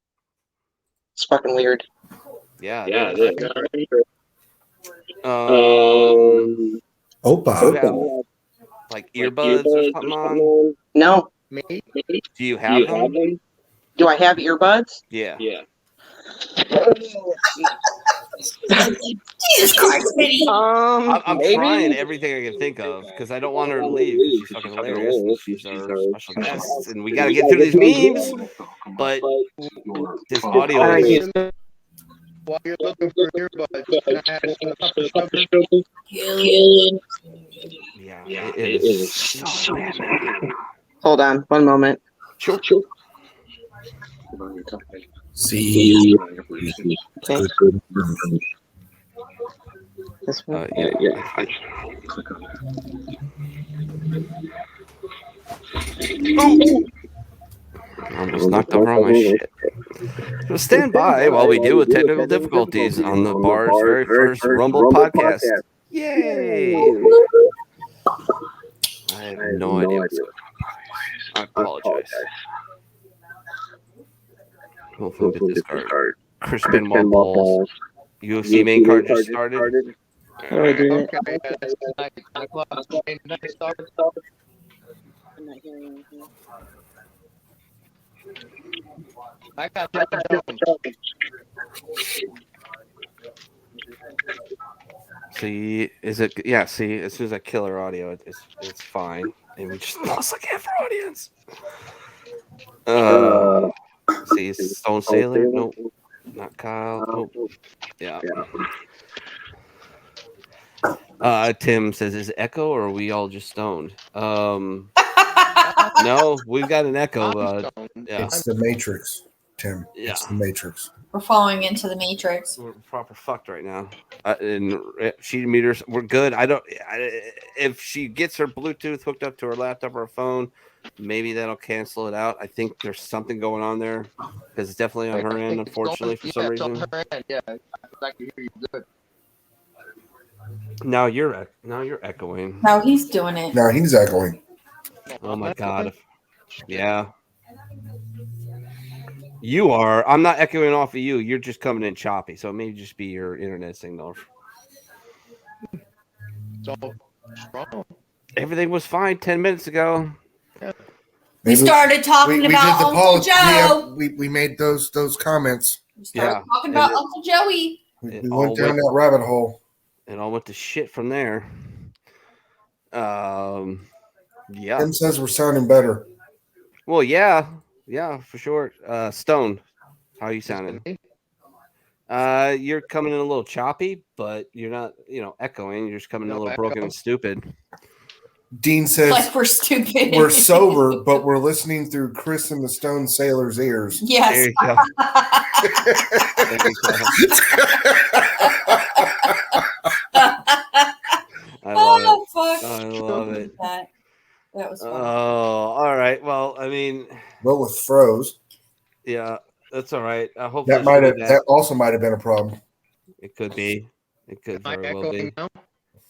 It's fucking weird. Yeah. Opa. You have, like earbuds or something on? No. Me? Do you have them? Do I have earbuds? Yeah. Jesus Christ, Vinny. I'm Maybe? trying everything I can think of because I don't want her to leave because she's fucking hilarious and she's our special guest and we got to get through these memes. But this audio All right, is. While you're looking for earbuds, can I ask you a couple of stuff? Yeah, it is so bad. Hold on, one moment. Sure. See. Okay. This one. Almost knocked over all my shit. So stand by while we deal with technical difficulties on the bar's very first Rumble podcast. Yay! I have no idea what's going on. I apologize. Hopefully, we get this card. Crispin Balls. UFC main card just started. How do I do Okay, yeah, that's tonight. 10 o'clock. Game night starts. I'm not hearing anything. I got Jeff Jones. See, is it? Yeah. See, as soon as I kill our audio, it's fine, and we just lost like half our audience. See, it's Stone Sailor. Nope, not Kyle. Nope. Yeah. Tim says, "Is it echo or are we all just stoned?" No, we've got an echo. Yeah, It's the Matrix, Tim. Yeah. It's the Matrix. We're falling into the matrix. we're proper fucked right now. And she meters, we're good. If she gets her Bluetooth hooked up to her laptop or her phone, maybe that'll cancel it out. I think there's something going on there because it's definitely on her end, unfortunately, for some reason. It's on her end, yeah. I can hear you good. Now you're echoing. No, he's doing it. Now he's echoing. Oh my god. Yeah. You are. I'm not echoing off of you. You're just coming in choppy. So it may just be your internet signal. So strong. Everything was fine 10 minutes ago. We Maybe started talking we about did the Uncle policy. Joe. We made those comments. We started Yeah. talking about Uncle Joey. We It went all down went- that rabbit hole. It all went to shit from there. Yeah. Tim says we're sounding better. Well, yeah, for sure. Stone, how are you sounding? You're coming in a little choppy, but you're not, echoing. You're just coming in a little broken and stupid. Dean says Like we're stupid. we're sober, but we're listening through Chris and the Stone Sailor's ears. There Yes. you go. There you go. I love it. Oh fuck. I love it. That was Oh, fun. all right. Well, I mean, Well, with froze, yeah, that's all right. Hopefully that also might have been a problem. it could be. It could Am I very well be. echoing now?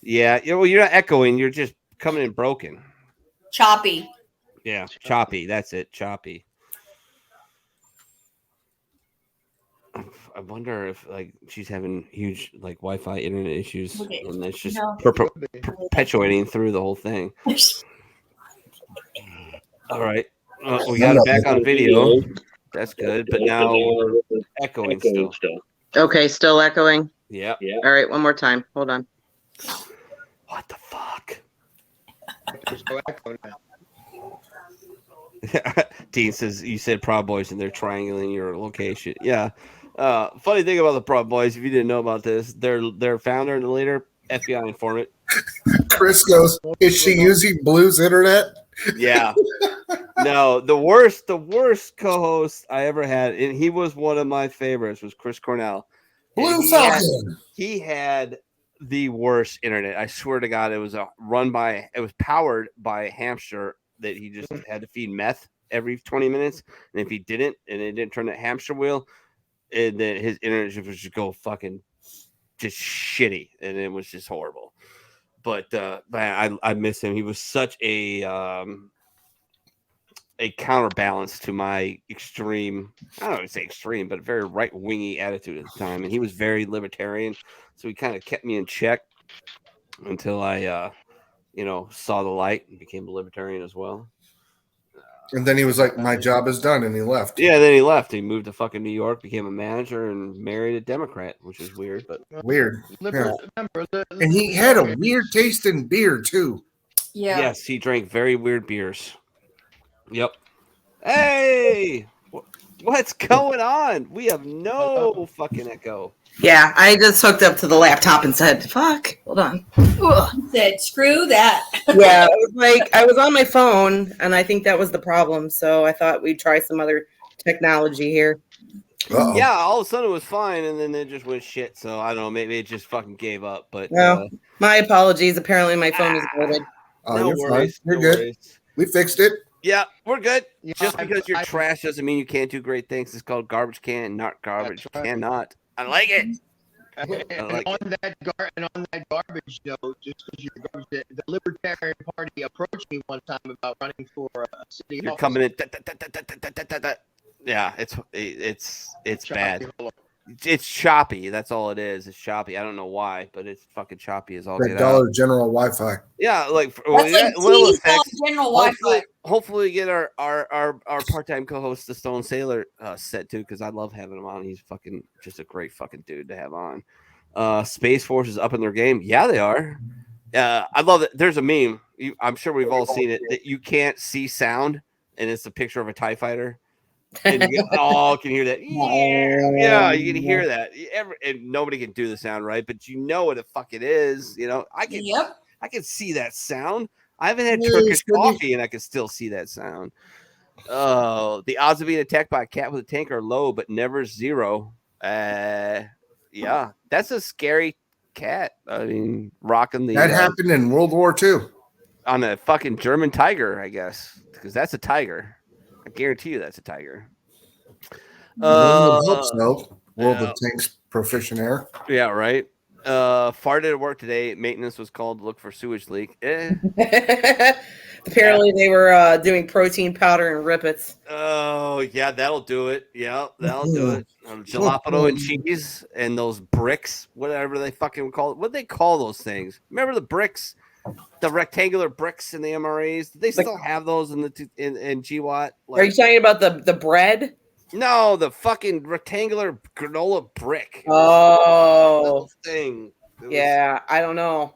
Yeah. Well, you're not echoing. You're just coming in broken. Choppy. Yeah, choppy. That's it. Choppy. I wonder if she's having huge Wi-Fi internet issues, Okay. and it's just No. perpetuating through the whole thing. All right, we got it back on video. That's good, but now we're echoing still. Okay, still echoing. Yeah. All right, one more time. Hold on. What the fuck? There's no echo now. Dean says you said Proud Boys and they're triangling your location. Yeah. Funny thing about the Proud Boys, if you didn't know about this, their founder and the leader, FBI informant. Chris goes, is she using Blue's internet? Yeah. No, the worst co-host I ever had, and he was one of my favorites, was Chris Cornell. Blue Falcon. He had the worst internet. I swear to God, it was powered by a hamster that he just had to feed meth every 20 minutes. And if he didn't, and it didn't turn that hamster wheel, and then his internet would just go fucking just shitty, and it was just horrible. But man, I miss him. He was such a counterbalance to my extreme, I don't want to say extreme, but very right-wingy attitude at the time. And he was very libertarian. So he kind of kept me in check until I, saw the light and became a libertarian as well. And then he was like, my job is done. And he left. Yeah, then he left. He moved to fucking New York, became a manager, and married a Democrat, which is weird. But Weird. Remember, And he had a weird taste in beer, too. Yeah. yes, he drank very weird beers. Yep. Hey, what's going on? We have no fucking echo. Yeah, I just hooked up to the laptop and said, fuck, hold on. He said, screw that. Yeah, it was like I was on my phone, and I think that was the problem. So I thought we'd try some other technology here. Uh-oh. Yeah, all of a sudden it was fine, and then it just went shit. So I don't know, maybe it just fucking gave up. But Well, my apologies. Apparently my phone is loaded. Oh, no you're worries, fine. You're no good. worries. We fixed it. Yeah, we're good. Yeah, Just because you're I- trash doesn't mean you can't do great things. It's called garbage can, not garbage That's right. cannot. I like it. And like on that garbage note, just because you're garbage, the Libertarian Party approached me one time about running for a city You're office. coming in. Yeah, it's bad. It's choppy. That's all it is. It's choppy. I don't know why, but it's fucking choppy as all That get Dollar out. General Wi-Fi. Yeah, like That's like little TV Dollar effects. General Wi-Fi. Hopefully, we get our part-time co-host, the Stone Sailor, set too, because I love having him on. He's fucking just a great fucking dude to have on. Space Force is up in their game. Yeah, they are. I love it. There's a meme. I'm sure we've all seen it that you can't see sound, and it's a picture of a TIE fighter. And you can hear that. Yeah, you can hear that. And nobody can do the sound right, but you know what the fuck it is. You know, I can see that sound. I haven't had Turkish coffee, and I can still see that sound. Oh, the odds of being attacked by a cat with a tank are low, but never zero. Yeah, that's a scary cat. I mean, rocking the That happened in World War II. on a fucking German tiger, I guess, because that's a tiger. I guarantee you that's a tiger. One would hope so. World of Tanks proficientaire. Yeah, right. Farted at work today. Maintenance was called to look for sewage leak. Apparently, they were doing protein powder and rippets. Oh, yeah, that'll do it. Yeah, that'll do it. Jalapeno and cheese and those bricks, whatever they fucking call it. What do they call those things? Remember the bricks? The rectangular bricks in the MRAs? Do they still have those in GWAT? Are you talking about the bread? No, the fucking rectangular granola brick. Oh, thing. Yeah, I don't know.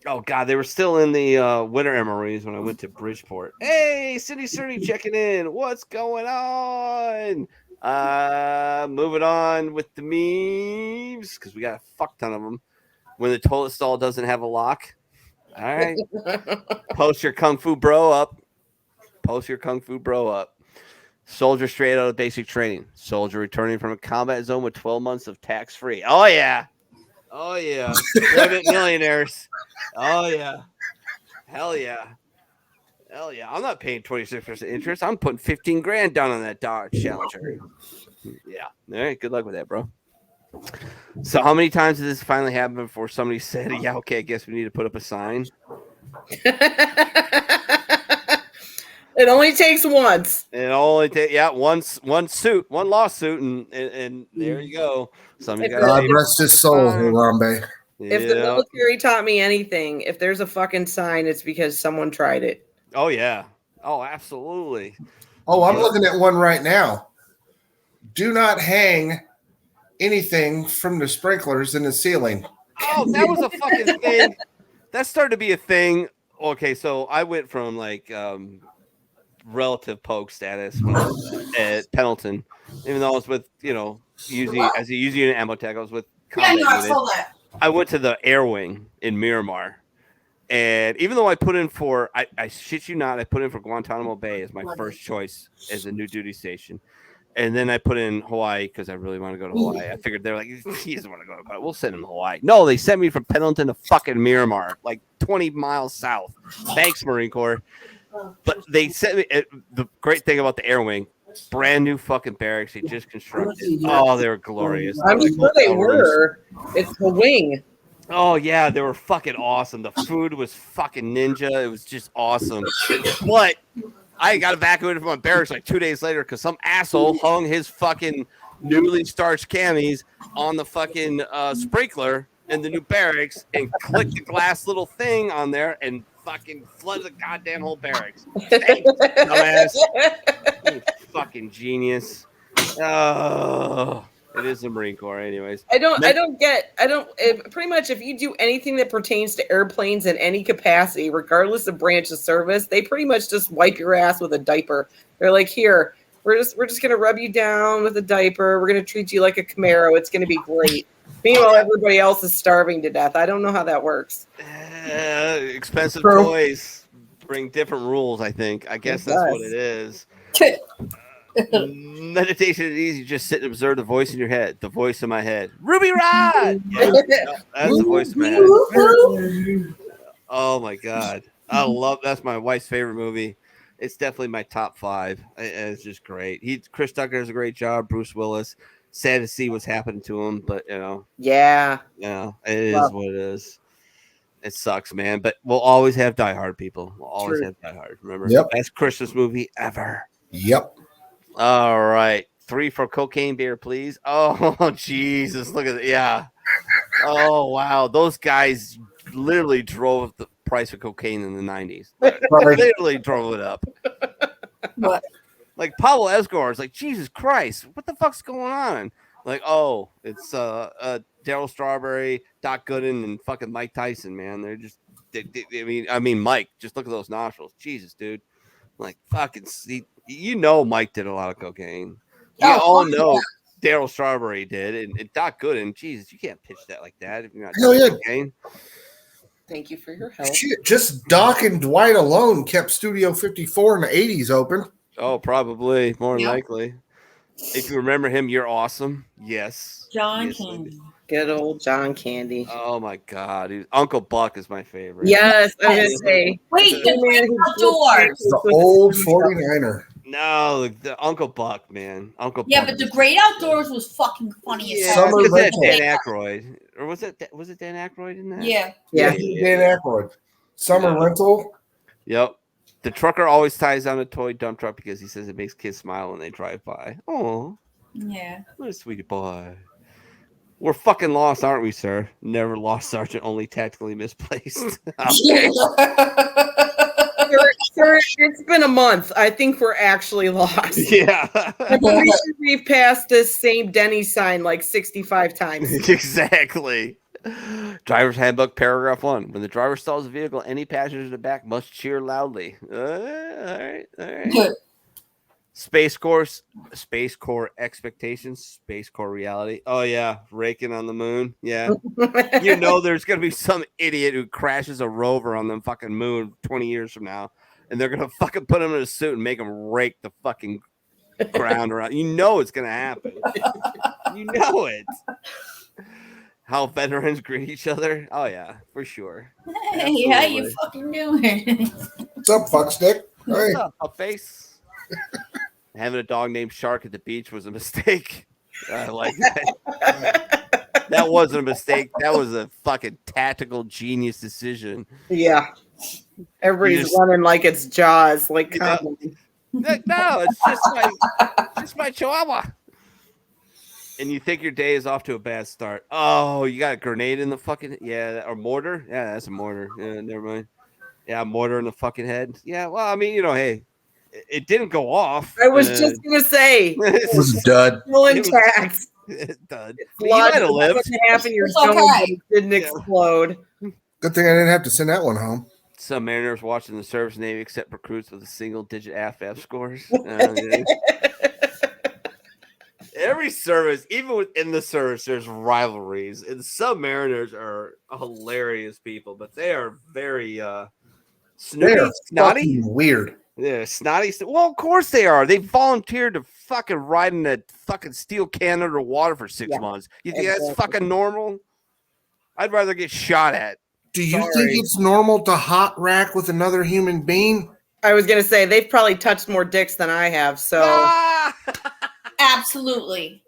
Oh God, they were still in the winter MREs when I went to Bridgeport. Hey, Cindy Cerny checking in. What's going on? Moving on with the memes because we got a fuck ton of them. When the toilet stall doesn't have a lock. All right. Post your Kung Fu bro up. Soldier straight out of basic training. Soldier returning from a combat zone with 12 months of tax-free. Oh, yeah. Limit millionaires. Oh, yeah. Hell yeah. I'm not paying 26% interest. I'm putting 15 grand down on that Dodge Challenger. Yeah. All right. Good luck with that, bro. So how many times did this finally happen before somebody said, yeah, okay, I guess we need to put up a sign? It only takes once. One lawsuit, and there you go. God rest his soul, Harambe. If the military taught me anything, if there's a fucking sign, it's because someone tried it. Oh yeah. Oh, absolutely. Oh, I'm looking at one right now. Do not hang anything from the sprinklers in the ceiling. Oh, that was a fucking thing. That started to be a thing. Okay, so I went from like relative poke status when I was at Pendleton, even though I was with, usually as a user unit ammo tech, I was with combat unit. I went to the air wing in Miramar. And even though I put in for, I shit you not, I put in for Guantanamo Bay as my first choice as a new duty station. And then I put in Hawaii because I really want to go to Hawaii. I figured they're like, he doesn't want to go to Hawaii. We'll send him to Hawaii. No, they sent me from Pendleton to fucking Miramar, like 20 miles south. Thanks, Marine Corps. But they sent me, the great thing about the air wing, brand new fucking barracks they just constructed. Oh, they were glorious. I'm sure they were. It's the wing. Oh, yeah, they were fucking awesome. The food was fucking ninja. It was just awesome. But I got evacuated from my barracks like 2 days later because some asshole hung his fucking newly starched camis on the fucking sprinkler in the new barracks and clicked the glass little thing on there and fucking flooded the goddamn whole barracks. Thanks, dumbass. You fucking genius. Oh. It is the Marine Corps, anyways. Pretty much if you do anything that pertains to airplanes in any capacity, regardless of branch of service, they pretty much just wipe your ass with a diaper. They're like, here, we're just gonna rub you down with a diaper. We're gonna treat you like a Camaro. It's gonna be great. Meanwhile, everybody else is starving to death. I don't know how that works. Expensive toys bring different rules, I think. I guess that's what it is. Meditation is easy. Just sit and observe the voice in your head. The voice in my head. Ruby Rod. Yeah, that's the voice in my head. Oh my god, that's my wife's favorite movie. It's definitely my top 5. It's just great. Chris Tucker does a great job. Bruce Willis. Sad to see what's happening to him, but yeah, it is what it is. It sucks, man. But we'll always have Die Hard, people. We'll always have Die Hard. Remember, best Christmas movie ever. Yep. All right. 3 for cocaine beer, please. Oh, Jesus. Look at it. Yeah. Oh, wow. Those guys literally drove the price of cocaine in the 90s. Sorry. Literally drove it up. What? Like Pablo Escobar is like, Jesus Christ, what the fuck's going on? Like, oh, it's Daryl Strawberry, Doc Gooden, and fucking Mike Tyson, man. They're just, I mean, Mike. Just look at those nostrils, Jesus, dude. Like, fucking, see, Mike did a lot of cocaine. We all know Daryl Strawberry did, and Doc Gooden. Jesus, you can't pitch that like that if you're not doing cocaine. Thank you for your help. Shit, just Doc and Dwight alone kept Studio 54 in the 80s open. Oh, probably, more than likely. If you remember him, you're awesome. Yes. John Candy. Good old John Candy. Oh my God, Uncle Buck is my favorite. Yes, I was gonna say. Wait, the Great Outdoors. The old 49er. No, the Uncle Buck, man. Uncle Yeah, Buck. but the Great Outdoors was fucking funny as Summer hell. because that's Rental. Dan Aykroyd, or was it Dan Aykroyd in that? Yeah. Yeah. Dan Aykroyd. Summer Rental. Yep. The trucker always ties down a toy dump truck because he says it makes kids smile when they drive by. Oh, Yeah. what a sweet boy. We're fucking lost, aren't we, sir? Never lost, Sergeant. Only tactically misplaced. Sir, it's been a month. I think we're actually lost. Yeah. I'm pretty sure we've passed this same Denny's sign like 65 times. Exactly. Driver's handbook, paragraph 1. When the driver stalls the vehicle, any passengers in the back must cheer loudly. All right. Space Corps expectations, Space Corps reality. Oh yeah, raking on the moon. Yeah, there's gonna be some idiot who crashes a rover on the fucking moon 20 years from now, and they're gonna fucking put him in a suit and make him rake the fucking ground around. It's gonna happen. You know it. How veterans greet each other. Oh yeah, for sure. Hey, how you fucking doing? What's up, fuckstick? What's up, face? Having a dog named Shark at the beach was a mistake. I like that. That wasn't a mistake. That was a fucking tactical genius decision. Yeah. Everybody's running like it's Jaws. Like, no, it's just my chihuahua. And you think your day is off to a bad start. Oh, you got a grenade in the fucking or mortar? Yeah, that's a mortar. Yeah, never mind. Yeah, mortar in the fucking head. Yeah, well, I mean, hey. It didn't go off. I was just gonna say it was a dud. Still intact. Dud. You might have lived. Half in your dome, but it didn't explode. Good thing I didn't have to send that one home. Some mariners watching the service Navy accept recruits with a single-digit AFF scores. Every service, even within the service, there's rivalries, and some mariners are hilarious people, but they are very snotty, weird. Yeah, snotty. Well, of course they are. They volunteered to fucking ride in a fucking steel can under water for 6 months. You think that's fucking normal? I'd rather get shot at. Do you think it's normal to hot rack with another human being? I was gonna say they've probably touched more dicks than I have. So absolutely,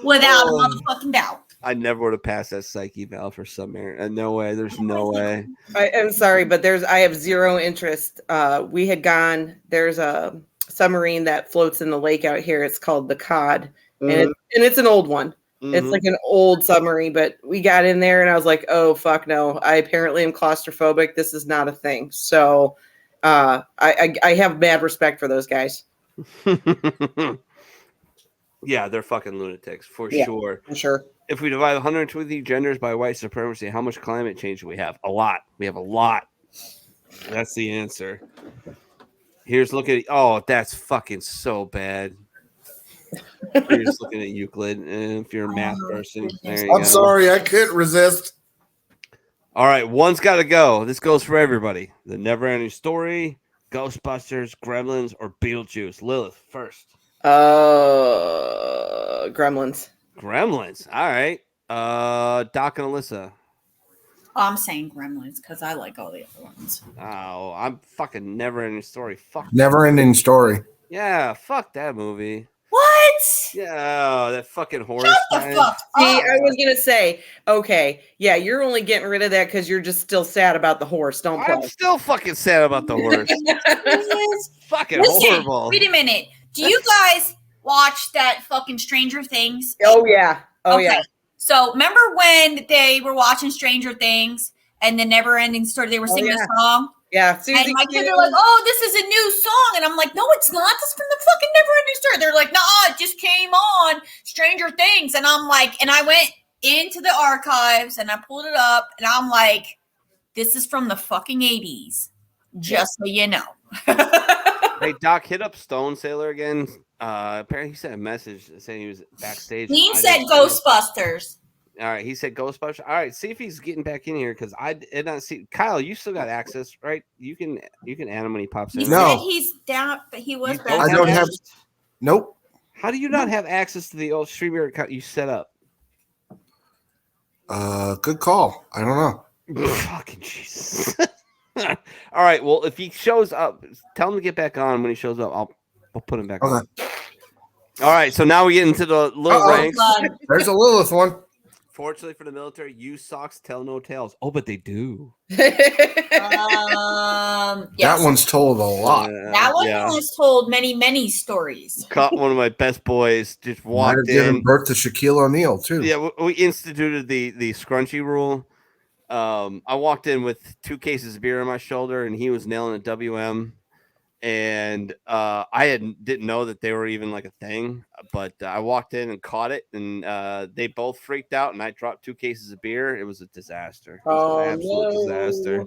without a motherfucking doubt. I never would have passed that psych eval for submarine. No way. There's no way. I'm sorry, but I have zero interest. We had gone. There's a submarine that floats in the lake out here. It's called the Cod, and it's an old one. Mm-hmm. It's like an old submarine, but we got in there, and I was like, "Oh fuck no! I apparently am claustrophobic. This is not a thing." So, I have mad respect for those guys. Yeah, they're fucking lunatics for sure. For sure. If we divide 120 genders by white supremacy, how much climate change do we have? A lot. We have a lot. That's the answer. Here's looking at. Oh, that's fucking so bad. You're just looking at Euclid. And if you're a math person, there you I'm go. sorry, I couldn't resist. All right, one's got to go. This goes for everybody. The Never-Ending Story, Ghostbusters, Gremlins, or Beetlejuice. Lilith, first. Gremlins. Gremlins. All right. Doc and Alyssa. I'm saying Gremlins because I like all the other ones. Oh, I'm fucking Never-Ending Story. Fuck. Never-Ending Story. Yeah, fuck that movie. What? Yeah, that fucking horse. Shut the fuck See, I was gonna say, okay, yeah, you're only getting rid of that because you're just still sad about the horse. Don't play. I'm still fucking sad about the horse. Fucking Listen, horrible. Wait a minute. Do you guys watch that fucking Stranger Things? Oh yeah. Oh Okay. yeah. So remember when they were watching Stranger Things and the Never Ending Story? They were singing yeah. a song. Yeah. Susie And my Q. kids are like, "Oh, this is a new song," and I'm like, "No, it's not. This is from the fucking Never Ending Story." They're like, "Nah, it just came on Stranger Things," and I'm like, and I went into the archives and I pulled it up, and I'm like, "This is from the fucking '80s." Just so you know. Hey, Doc, hit up Stone Sailor again. Apparently, he sent a message saying he was backstage. Dean I said didn't see it. Ghostbusters. All right, he said Ghostbusters. All right, see if he's getting back in here because I did not see. Kyle, you still got access, right? You can add him when he pops He in. No. said he's down, but he was You back. I don't have. access? Nope. How do you not have access to the old StreamYard account you set up? Good call. I don't know. Fucking Jesus. All right. Well, if he shows up, tell him to get back on. When he shows up, I'll put him back on. Okay. All right. So now we get into the little Uh-oh. ranks. God. There's a Lilith one. Fortunately for the military, use socks tell no tales. Oh, but they do. Yes. That one's told a lot. That one yeah. has told many, many stories. Caught one of my best boys. Just Might walked have given in. birth to Shaquille O'Neal too. Yeah, we instituted the scrunchy rule. I walked in with 2 cases of beer on my shoulder, and he was nailing a WM. And I didn't know that they were even like a thing, but I walked in and caught it, and they both freaked out, and I dropped 2 cases of beer. It was a disaster. It was an absolute disaster.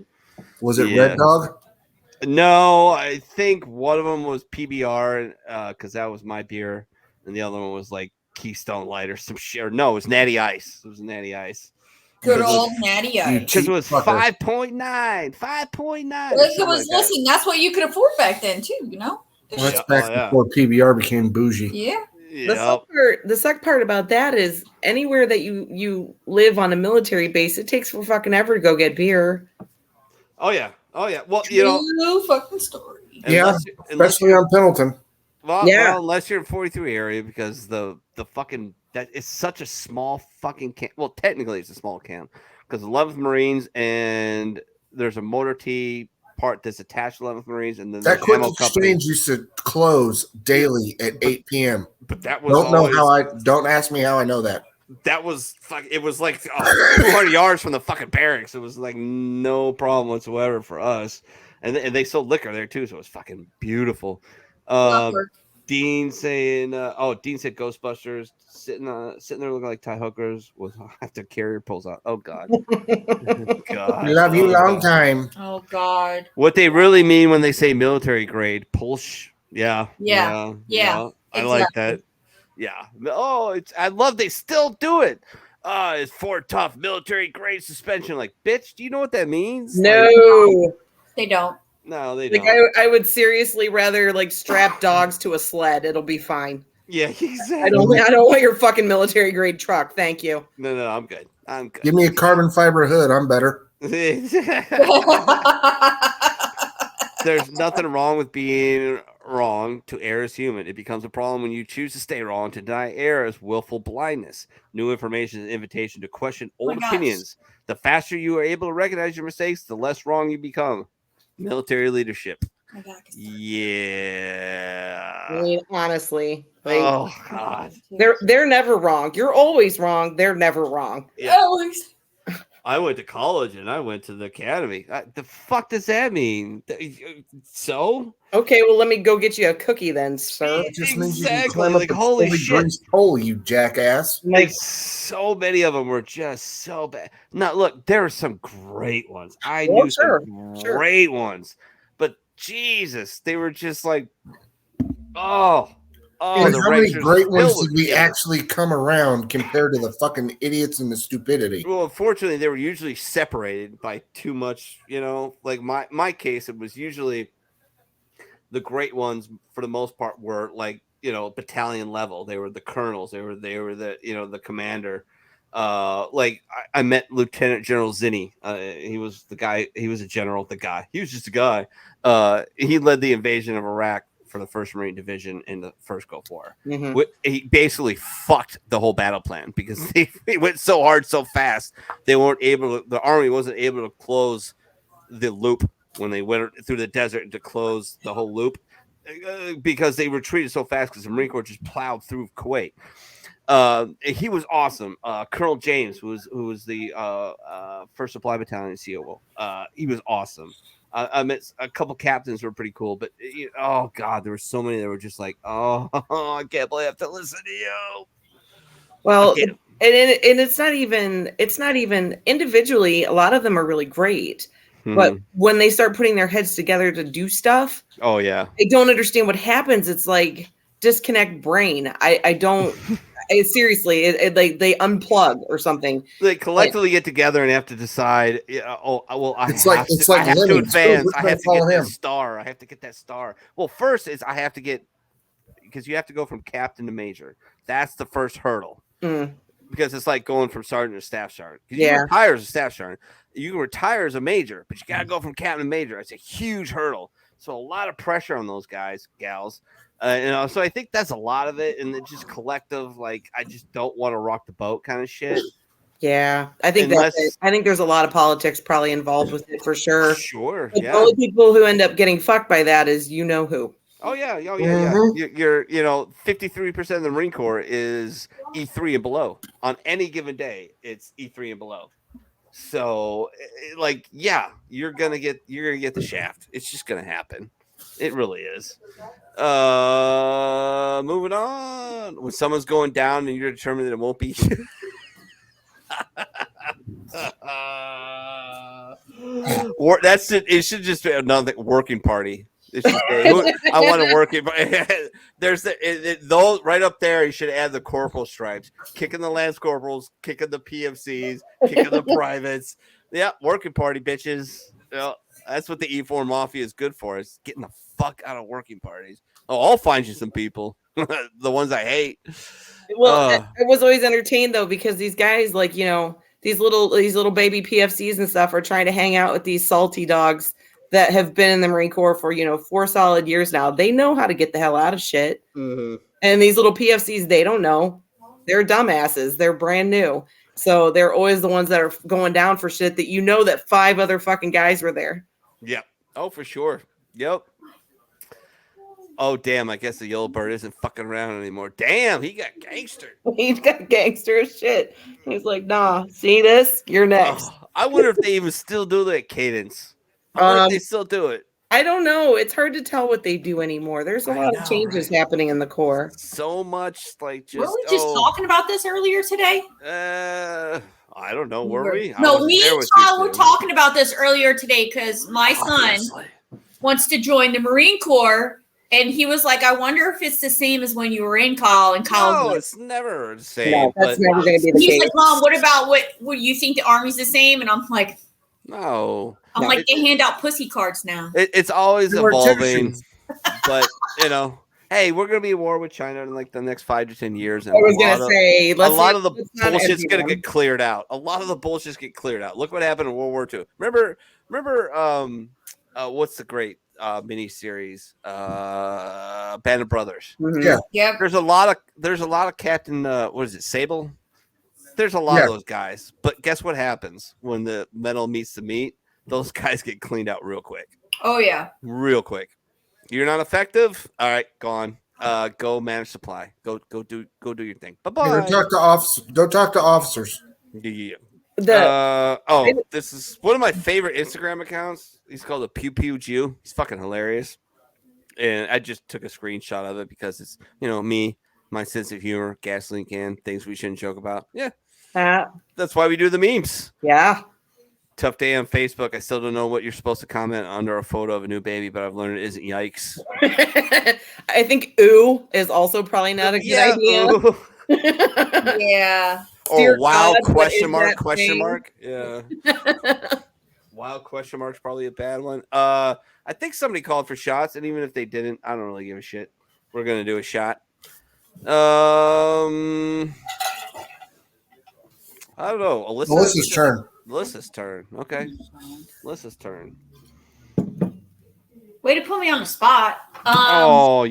Was it Yeah. Red Dog? No, I think one of them was PBR because that was my beer, and the other one was like Keystone Light or some shit. Or no, it was Natty Ice. It was Natty Ice. Good Because old Natty Ice. Because it was fucker. 5.9. 5.9. Like it was, listen, that's what you could afford back then, too, you know? Well, that's Yeah, back oh, yeah. before PBR became bougie. Yeah. The suck part about that is anywhere that you live on a military base, it takes forever to go get beer. Oh yeah. Well, you know, True fucking story. Yeah, especially on Pendleton. Well, Yeah. unless you're in 43 area, because the fucking that is such a small fucking camp. Well, technically it's a small camp because 11th Marines and there's a motor T part that's attached to 11th Marines, and then That there's quick ammo company. exchange used to close daily at 8 p.m. But that was Don't ask me how I know that. That was it was like 200 yards from the fucking barracks. It was like no problem whatsoever for us, and they sold liquor there too, so it was fucking beautiful. Dean saying, Dean said Ghostbusters sitting there looking like tie hookers with after carrier pulls out. Oh God, God, Love you long time. Oh God. What they really mean when they say military grade Pulse, yeah. I like that. Yeah. Oh, I love they still do it. It's for tough military grade suspension. Like, bitch, do you know what that means? No. They don't. No, they Like don't. I would seriously rather like strap dogs to a sled. It'll be fine. Yeah, exactly. I don't want your fucking military grade truck. Thank you. No, I'm good. I'm good. Give me a carbon fiber hood. I'm better. There's nothing wrong with being wrong. To err is human. It becomes a problem when you choose to stay wrong. To deny error is willful blindness. New information is an invitation to question old opinions. The faster you are able to recognize your mistakes, the less wrong you become. Military leadership. Yeah. I mean, honestly, oh God, they're never wrong. You're always wrong. They're never wrong. Yeah. Always. I went to college and I went to the academy. The fuck does that mean? So okay, well, let me go get you a cookie then, sir. It just means you can climb up holy shit, pole, you jackass. Like so many of them were just so bad. Now look, there were some great ones. I knew some great ones, but Jesus, they were just like, oh, how many great ones did we actually come around compared to the fucking idiots and the stupidity? Well, unfortunately, they were usually separated by too much, like my case, it was usually the great ones for the most part were like, battalion level. They were the colonels. They were the, the commander. Like I met Lieutenant General Zinni. He was the guy. He was a general. He was just a guy. He led the invasion of Iraq for the 1st Marine Division in the first Gulf War. Mm-hmm. He basically fucked the whole battle plan because they went so hard so fast they weren't able to, the army wasn't able to close the loop when they went through the desert to close the whole loop. because they retreated so fast because the Marine Corps just plowed through Kuwait. He was awesome. Colonel James, who was the first supply battalion COO. He was awesome. I met a couple captains were pretty cool, but oh god, there were so many that were just like, oh, I can't believe I have to listen to you. Well, and it's not even individually. A lot of them are really great, but when they start putting their heads together to do stuff, oh yeah, I don't understand what happens. It's like disconnect brain. I don't. Seriously, like they unplug or something. They collectively get together and have to decide. Oh, well, I have to Lemons. advance. I have to get him. that star. I have to get that star. Well, first is I have to get, because you have to go from captain to major. That's the first hurdle. Because it's like going from sergeant to staff sergeant. Because you retire as a staff sergeant, you can retire as a major, but you got to go from captain to major. It's a huge hurdle. So a lot of pressure on those guys, gals. So I think that's a lot of it, and it's just collective. Like, I just don't want to rock the boat kind of shit. Yeah, I think that's it. I think there's a lot of politics probably involved with it for sure. Sure, but the only people who end up getting fucked by that is you know who. Oh yeah. You're 53% of the Marine Corps is E3 and below. On any given day, it's E3 and below. So, like, yeah, you're gonna get the shaft. It's just gonna happen. It really is. Moving on. When someone's going down and you're determined that it won't be you. That's it. It should just be another working party. I want to work it. There's those right up there. You should add the corporal stripes, kicking the lance corporals, kicking the PFCs, kicking the privates. Yeah, working party, bitches. That's what the E4 Mafia is good for. Is getting the fuck out of working parties. Oh, I'll find you some people. The ones I hate. Well, I was always entertained though because these guys, like these little baby PFCs and stuff, are trying to hang out with these salty dogs that have been in the Marine Corps for 4 solid years now. They know how to get the hell out of shit. And these little PFCs, they don't know. They're dumbasses. They're brand new. So they're always the ones that are going down for shit that that 5 other fucking guys were there. Yep. Oh, for sure. Yep. Oh, damn. I guess the yellow bird isn't fucking around anymore. Damn, he got gangster. He's got gangster as shit. He's like, nah, see this? You're next. Oh, I wonder if they even still do that cadence. I wonder if they still do it. I don't know. It's hard to tell what they do anymore. There's a lot of changes happening in the Corps. So much like just. Were we just talking about this earlier today? I don't know. Were we? No, me and Todd were talking about this earlier today because my son wants to join the Marine Corps, and he was like, "I wonder if it's the same as when you were in college." No, it's never the same. No, that's never going to be the case. He's like, "Mom, what about what you think the Army's the same?" And I'm like, "No." I'm like, they hand out pussy cards now. It's always evolving, but hey, we're gonna be at war with China in like the next 5 to 10 years. And I was gonna say, a lot of the bullshit's gonna get cleared out. A lot of the bullshit's get cleared out. Look what happened in World War II. Remember, what's the great miniseries? Band of Brothers. Mm-hmm. Yeah. There's a lot of Captain. What is it? Sable. There's a lot of those guys. But guess what happens when the metal meets the meat? Those guys get cleaned out real quick. Oh yeah. Real quick. You're not effective. All right, gone. Go manage supply. Go do your thing. Bye bye. Don't talk to officers. Yeah. This is one of my favorite Instagram accounts. He's called a Pew Pew Jew. He's fucking hilarious. And I just took a screenshot of it because it's me, my sense of humor, gasoline can, things we shouldn't joke about. Yeah. That's why we do the memes. Yeah. Tough day on Facebook. I still don't know what you're supposed to comment under a photo of a new baby, but I've learned it isn't yikes. I think ooh is also probably not a good idea. Yeah. Or wow, question mark. Yeah. Wow, question mark's probably a bad one. I think somebody called for shots, and even if they didn't, I don't really give a shit. We're gonna do a shot. I don't know. Alyssa's turn. Melissa's turn. Okay. Melissa's turn. Way to put me on the spot. You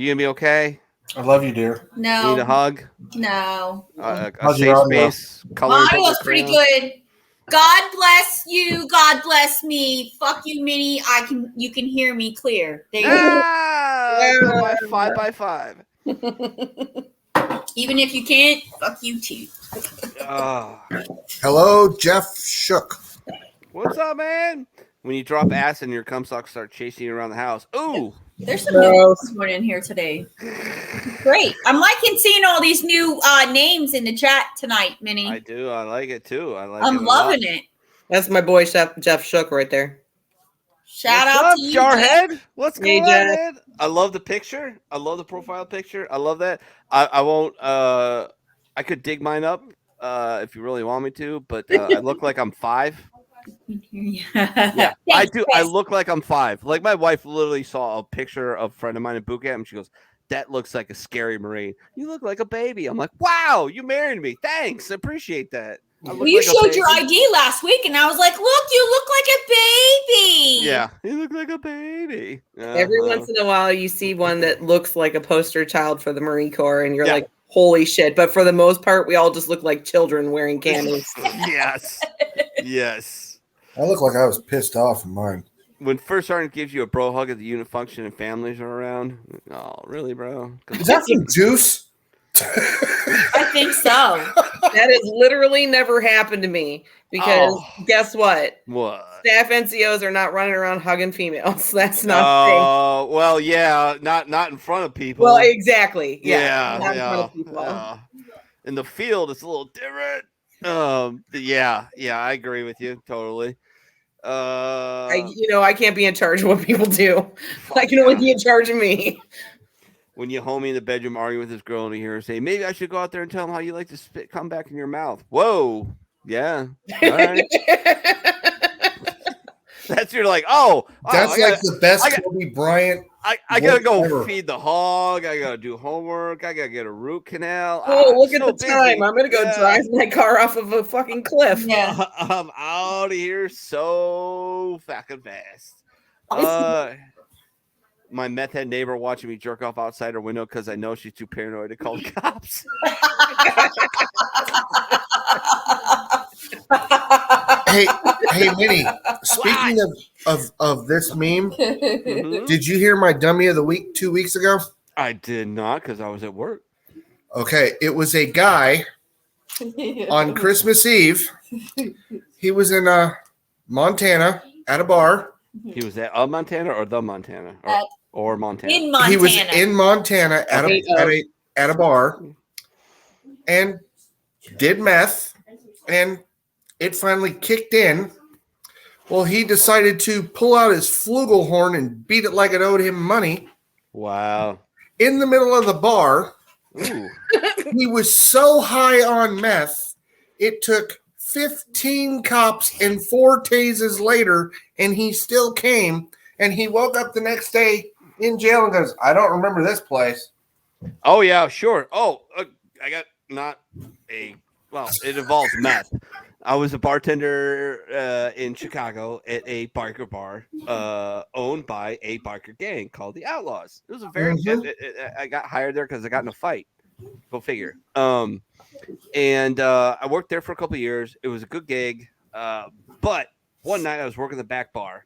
gonna be okay? I love you, dear. No. Need a hug? No. A safe space. Audio's pretty good. God bless you. God bless me. Fuck you, Minnie. You can hear me clear. There you go. 5x5. Even if you can't, fuck you too. Oh, Hello, Jeff Shook. what's up, man? When you drop acid and your cum socks start chasing you around the house. Ooh. There's some new ones going in here today. Great. I'm liking seeing all these new names in the chat tonight, Minnie. I do. I like it too. I'm loving it. That's my boy Jeff Shook right there. Shout What's out up, to you, Jeff. Jarhead? What's Hey, going on, Jeff. man? I love the picture. I love the profile picture. I love that. I won't. I could dig mine up if you really want me to, but I look like I'm 5. Yeah, I do. I look like I'm 5. Like my wife literally saw a picture of a friend of mine in boot camp, and she goes, "That looks like a scary Marine. You look like a baby." I'm like, "Wow, you married me. Thanks, appreciate that." Well, you showed your ID last week, and I was like, "Look, you look like a baby." Yeah, you look like a baby. Every once in a while, you see one that looks like a poster child for the Marine Corps, and you're like, "Holy shit!" But for the most part, we all just look like children wearing candles. Yes, yes. I look like I was pissed off in mine. When First Sergeant gives you a bro hug at the unit function and families are around, oh, really, bro? Is that from Juice? I think so. That has literally never happened to me because guess what? What? Staff NCOs are not running around hugging females. That's not. Oh, well, yeah, not in front of people. Well, exactly. Yeah, not in front of people. In the field, it's a little different. Yeah, I agree with you totally. I can't be in charge of what people do. I can only be in charge of me. When you homie in the bedroom arguing with this girl and you hear her say, "Maybe I should go out there and tell him how you like to spit come back in your mouth." Whoa, yeah, all right. That's you're like, that's like the best Kobe Bryant. I gotta go ever. feed the hog. I gotta do homework. I gotta get a root canal. Oh, look at the time! I'm gonna go drive my car off of a fucking cliff. Yeah, I'm out of here so fucking fast. My meth head neighbor watching me jerk off outside her window because I know she's too paranoid to call the cops. Hey, Minnie. Speaking of this meme, did you hear my dummy of the week 2 weeks ago? I did not because I was at work. Okay, it was a guy on Christmas Eve. He was in Montana at a bar. He was at Montana or the Montana or Montana. In Montana. He was in Montana at a bar and did meth, and it finally kicked in. Well, he decided to pull out his flugelhorn and beat it like it owed him money. Wow. In the middle of the bar. Ooh. He was so high on meth, it took 15 cops and 4 tases later, and he still came, and he woke up the next day in jail and goes, "I don't remember this place." Oh, yeah, sure. Oh, I got it involves meth. I was a bartender in Chicago at a biker bar owned by a biker gang called the Outlaws. It was a very I got hired there because I got in a fight. Go figure. And I worked there for a couple of years. It was a good gig. But one night I was working the back bar.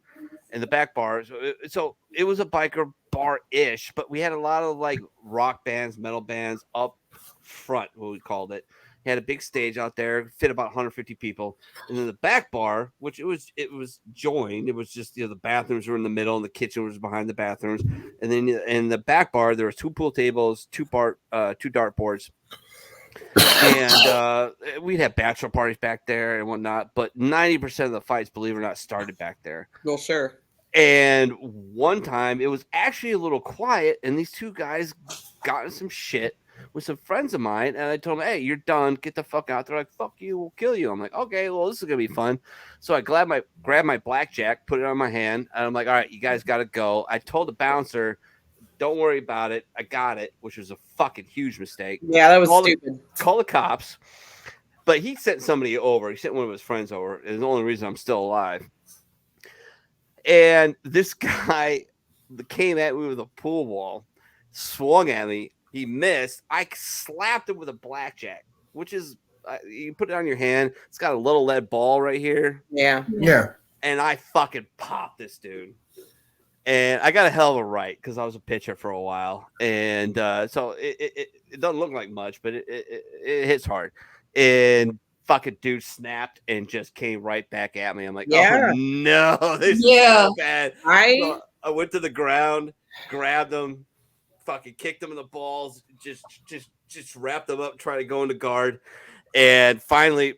And the back bar, so it was a biker bar-ish, but we had a lot of like rock bands, metal bands up front, what we called it. He had a big stage out there, fit about 150 people. And then the back bar, which it was joined. It was just, the bathrooms were in the middle and the kitchen was behind the bathrooms. And then in the back bar, there was 2 pool tables, 2 dart boards. And we'd have bachelor parties back there and whatnot. But 90% of the fights, believe it or not, started back there. Well, sure. And one time it was actually a little quiet, and these 2 guys got in some shit with some friends of mine, and I told them, "Hey, you're done. Get the fuck out." They're like, "Fuck you, we'll kill you." I'm like, "Okay, well, this is gonna be fun." So I grabbed my blackjack, put it on my hand, and I'm like, "All right, you guys gotta go." I told the bouncer, "Don't worry about it. I got it," which was a fucking huge mistake. Yeah, that was stupid. Call the cops. But he sent somebody over. He sent one of his friends over. It's the only reason I'm still alive. And this guy came at me with a pool ball, swung at me. He missed. I slapped him with a blackjack, which is you put it on your hand. It's got a little lead ball right here. Yeah. Yeah. And I fucking popped this dude. And I got a hell of a right because I was a pitcher for a while, and so it doesn't look like much, but it hits hard. And fucking dude snapped and just came right back at me. I'm like, Yeah. oh no, this is Yeah. so bad. I So I went to the ground, grabbed him, fucking kicked him in the balls, just wrapped him up, trying to go into guard, and finally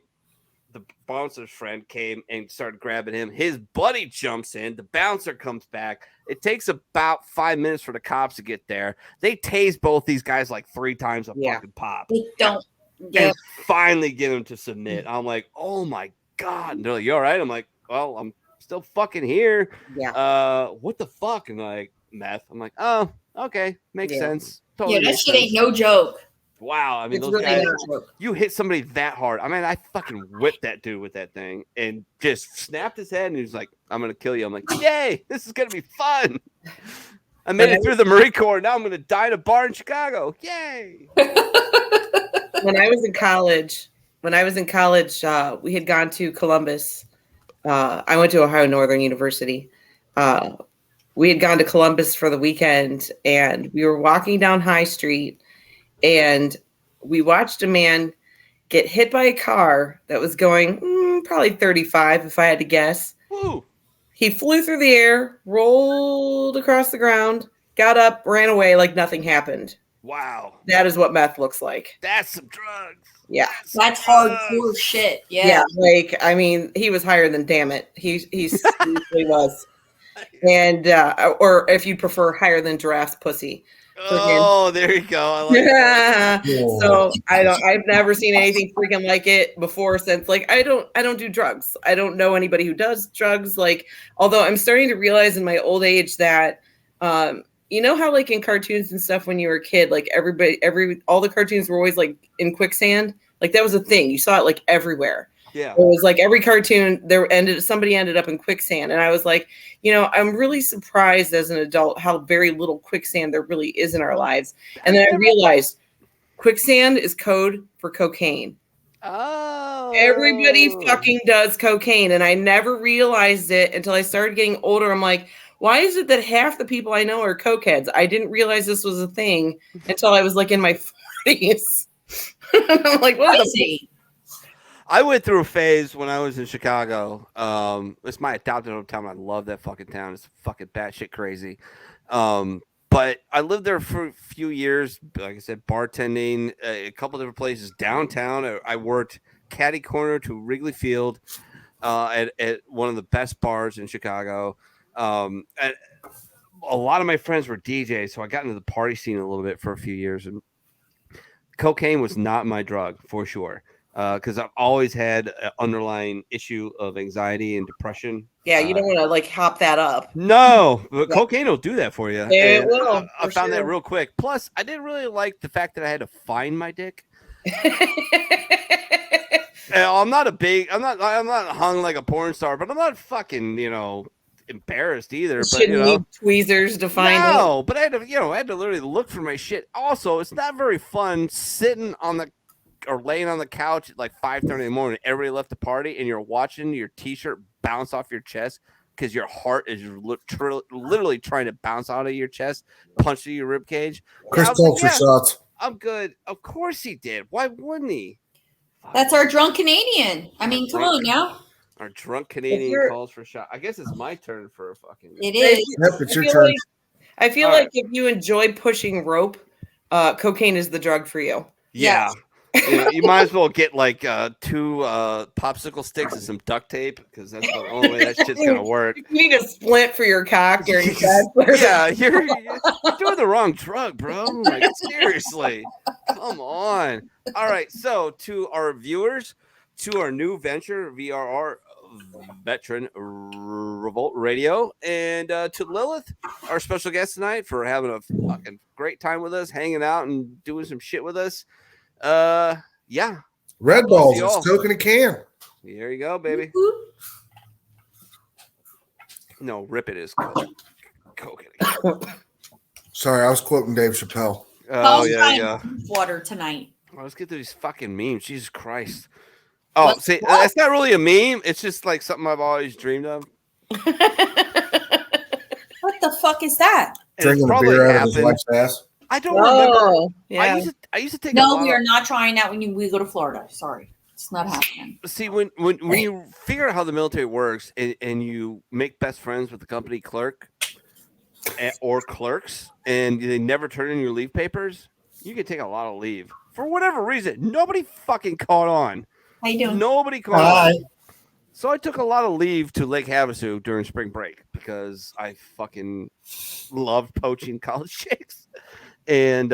the bouncer's friend came and started grabbing him. His buddy jumps in. The bouncer comes back. It takes about 5 minutes for the cops to get there. They tase both these guys like 3 times a fucking pop. They don't. Yeah. And finally get him to submit. I'm like, oh my God. And they're like, you all right? I'm like, well, I'm still fucking here. Yeah. What the fuck? And like, meth. I'm like, oh, okay. Makes Yeah. sense. Yeah, Totally that makes shit ain't sense. no joke. Wow. I mean, It's those really guys, not a joke. you hit somebody that hard. I mean, I fucking whipped that dude with that thing and just snapped his head and he was like, I'm going to kill you. I'm like, yay, this is going to be fun. I made it through the Marine Corps. Now I'm going to die in a bar in Chicago. Yay. When I was in college, we had gone to Columbus. I went to Ohio Northern University. We had gone to Columbus for the weekend, and we were walking down High Street, and we watched a man get hit by a car that was going probably 35, if I had to guess. Woo. He flew through the air, rolled across the ground, got up, ran away like nothing happened. Wow. That is what meth looks like. That's some drugs. Yeah. That's hardcore shit. Yeah. Yeah, like I mean, he was higher than damn it. He seriously was. And or if you prefer, higher than giraffe's pussy. Oh, there you go. I like that. So I've never seen anything freaking like it before since. Like I don't do drugs. I don't know anybody who does drugs. Like, although I'm starting to realize in my old age that you know how like in cartoons and stuff when you were a kid, like all the cartoons were always like in quicksand. Like that was a thing. You saw it like everywhere. Yeah. It was like every cartoon somebody ended up in quicksand. And I was like, I'm really surprised as an adult how very little quicksand there really is in our lives. And then I realized quicksand is code for cocaine. Oh. Everybody fucking does cocaine. And I never realized it until I started getting older. I'm like, why is it that half the people I know are cokeheads? I didn't realize this was a thing until I was like in my 40s. I'm like, what is it? I went through a phase when I was in Chicago. It's my adopted hometown. I love that fucking town. It's fucking batshit crazy. But I lived there for a few years. Like I said, bartending, a couple different places downtown. I worked catty corner to Wrigley Field at one of the best bars in Chicago. And a lot of my friends were DJs, so I got into the party scene a little bit for a few years. And cocaine was not my drug for sure. Because I've always had an underlying issue of anxiety and depression. Yeah, you don't want to like hop that up. No, but cocaine will do that for you. It will. I found that real quick. Plus, I didn't really like the fact that I had to find my dick. I'm not hung like a porn star, but I'm not fucking, embarrassed either. But need tweezers to find it. No, but I had to literally look for my shit. Also, it's not very fun sitting on the or laying on the couch at like 5:30 in the morning. Everybody left the party, and you're watching your t-shirt bounce off your chest because your heart is literally trying to bounce out of your chest, punch through your rib cage. Chris called for shots. I'm good. Of course he did. Why wouldn't he? That's our drunk Canadian. I mean, come on now. Our drunk Canadian calls for shot. I guess it's my turn for a fucking. It is. Yep, it's your turn. I feel like if you enjoy pushing rope, cocaine is the drug for you. Yeah. You might as well get like 2 popsicle sticks and some duct tape because that's the only way that shit's gonna work. You need a splint for your cock or your Yeah, you're doing the wrong drug, bro. Like seriously, come on. All right, so to our viewers, to our new venture, VRR Veteran Revolt Radio, and to Lilith, our special guest tonight, for having a fucking great time with us, hanging out and doing some shit with us. Yeah. Red Balls is Coke in a can. There you go, baby. No, Rip It is Coke. Sorry, I was quoting Dave Chappelle. Oh, yeah. Water tonight. Well, let's get to these fucking memes. Jesus Christ. Oh, see, that's not really a meme. It's just like something I've always dreamed of. What the fuck is that? And it's Drinking a probably beer out of his happened. wife's ass. I don't remember. Oh, yeah. I used to take a No, lot we of- are not trying that when we go to Florida. Sorry, it's not happening. See, when you figure out how the military works and you make best friends with the company clerk or clerks and they never turn in your leave papers, you can take a lot of leave. For whatever reason, nobody fucking caught on. How you doing? Nobody caught on. So I took a lot of leave to Lake Havasu during spring break because I fucking love poaching college chicks. And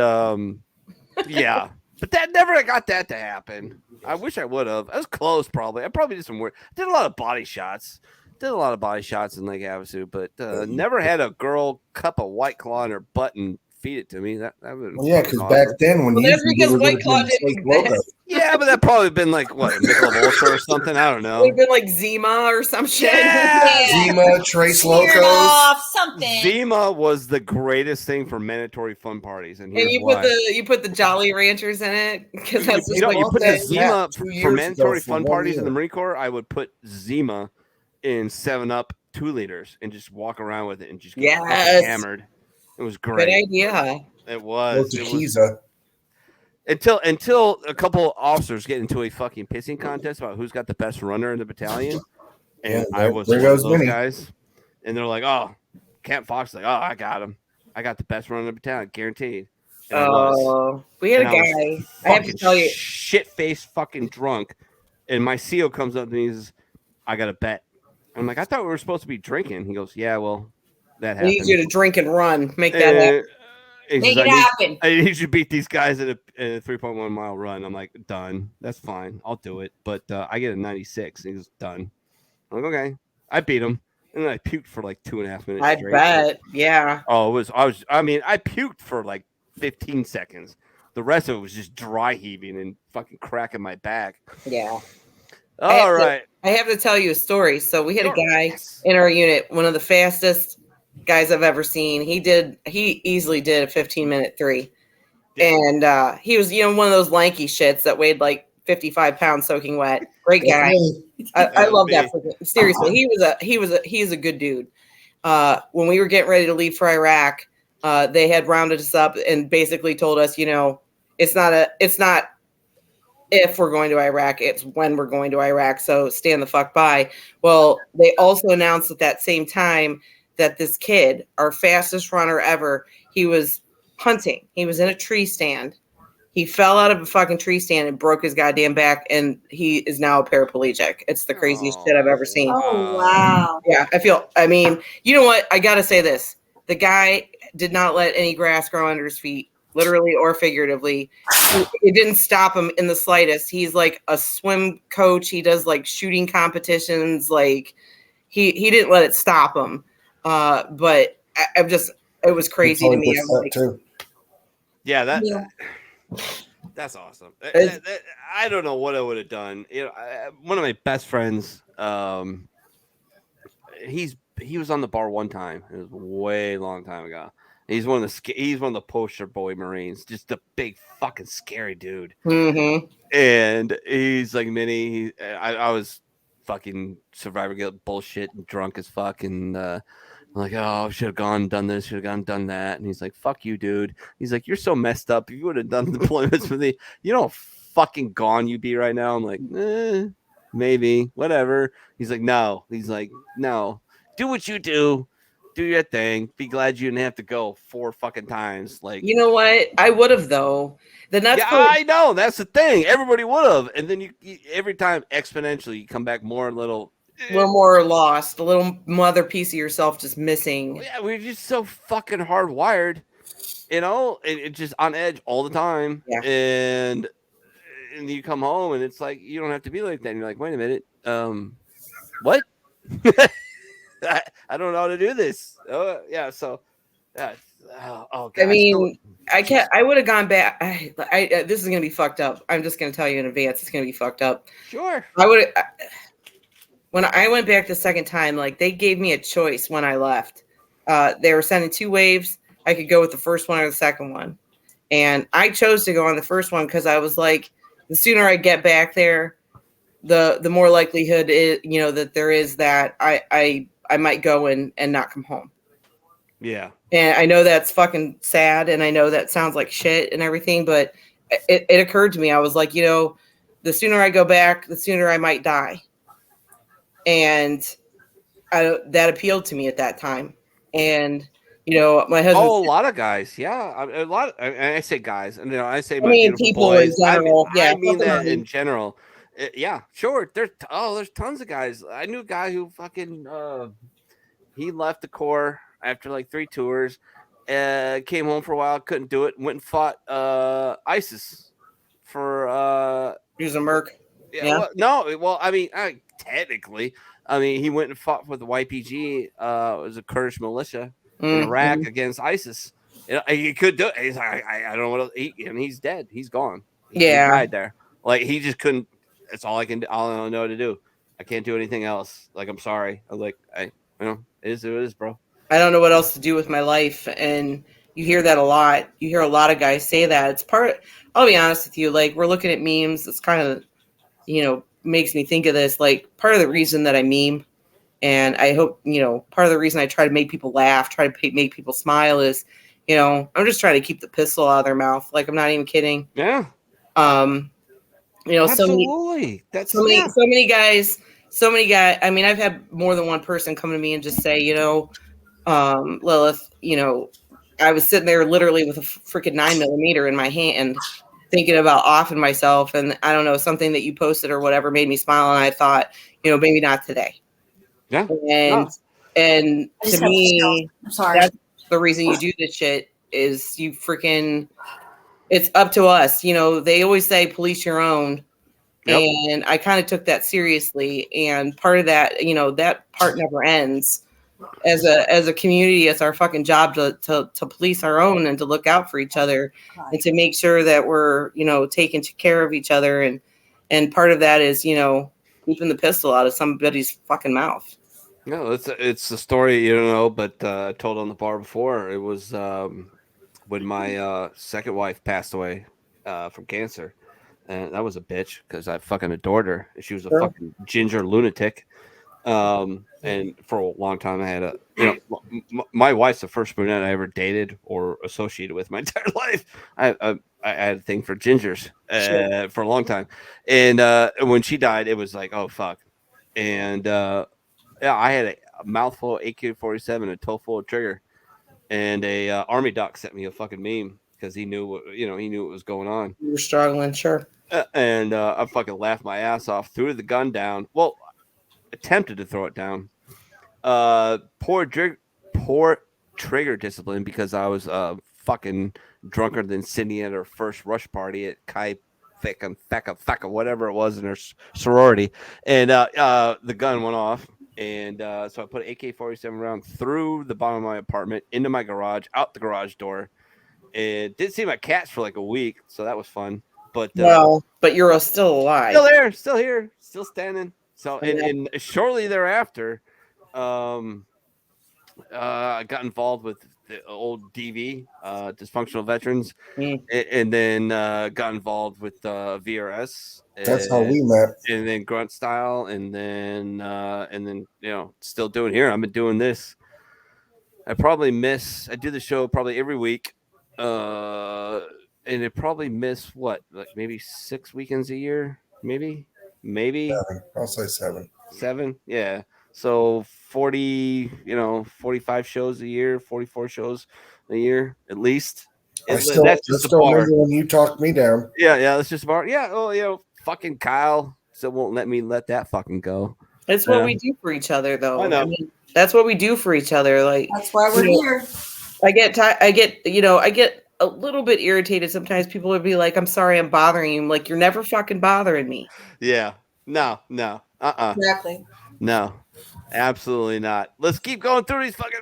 yeah. But that never got that to happen. I wish I would have. I was close, probably. I probably did some work. Did a lot of body shots. Did a lot of body shots in Lake Havasu, but never had a girl cup a White Claw in her butt and feed it to me. That would. Well, yeah, because back then when Well, you that's because were White living Claw in didn't Snake Loco. exist. Yeah, but that probably been like what, Michelob Ultra or something. I don't Would know. have been like Zima or some shit. Yeah. Zima, Trace Smeared Locos. off something. Zima was the greatest thing for mandatory fun parties, and And here's you why. put the Jolly Ranchers in it because that's You just know, like you put the that Zima 2 years for ago mandatory for fun 1 parties in year. the Marine Corps. I would put Zima in 7-Up 2 liters and just walk around with it and just get fucking Yes. hammered. It was good great. idea. It Or was. It was Tequila. until a couple officers get into a fucking pissing contest about who's got the best runner in the battalion, and Yeah, I was there one of goes those Vinny. guys. And they're like, "Oh, Camp Fox, like, oh, I got him. I got the best runner in the battalion, guaranteed." And I was. Oh, we had a And I was guy. I have to fucking tell you, shit-faced fucking drunk, and my CO comes up to me and says, "I got a bet." I'm like, "I thought we were supposed to be drinking." He goes, "Yeah, well, that we need happened." you to drink and run, make that happen. He Make says, it happen. I need you to beat these guys in a 3.1 mile run. I'm like, done. That's fine. I'll do it. But I get a 96. And he goes, done. I'm like, okay. I beat him. And then I puked for like 2.5 minutes I straight. bet. Yeah. Oh, I puked for like 15 seconds. The rest of it was just dry heaving and fucking cracking my back. Yeah. All right. I have to tell you a story. So we had a Sure. guy Yes. in our unit, one of the fastest guys I've ever seen. He easily did a 15-minute 3. And he was, one of those lanky shits that weighed like 55 pounds soaking wet. Great guy. I love that. Seriously, he's a good dude. When we were getting ready to leave for Iraq, they had rounded us up and basically told us, it's not if we're going to Iraq, it's when we're going to Iraq. So stand the fuck by. Well, they also announced at that same time that this kid, our fastest runner ever, he was hunting. He was in a tree stand. He fell out of a fucking tree stand and broke his goddamn back, and he is now a paraplegic. It's the craziest shit I've ever seen. Oh wow. Yeah, you know what? I gotta say this. The guy did not let any grass grow under his feet, literally or figuratively. It didn't stop him in the slightest. He's like a swim coach. He does like shooting competitions. Like he didn't let it stop him. But it was crazy to me. I'm like, Yeah, Yeah. that's awesome. It's- I don't know what I would have done. One of my best friends, he was on the bar one time. It was way long time ago. He's one of the poster boy Marines, just a big fucking scary dude. mhm. And he's like Minnie. I was fucking survivor guilt bullshit and drunk as fuck, and I'm like, oh, should have gone and done this, should have gone and done that. And he's like, fuck you, dude. He's like, you're so messed up. If you would have done deployments with me, you know how fucking gone you'd be right now. I'm like, maybe, whatever. He's like, no. He's like, no. Do what you do. Do your thing. Be glad you didn't have to go 4 fucking times. Like, You know what? I would have though. The nuts. yeah, I know. That's the thing. Everybody would have. And then you every time exponentially, you come back more a little. A little more lost, a little mother piece of yourself just missing. Yeah, we're just so fucking hardwired, it's just on edge all the time. Yeah. And you come home and it's like, you don't have to be like that. And you're like, wait a minute. What? I don't know how to do this. Oh, yeah. So, God. I mean, I would have gone back. This is going to be fucked up. I'm just going to tell you in advance. It's going to be fucked up. Sure. I would have. When I went back the second time, like they gave me a choice when I left. They were sending 2 waves. I could go with the first one or the second one. And I chose to go on the first one because I was like, the sooner I get back there, the more likelihood is, that there is that I might go and not come home. Yeah. And I know that's fucking sad, and I know that sounds like shit and everything, but it occurred to me. I was like, the sooner I go back, the sooner I might die. And that appealed to me at that time. And, my husband. Oh, a lot of guys. Yeah. A lot. I say guys, and I say I my mean, beautiful people in boys. general. Yeah, I mean something that on in general. Yeah, sure. There's tons of guys. I knew a guy who fucking he left the Corps after like 3 tours, came home for a while, couldn't do it, went and fought ISIS for He was a merc. yeah, Yeah. well, no, well, I mean, technically, I mean, he went and fought with the YPG, it was a Kurdish militia in Iraq against ISIS. He could do it. He's like, I don't know what else. And he's dead. He's gone. He died there. Like he just couldn't. That's all I can. All I know to do. I can't do anything else. Like I'm sorry. I'm like it is what it is, bro. I don't know what else to do with my life. And you hear that a lot. You hear a lot of guys say that. It's I'll be honest with you, like we're looking at memes. It's kind of, makes me think of this. Like part of the reason that I meme, and I hope, part of the reason I try to make people laugh, try to make people smile is, I'm just trying to keep the pistol out of their mouth. Like I'm not even kidding. Yeah. Absolutely. So many guys. I mean, I've had more than one person come to me and just say, Lilith, I was sitting there literally with a freaking 9mm in my hand, thinking about offing myself, and I don't know, something that you posted or whatever made me smile, and I thought, maybe not today. Yeah. And to me, I'm sorry. that's the reason you do this shit is you freaking. It's up to us. They always say police your own. Yep. And I kind of took that seriously. And part of that, that part never ends. As a community, it's our fucking job to police our own and to look out for each other and to make sure that we're, taking care of each other. And part of that is, keeping the pistol out of somebody's fucking mouth. No, it's the story, but I told on the bar before. It was when my second wife passed away from cancer. And that was a bitch because I fucking adored her. She was a fucking ginger lunatic. And for a long time, I had my wife's the first brunette I ever dated or associated with my entire life. I had a thing for gingers for a long time. And when she died, it was like, oh, fuck. And I had a mouthful of AK-47, a toe full of trigger. And a army doc sent me a fucking meme because he knew what was going on. You were struggling, sure. And I fucking laughed my ass off, threw the gun down. Well, attempted to throw it down. Poor trigger discipline because I was fucking drunker than Cindy at her first rush party at Kai Thecka, whatever it was in her sorority. And the gun went off. And so I put an AK-47 round through the bottom of my apartment, into my garage, out the garage door. And didn't see my cats for like a week, so that was fun. But but you're still alive. Still there, still here, still standing. So and shortly thereafter, I got involved with the old DV, dysfunctional veterans, and then got involved with VRS. That's how we met. And then Grunt Style, and then still doing here. I've been doing this. I do the show probably every week. And it probably miss like maybe 6 weekends a year, maybe 7. I'll say 7. Yeah. So 45 shows a year, 44 shows a year at least. That's just remember when you talked me down. Yeah, that's just about. Yeah, fucking Kyle still won't let that fucking go. That's what we do for each other, though. I know. That's what we do for each other. Like that's why we're here. I get a little bit irritated sometimes. People would be like, I'm sorry I'm bothering you. I'm like, you're never fucking bothering me. Yeah. No. Exactly. No. Absolutely not. Let's keep going through these fucking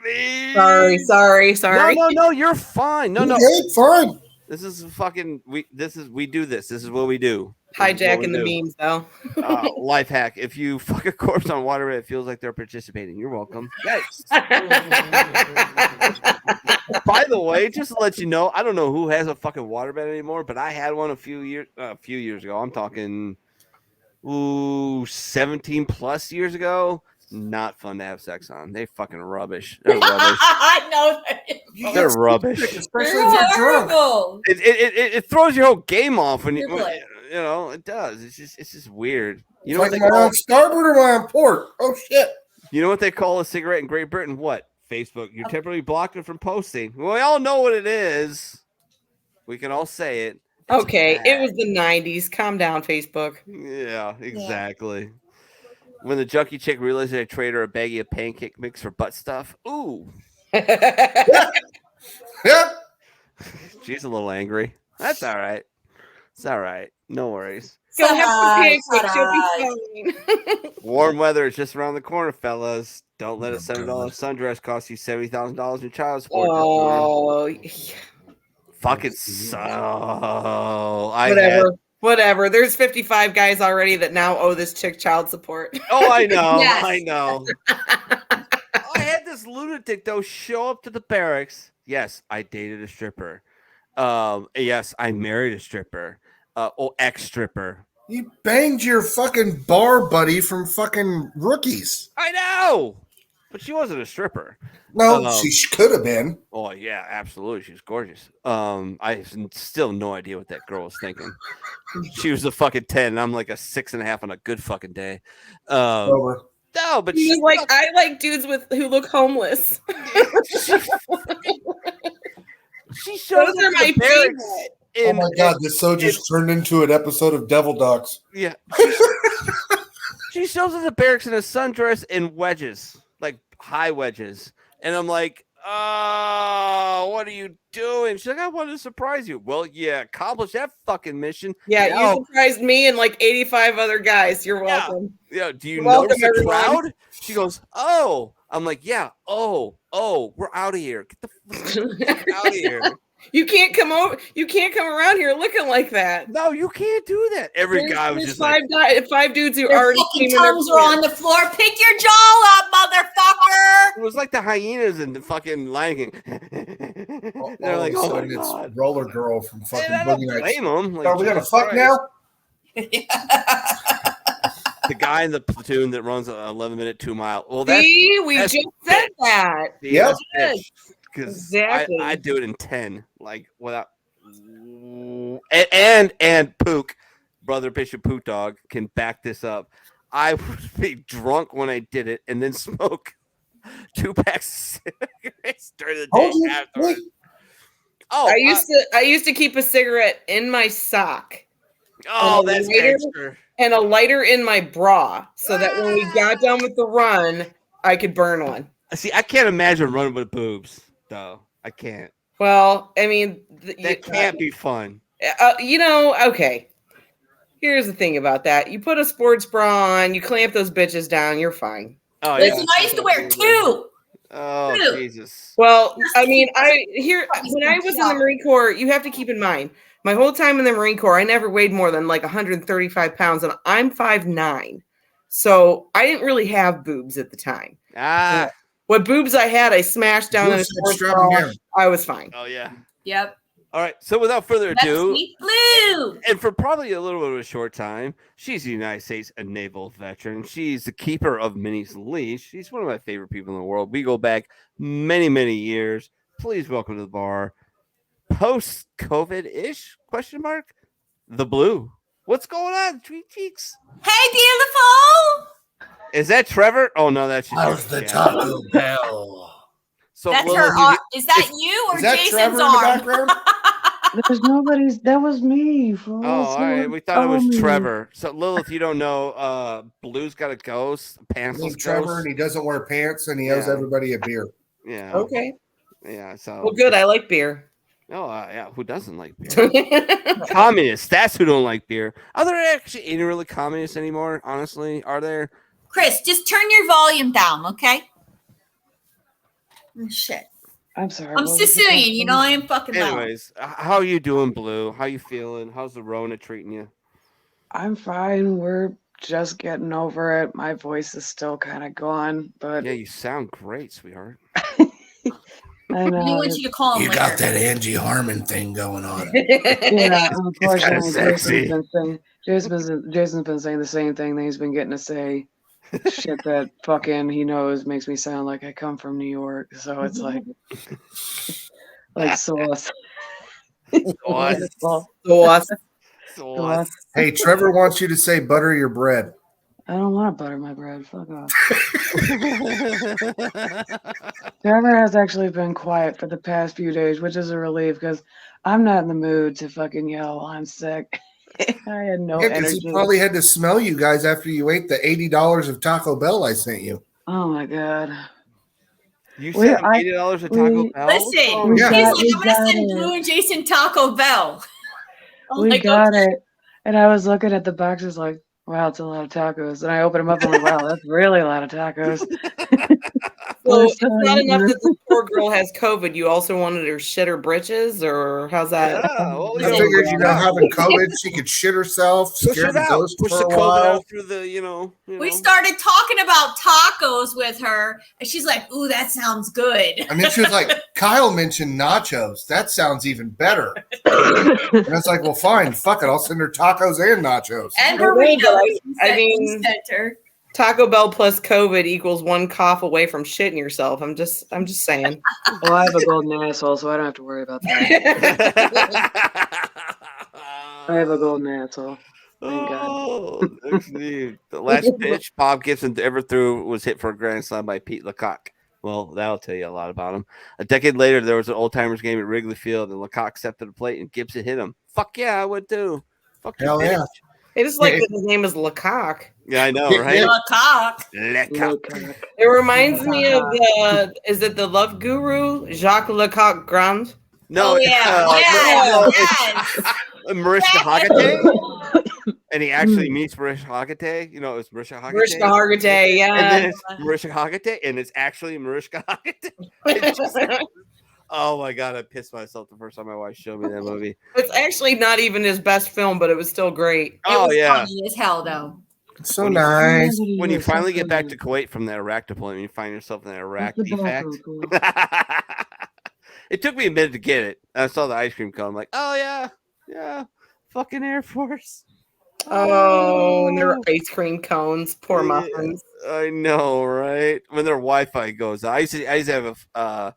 memes. Sorry. No, you're fine. No. Hey, fine. This is fucking we do this. This is what we do. Hijacking the memes though. Life hack. If you fuck a corpse on water, it feels like they're participating. You're welcome. Yes. By the way, just to let you know, I don't know who has a fucking waterbed anymore, but I had one a few years ago. I'm talking 17 plus years ago. not fun to have sex on. They fucking rubbish. They're rubbish. I know that. They're rubbish. Especially They're if you're drunk. horrible. It throws your whole game off when you You're like- you know it does. It's just weird. You know Like, what am they I call on starboard or am I on port? Oh shit! you know what they call a cigarette in Great Britain? What? Facebook. You're temporarily blocked it from posting. Well, we all know what it is. We can all say it. It's Okay, bad. it was the 90s. Calm down, Facebook. Yeah, exactly. When the junkie chick realized I traded her a baggie of pancake mix for butt stuff. Ooh, Yeah. she's a little angry. That's all right. It's all right. No worries. Go have some pancakes. You'll Shut be fine. Warm weather is just around the corner, fellas. Don't let a $7 sundress cost you $70,000 in child support. Oh, yeah. Fucking so. Whatever. There's 55 guys already that now owe this chick child support. Oh, I know. Yes. I know. I had this lunatic though show up to the barracks. Yes, I dated a stripper. Yes, I married a stripper. Ex-stripper. You banged your fucking bar buddy from fucking Rookies. I know, but she wasn't a stripper. No, she could have been. Oh yeah, absolutely. She was gorgeous. I have still no idea what that girl was thinking. She was a fucking 10, and I'm like a 6.5 on a good fucking day. Over. No, but She's she like, I like dudes who look homeless. she showed Those up are to my the barracks favorite. Oh my god, this so just turned into an episode of Devil Dogs. Yeah. She shows up at the barracks in a sundress and wedges, like high wedges. And I'm like, oh, what are you doing? She's like, I wanted to surprise you. Well, yeah, accomplish that fucking mission. Yeah, No. you surprised me and like 85 other guys. You're welcome. Yeah, do you You're welcome, notice the everyone. crowd? She goes, oh. I'm like, yeah, oh, we're out of here. Get the fuck out of here. You can't come over. You can't come around here looking like that. No, you can't do that. Every guy was There's just like, five dudes who Their already fucking came in their tongues were on the floor. Pick your jaw up, motherfucker. it was like the hyenas in the fucking Lion King. They're like, all oh of a my sudden it's god. Roller Girl from fucking And I don't Boogie Nights. blame them. Like, Are we gonna Jesus fuck Christ. now? The guy in the platoon that runs an 11-minute 2-mile. Well, that's See, we that's just said that. Yep. Because Exactly. I do it in 10, like without. And Pook, brother Bishop Poot Dog, can back this up. I would be drunk when I did it, and then smoke 2 packs of cigarettes during the Hold day you, afterwards. wait. Oh, I used to keep a cigarette in my sock that's later- gangster. and a lighter in my bra, so that when we got done with the run, I could burn one. See, I can't imagine running with boobs, though. I can't. Well, I mean, That can't be fun. Okay. Here's the thing about that: you put a sports bra on, you clamp those bitches down, you're fine. Oh, Listen, I used to wear 2. Oh, Ew. Jesus. Well, I mean, when I was in the Marine Corps, you have to keep in mind, my whole time in the Marine Corps, I never weighed more than like 135 pounds, and I'm 5'9". So I didn't really have boobs at the time. Ah. What boobs I had, I smashed down in a Boobs sports strap 'em bra. down. I was fine. Oh, yeah. Yep. All right. So without further That's ado, sweet blue. and for probably a little bit of a short time, she's a United States naval veteran. She's the keeper of Minnie's leash. She's one of my favorite people in the world. We go back many, many years. Please welcome to the bar, post-COVID-ish, ? The Blue. What's going on, Sweet Cheeks? Hey, beautiful. Is that Trevor? Oh, no, that's just How's the Taco Bell? So That's Lil, her if arm. you- Is that you or Is that Jason's Trevor in the arm? background? There's nobody's. That was me. Fool. Oh, all right. Someone We thought it was told me. Trevor. So, Lilith, you don't know, Blue's got a ghost, Named pantsless Trevor, ghost. and he doesn't wear pants, and he owes Yeah. everybody a beer. Yeah. Okay. Yeah. So. Well, good. I like beer. Oh, yeah. Who doesn't like beer? Communists. That's who don't like beer. Are there actually any really communists anymore? Honestly, are there? Chris, just turn your volume down, okay? Shit. I'm sorry. I'm what was the Sicilian, you know I question? am fucking loud. Anyways, how are you doing, Blue? How you feeling? How's the Rona treating you? I'm fine. We're just getting over it. My voice is still kind of gone, but Yeah, you sound great, sweetheart. I We know. want you to call him You later. got that Angie Harmon thing going on. Yeah, unfortunately, sexy. Jason's been saying the same thing that he's been getting to say shit that fucking he knows makes me sound like I come from New York. So it's like sauce. Sauce. Sauce. Sauce. Hey, Trevor wants you to say butter your bread. I don't want to butter my bread. Fuck off. Trevor has actually been quiet for the past few days, which is a relief because I'm not in the mood to fucking yell while I'm sick. I had no Yeah, because energy. he probably had to smell you guys after you ate the $80 of Taco Bell I sent you. Oh my god. You We- sent him I- $80 at Taco we- Bell? Listen, Yeah. he's like, we I'm gonna got send it. Blue and Jason Taco Bell. I'm We like, got okay. it. And I was looking at the boxes like, wow, it's a lot of tacos. And I opened them up and I'm like, wow, that's really a lot of tacos. So Well, it's not enough sorry. that this poor girl has COVID. You also wanted her shit her britches, or how's that? Yeah, well, I figured, having COVID, she could shit herself, push scare it the out. ghost Push for the a COVID while. out through the, We started talking about tacos with her, and she's like, "Ooh, that sounds good." And then she was like, Kyle mentioned nachos. That sounds even better. And I was like, well, fine. Fuck it. I'll send her tacos and nachos. And I know, burritos. but he I sent- he mean- sent her. Taco Bell plus COVID equals one cough away from shitting yourself. I'm just saying. Well, I have a golden asshole, so I don't have to worry about that. I have a golden asshole. Thank God. Oh, the last pitch Bob Gibson ever threw was hit for a grand slam by Pete Lecoq. Well, that'll tell you a lot about him. A decade later, there was an old timers game at Wrigley Field, and Lecoq stepped to the plate, and Gibson hit him. Fuck yeah, I would too. Fuck you, Hell yeah. bitch. It is like that his name is Lecoq. Yeah, I know, Yeah. right? Lecoq. Lecoq. It reminds me of is it the Love Guru, Jacques Lecoq Grand? No, Oh yeah, yes. Mariska Hargitay, and he actually meets Mariska Hargitay. You know, it was Mariska Hargitay. Mariska Hargitay, yeah. And then it's Mariska Hargitay, and it's actually Mariska Hargitay. It's just- oh my god, I pissed myself the first time my wife showed me that movie. It's actually not even his best film, but it was still great. It Oh was yeah. funny as hell, though. It's so nice. When you finally get back to Kuwait from the Iraq deployment, you find yourself in an Iraq defect. It took me a minute to get it. I saw the ice cream cone. I'm like, oh yeah, fucking Air Force. Oh, and their ice cream cones, poor muffins. I know, right? When their Wi-Fi goes, I used to have a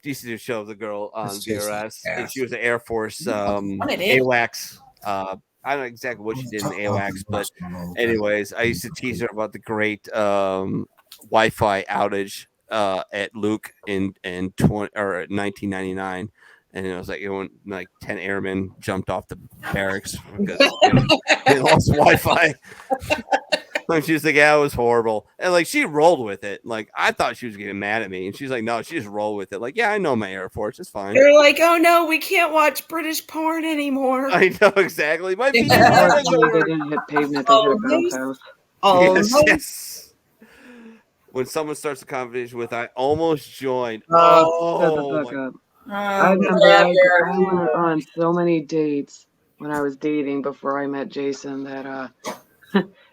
used to do a show of the girl on That's just DRS, and ass. she was an Air Force What it is. AWACS. I don't know exactly what she did in AWACS, but anyways, I used to tease her about the great Wi-Fi outage at Luke in 1999. And it was like when 10 airmen jumped off the barracks because they lost Wi-Fi. And she was like, "Yeah, it was horrible." And like she rolled with it. Like I thought she was getting mad at me, and she's like, "No, she just rolled with it." Like, yeah, I know my Air Force. It's fine. They're like, oh no, we can't watch British porn anymore. I know exactly. My They didn't hit pavement, they hit Bell's house. Oh, yes, no. yes. When someone starts a conversation with "I almost joined," Shut the oh fuck my up. I remember I went on so many dates when I was dating before I met Jason that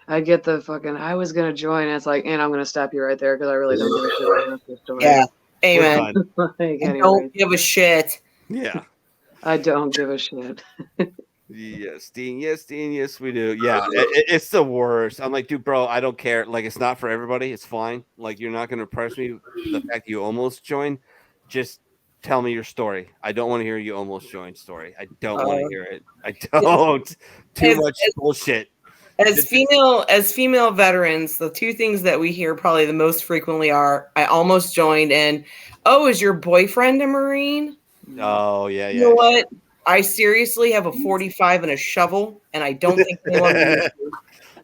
I get the fucking I was gonna join, and it's like, and I'm gonna stop you right there because I really don't give a shit about the rest of the story. Yeah, We're amen. done. Like, I anyways, don't give a shit. Yeah. I don't give a shit. Yes, Dean. Yes, Dean. Yes, we do. Yeah, it's the worst. I'm like, dude, bro, I don't care. Like, it's not for everybody. It's fine. Like, you're not going to press me. The fact you almost joined, just tell me your story. I don't want to hear you almost joined story. I don't want to hear it. I don't. Too much bullshit. As female veterans, the two things that we hear probably the most frequently are I almost joined and oh, is your boyfriend a Marine? Oh, yeah, yeah. You know what? I seriously have a 45 and a shovel, and I don't think anyone needs to.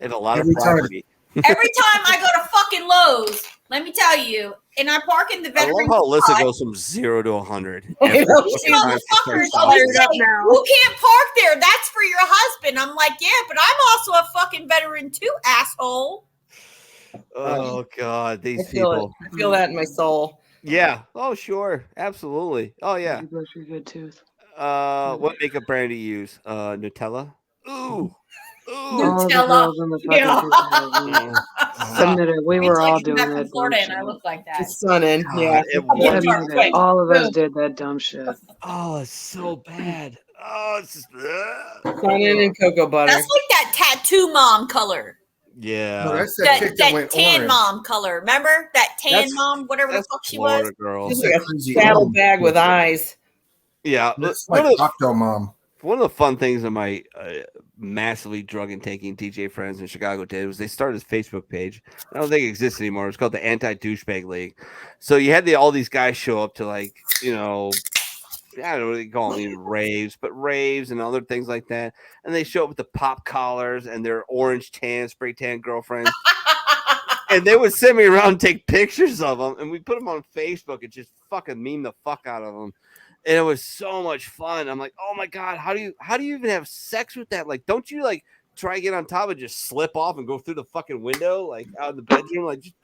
And a lot Every of property. Every time I go to fucking Lowe's, let me tell you, and I park in the I love veteran how Alyssa spot, goes from 0 to 100. I every know. fucking these time she motherfuckers starts always talking. Fired up say, now. "You can't park there. That's for your husband." I'm like, yeah, but I'm also a fucking veteran too, asshole. Oh, God. I These feel it. people. I feel that in my soul. Yeah. Oh, sure. Absolutely. Oh, yeah. You brush your good tooth. What makeup brand do you use? Nutella? Ooh. Ooh. All the Nutella. girls in the fucking Yeah. 2000s. Admit it, we Wait were till I all get doing back that from dumb Florida and I shit. look like The that. sun in. Yeah. It Yeah. was. Admit it, all of us did that dumb shit. Oh, it's so bad. Oh, it's just. Sun in and cocoa butter. That's like that tattoo mom color. Yeah. No, that's that chick that went tan orange. mom color. Remember that tan That's- mom, whatever the That's fuck she Florida was? girl. She's That's like that a crazy saddle orange. bag with eyes. Yeah. That's One like of the Octo Mom. One of the fun things that my massively drug and taking DJ friends in Chicago did was they started this Facebook page. I don't think it exists anymore. It's called the Anti Douchebag League. So you had all these guys show up to I don't know what they call them, even raves, but raves and other things like that. And they show up with the pop collars and their orange tan, spray tan girlfriends. And they would send me around and take pictures of them, and we put them on Facebook and just fucking meme the fuck out of them. And it was so much fun. I'm like, oh my god, how do you even have sex with that? Like, don't you try to get on top and just slip off and go through the fucking window, out of the bedroom, just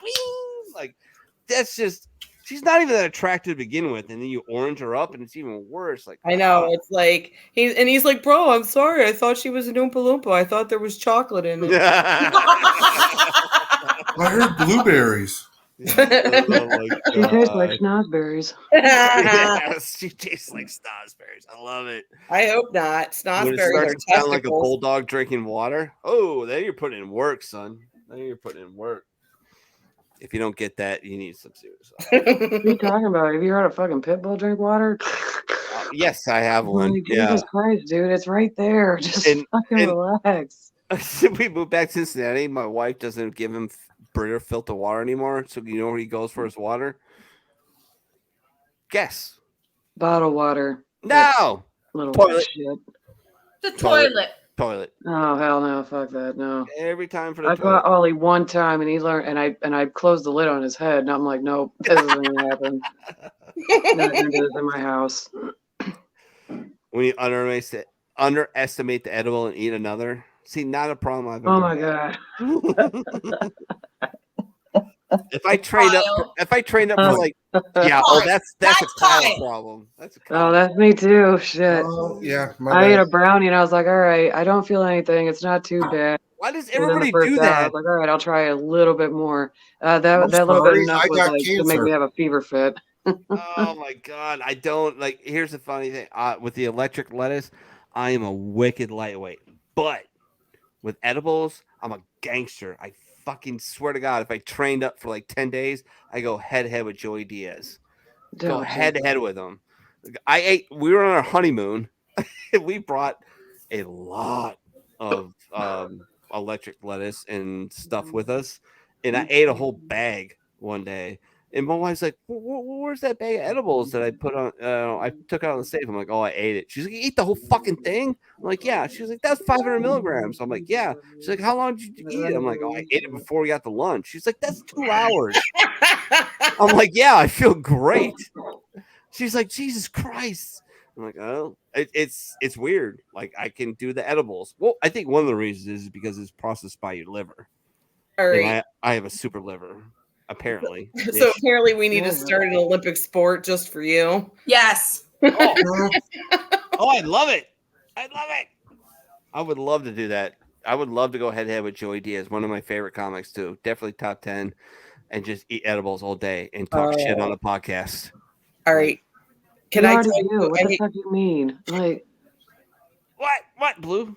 that's just. She's not even that attractive to begin with, and then you orange her up, and it's even worse. I know. It's like he's like, bro, I'm sorry. I thought she was an Oompa Loompa. I thought there was chocolate in it. I heard blueberries. Oh She tastes like snozberries. Yes, she tastes like snozberries. I love it. I hope not. When it Snozberries starts are to sound like a testicles. bulldog drinking water, oh, then you're putting in work, son. Then you're putting in work. If you don't get that, you need some serious. What are you talking about? Have you heard a fucking pit bull drink water? Yes, I have one. Like, Yeah. Jesus Christ, dude, it's right there. Just fucking relax. We moved back to Cincinnati. My wife doesn't give him Brita filter water anymore. So you know where he goes for his water? Guess. Bottle water. No. Little Toilet. shit. The toilet. Toilet. Oh hell no! Fuck that! No. Every time for the I toilet. caught Ollie one time, and he learned, and I closed the lid on his head, and I'm like, nope, this isn't gonna happen. Not gonna do this in my house. When you underestimate the edible and eat another. See, not a problem I've ever. Oh my god. If I trained up for that's a Kyle problem. That's a Kyle. Oh, that's me too. Shit. Oh yeah. I ate a brownie, and I was like, all right, I don't feel anything. It's not too bad. Why does And then the everybody first do hour, I that? was like, all right, I'll try a little bit more. That I'm little bit sorry, enough I was got like to make cancer. me have a fever fit. Oh my god, I don't like. Here's the funny thing: with the electric lettuce, I am a wicked lightweight, but with edibles, I'm a gangster. I fucking swear to God, if I trained up for 10 days, I go head to head with Joey Diaz. Go head to head with him. We were on our honeymoon. We brought a lot of electric lettuce and stuff with us, and I ate a whole bag one day. And my wife's like, "Where's that bag of edibles that I put on? I took out on the safe." I'm like, "Oh, I ate it." She's like, "You ate the whole fucking thing?" I'm like, "Yeah." She's like, "That's 500 milligrams." I'm like, "Yeah." She's like, "How long did you eat it?" I'm like, "Oh, I ate it before we got to lunch." She's like, "That's 2 hours." I'm like, "Yeah, I feel great." She's like, "Jesus Christ." I'm like, "Oh, it's weird. I can do the edibles." Well, I think one of the reasons is because it's processed by your liver. All right. I have a super liver, apparently. So apparently we need to start an Olympic sport just for you. Yes. Oh, I love it. I love it. I would love to do that. I would love to go head to head with Joey Diaz, one of my favorite comics too. Definitely top 10, and just eat edibles all day and talk shit on a podcast. All right. Can you I already tell do. you? What the fuck you mean? Like, what, Blue?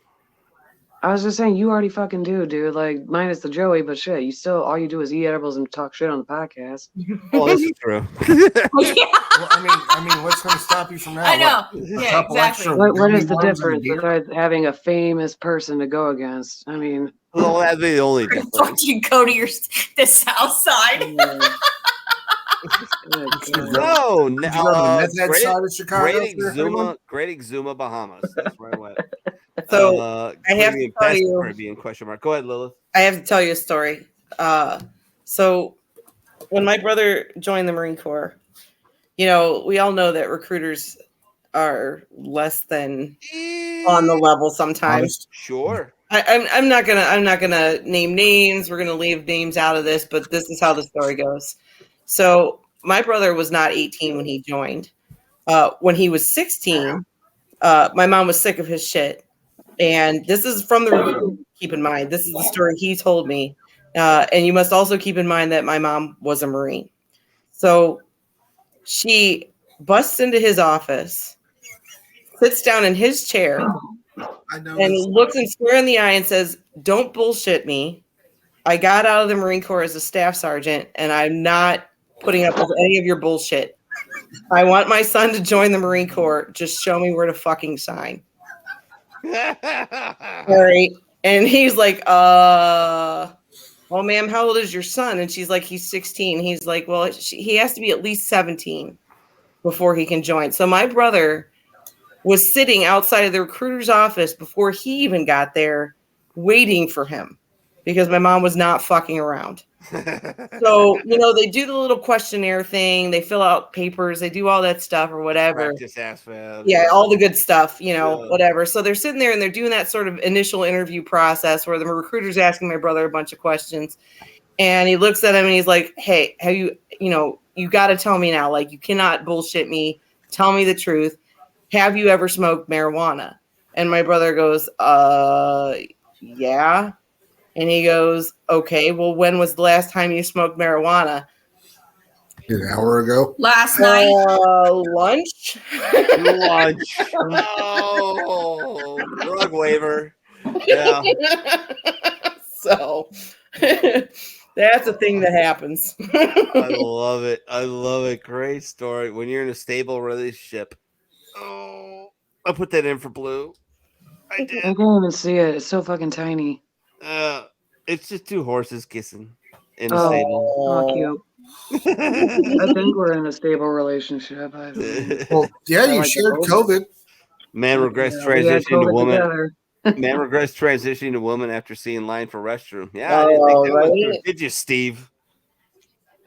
I was just saying, you already fucking do, dude. Like, minus the Joey, but shit, you still all you do is eat edibles and talk shit on the podcast. Oh, this is true. Well, I mean, what's going to stop you from that? I know. A Yeah, couple exactly. extra What is the gummy worms and a difference beer? besides having a famous person to go against? I mean, Well, that'd be the only difference. You go to the south side. No, Did you go to the meth head side of Chicago? Great Exuma, Bahamas. That's where I went. So I have to tell you. Caribbean, question mark. Go ahead, Lilith. I have to tell you a story. So when my brother joined the Marine Corps, we all know that recruiters are less than on the level sometimes. Sure. I'm not gonna name names. We're gonna leave names out of this, but this is how the story goes. So my brother was not 18 when he joined. When he was 16, my mom was sick of his shit. And this is from the review. Keep in mind, this is the story he told me. And you must also keep in mind that my mom was a Marine. So she busts into his office, sits down in his chair, and looks him square in the eye and says, "Don't bullshit me. I got out of the Marine Corps as a staff sergeant, and I'm not putting up with any of your bullshit. I want my son to join the Marine Corps. Just show me where to fucking sign. All right. And he's like, well, ma'am, how old is your son? And she's like, he's 16. He's like, well, he has to be at least 17 before he can join. So my brother was sitting outside of the recruiter's office before he even got there, waiting for him because my mom was not fucking around. So, they do the little questionnaire thing. They fill out papers. They do all that stuff or whatever. Practice ASVAB. Yeah, all the good stuff, whatever. So they're sitting there and they're doing that sort of initial interview process where the recruiter's asking my brother a bunch of questions. And he looks at him and he's like, hey, have you got to tell me now. Like, you cannot bullshit me. Tell me the truth. Have you ever smoked marijuana? And my brother goes, yeah. And he goes, okay, well, when was the last time you smoked marijuana? An hour ago. Last night. Lunch. Lunch. Oh, drug waiver. Yeah. So that's a thing that happens. I love it. I love it. Great story. When you're in a stable relationship. Oh, I put that in for Blue. I did. I can't even see it. It's so fucking tiny. It's just two horses kissing in a stable. Oh, cute. I think we're in a stable relationship. Well, yeah, you shared COVID. Man regrets transitioning to woman. Man regrets transitioning to woman after seeing line for restroom. Yeah, I didn't think that was true. Did you, Steve?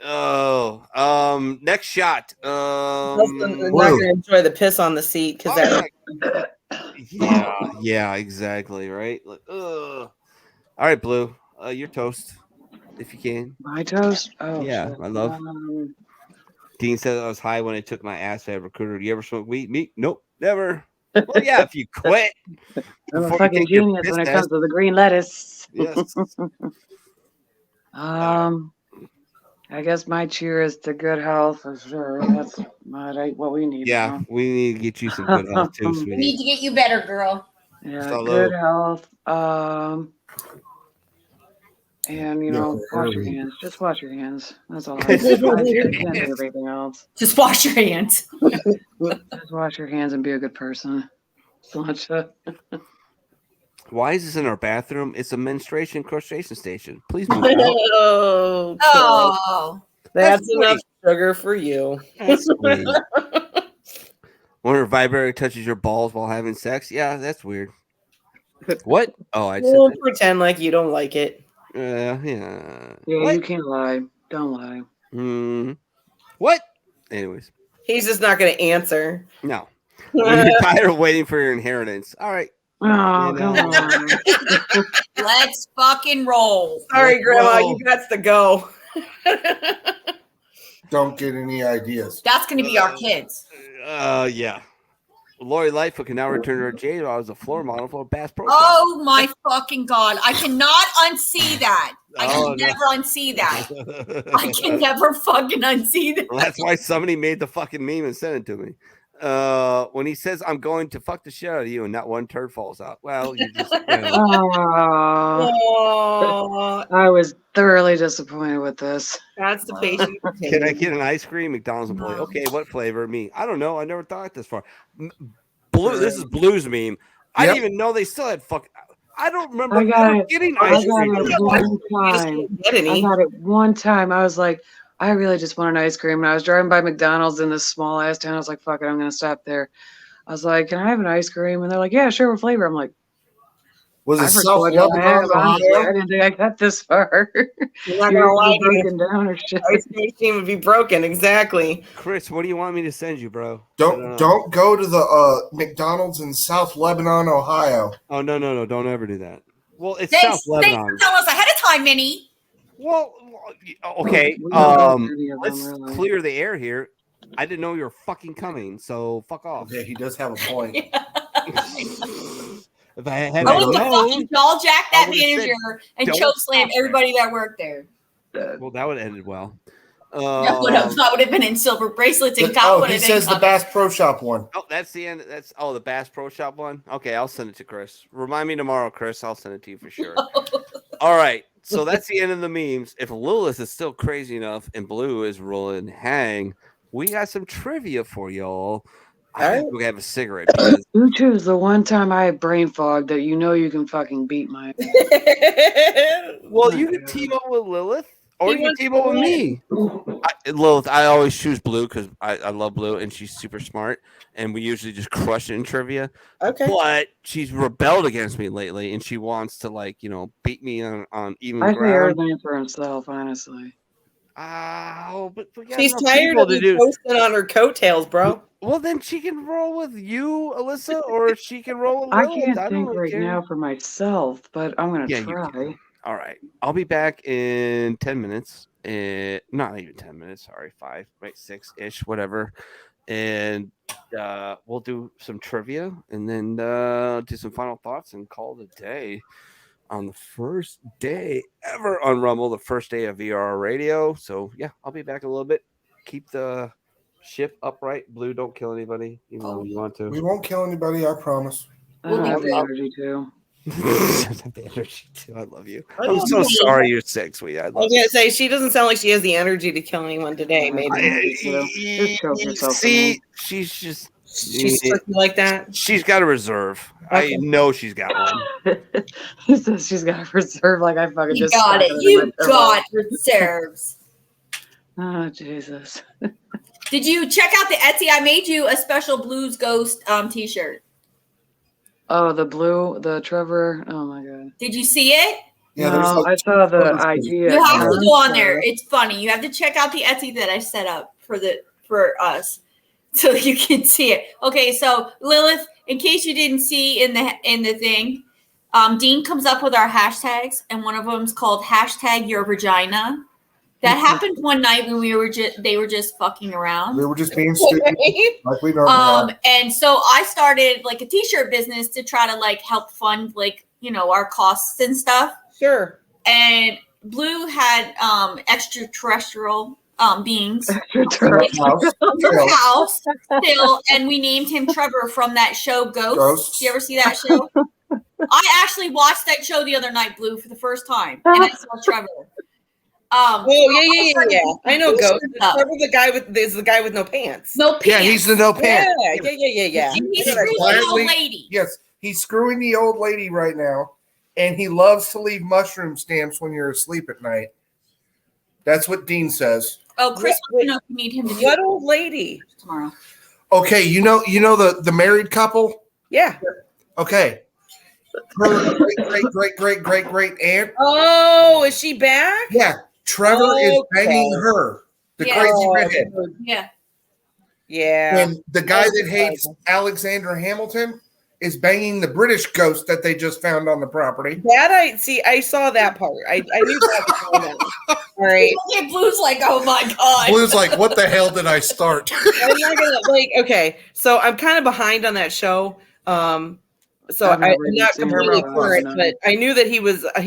Oh, next shot. I'm not gonna enjoy the piss on the seat because yeah, exactly, right. Like, all right, Blue, your toast, if you can. My toast? Oh, yeah, shit. I love. Dean said I was high when I took my ASVAB recruiter. Do you ever smoke weed? Me? Nope, never. Well, yeah, if you quit. I'm a fucking genius when it comes to the green lettuce. Yes. I guess my cheer is to good health for sure. That's what we need. Yeah, we need to get you some good health too, sweetie. We need to get you better, girl. Yeah, good health. And wash your hands. Just wash your hands. That's all. I can't do everything else. Just wash your hands. Just wash your hands and be a good person. Why is this in our bathroom? It's a menstruation crustration station. Please move out. Oh, that's enough sugar for you. That's sweet. When her vibrator touches your balls while having sex, yeah, that's weird. What? Oh, I said that. Pretend like you don't like it. Yeah. Yeah, you can't lie. Don't lie. What? Anyways, he's just not going to answer. No. When you're tired of waiting for your inheritance. All right. Oh, come on. Let's fucking roll. Sorry, Grandma, you got to go. Don't get any ideas. That's going to be our kids. Yeah. Lori Lightfoot can now return to her jail as a floor model for a Bass Pro. Oh my fucking God. I cannot unsee that. I can never unsee that. I can never fucking unsee that. Well, that's why somebody made the fucking meme and sent it to me. When he says, I'm going to fuck the shit out of you and not one turd falls out. Well, you're just. I was thoroughly disappointed with this. That's the patient. Can I get an ice cream? McDonald's employee. Okay, what flavor? Me. I don't know. I never thought this far. Blue. This is Blue's meme. I didn't even know they still had fuck. I don't remember getting ice cream. I got it one time. I was like, I really just want an ice cream. And I was driving by McDonald's in this small ass town. I was like, fuck it, I'm going to stop there. I was like, can I have an ice cream? And they're like, yeah, sure, what flavor? I'm like, was it South Lebanon? I didn't think I got this far. You're not going to lie. Broken down or shit. Ice cream machine would be broken. Exactly. Chris, what do you want me to send you, bro? Don't go to the McDonald's in South Lebanon, Ohio. Oh, no. Don't ever do that. Well, it's South Lebanon. Thanks for telling us ahead of time, Minnie. Well, okay. Let's clear the air here. I didn't know you were fucking coming, so fuck off. Yeah, he does have a point. If I had to fucking jaw jack that manager and choke slam everybody that worked there. Well, that would have ended well. That would have been in silver bracelets and cop. He says the Bass Pro Shop one. Oh, that's the end. That's the Bass Pro Shop one. Okay, I'll send it to Chris. Remind me tomorrow, Chris. I'll send it to you for sure. All right, So that's the end of the memes. If Lilith is still crazy enough and Blue is rolling hang, we got some trivia for y'all. I gotta go have a cigarette because You choose the one time I had brain fog that you know you can fucking beat my. well, you can team up with Lilith, or He you can wants team to up with win. me. Lilith, I always choose Blue because I love Blue and she's super smart, and we usually just crush it in trivia. Okay. But she's rebelled against me lately, and she wants to beat me on even I say ground. everything for himself, honestly. But we got She's enough tired people of to you do. posting on her coattails, bro. Well, then she can roll with you, Alyssa, or she can roll with I Lilith. can't I don't think really right care. now for myself, but I'm gonna Yeah, you try. can. All right, I'll be back in 10 minutes. Not even 10 minutes. Sorry, 5, right, 6-ish, whatever. And we'll do some trivia, and then do some final thoughts, and call it a day on the first day ever on Rumble, the first day of VR radio. So yeah, I'll be back in a little bit. Keep the ship upright. Blue, don't kill anybody, even though you want to. We won't kill anybody, I promise. I don't have the energy to. The energy too. I love you. I I'm love so you. sorry you're sick, sweetie. I I love was you. gonna say she doesn't sound like she has the energy to kill anyone today. Maybe Just choke yourself. See, she's just she's tricky like that. she's got a reserve. Okay. I know she's got one. He says she's got a reserve, like I fucking You just got stuck it. in You my turbo. got reserves. Oh Jesus. Did you check out the Etsy? I made you a special Blues Ghost t-shirt. Oh, the Trevor. Oh my god. Did you see it? Yeah, No, I saw the idea. You have to Karen, go on so- there. It's funny. You have to check out the Etsy that I set up for us, so you can see it. Okay, so Lilith, in case you didn't see in the thing, Dean comes up with our hashtags, and one of them is called #YourVagina. That happened one night when they were just fucking around. We were just being stupid, like we normally are. And so I started like a t-shirt business to try to like help fund our costs and stuff. Sure. And Blue had extraterrestrial beings House. in her house still, and we named him Trevor from that show Ghosts. Did you ever see that show? I actually watched that show the other night, Blue, for the first time, and I saw Trevor. Yeah. I know Ghost. Trevor, is the guy with no pants. No pants. Yeah, he's the no pants. Yeah. He's screwing the old lady. Yes, he's screwing the old lady right now, and he loves to leave mushroom stamps when you're asleep at night. That's what Dean says. Oh, Chris wants to know if you need him to do What old lady? tomorrow. Okay, you know the married couple? Yeah. Okay. Her great aunt. Oh, is she back? Yeah, Trevor is banging her. The crazy redhead. Yeah. Yeah. And the guy that hates Alexander Hamilton is banging the British ghost that they just found on the property. I saw that part. I knew that was going on. All right. Okay, Blue's like, oh my god. Blue's like, what the hell did I start? I'm not gonna okay. So I'm kind of behind on that show. So I'm not completely current, but I knew that he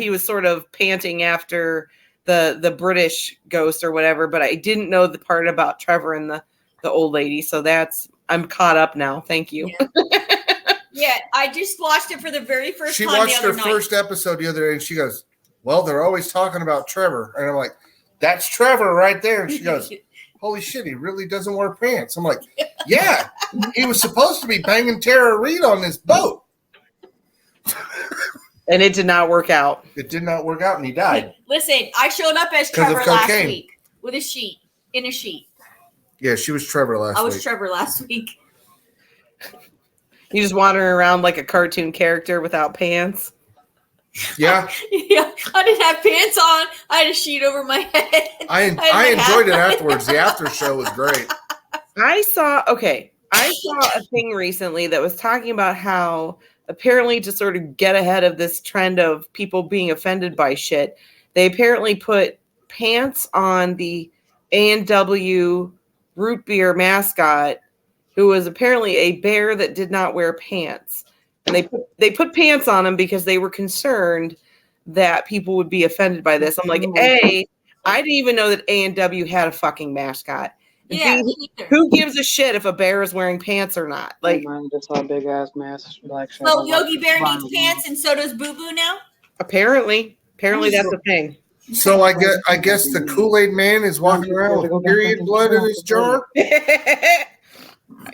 was sort of panting after the British ghost or whatever, but I didn't know the part about Trevor and the old lady. So I'm caught up now. Thank you. Yeah, I just watched it for the very first She time. watched the her other night. first episode the other day, and she goes, well, they're always talking about Trevor. And I'm like, that's Trevor right there. And she goes, holy shit, he really doesn't wear pants. I'm like, yeah, he was supposed to be banging Tara Reid on this boat. And it did not work out. It did not work out, and he died. Listen, I showed up as 'Cause of Trevor last cocaine. week with a sheet, in a sheet. Yeah, she was Trevor last I was week. Trevor last week. You just wandering around like a cartoon character without pants. Yeah, Yeah, I didn't have pants on. I had a sheet over my head. I enjoyed it afterwards. The after show was great. I saw a thing recently that was talking about how apparently to sort of get ahead of this trend of people being offended by shit, they apparently put pants on the A&W root beer mascot, who was apparently a bear that did not wear pants. And they put pants on him because they were concerned that people would be offended by this. I'm like, I didn't even know that A&W had a fucking mascot. And Yeah, who gives a shit if a bear is wearing pants or not? Like, mine just saw a big ass mask, black shirt. well, Yogi Bear needs pants, and so does Boo Boo now. apparently. Apparently, that's a thing. So I guess the Kool-Aid man is walking around with period blood in his jar.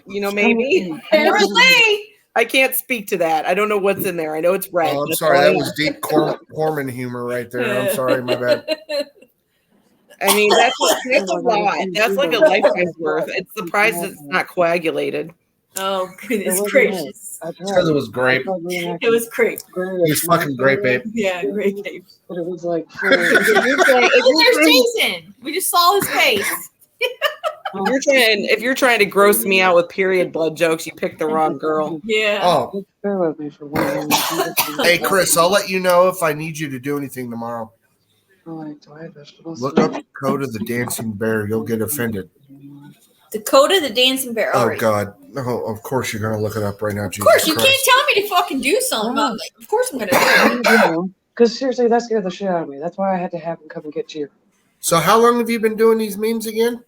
Maybe. Apparently. I can't speak to that. I don't know what's in there. I know it's red. Oh, I'm That's sorry. all I That know. was deep Corman humor right there. I'm sorry. My bad. I mean, that's a lot. That's like a lifetime's worth. It's surprised it's not coagulated. Oh, goodness gracious. Because it was grape. It was grape. It was fucking grape ape. Yeah, grape ape. But it was like, Oh, there's Jason. We just saw his face. If you're trying to gross me out with period blood jokes, you picked the wrong girl. Yeah. Oh, bear with me for 1 minute. hey, Chris, I'll let you know if I need you to do anything tomorrow. Do I have vegetables? Look up Code of the Dancing Bear. You'll get offended. Dakota the Dancing Bear. Oh, All right. God. No, of course you're going to look it up right now. Of course, you can't tell me to fucking do something. Oh. Like, of course I'm going to do it. Because seriously, that scared the shit out of me. That's why I had to have him come and get you. So how long have you been doing these memes again?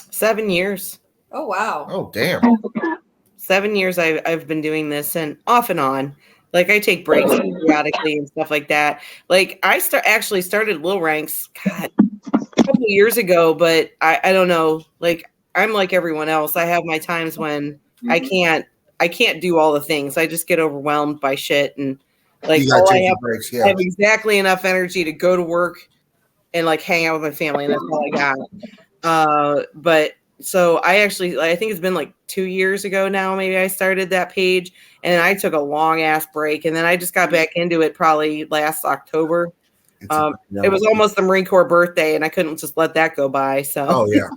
7 years. Oh, wow. Oh, damn. 7 years I've been doing this, and off and on. Like, I take breaks periodically and stuff like that. Like, I actually started Lil Ranks, God, a couple of years ago, but I don't know. Like, I'm like everyone else. I have my times when I can't do all the things. I just get overwhelmed by shit, and like You gotta all I take your have, breaks, I yeah. have exactly enough energy to go to work and like hang out with my family, and that's all I got. But so I think it's been like 2 years ago now, maybe I started that page, and I took a long ass break, and then I just got back into it probably last October. It was almost the Marine Corps birthday, and I couldn't just let that go by. So Oh, yeah.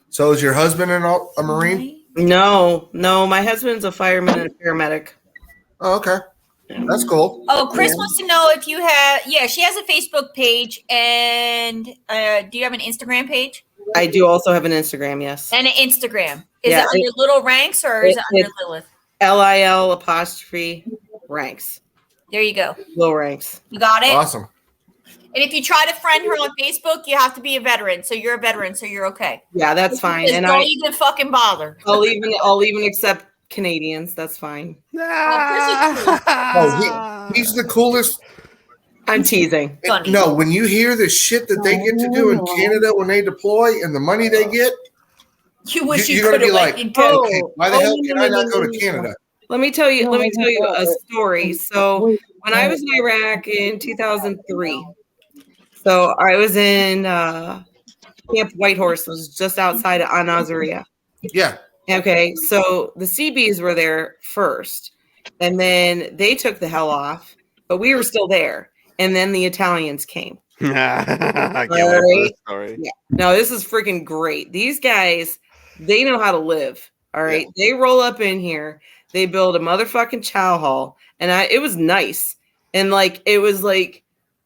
So is your husband a Marine? No, my husband's a fireman and a paramedic. Oh, okay. That's cool. Oh, Chris wants to know if you have, she has a Facebook page, and do you have an Instagram page? I do also have an Instagram, yes. And an Instagram. Is Yeah, it under Little Ranks, or is it under it's Lilith? LIL' Ranks. There you go. Lil Ranks. You got it? Awesome. And if you try to friend her on Facebook, you have to be a veteran. So you're a veteran, so you're okay. Yeah, that's fine. Just And don't even fucking bother. I'll even accept Canadians. That's fine. Oh, he's the coolest. I'm teasing. Funny. No, when you hear the shit that they get to do in Canada when they deploy and the money they get, You wish you you're going could to be have like, went and okay, why the hell can I not go to Canada? Let me tell you a story. So when I was in Iraq in 2003, so I was in Camp Whitehorse, was just outside of Anazaria. Yeah. Okay, so the Seabees were there first, and then they took the hell off, but we were still there, and then the Italians came. I can't wait for this story. Yeah. No, this is freaking great. These guys, they know how to live. All right. Yeah. They roll up in here. They build a motherfucking chow hall. And it was nice. And like, it was like,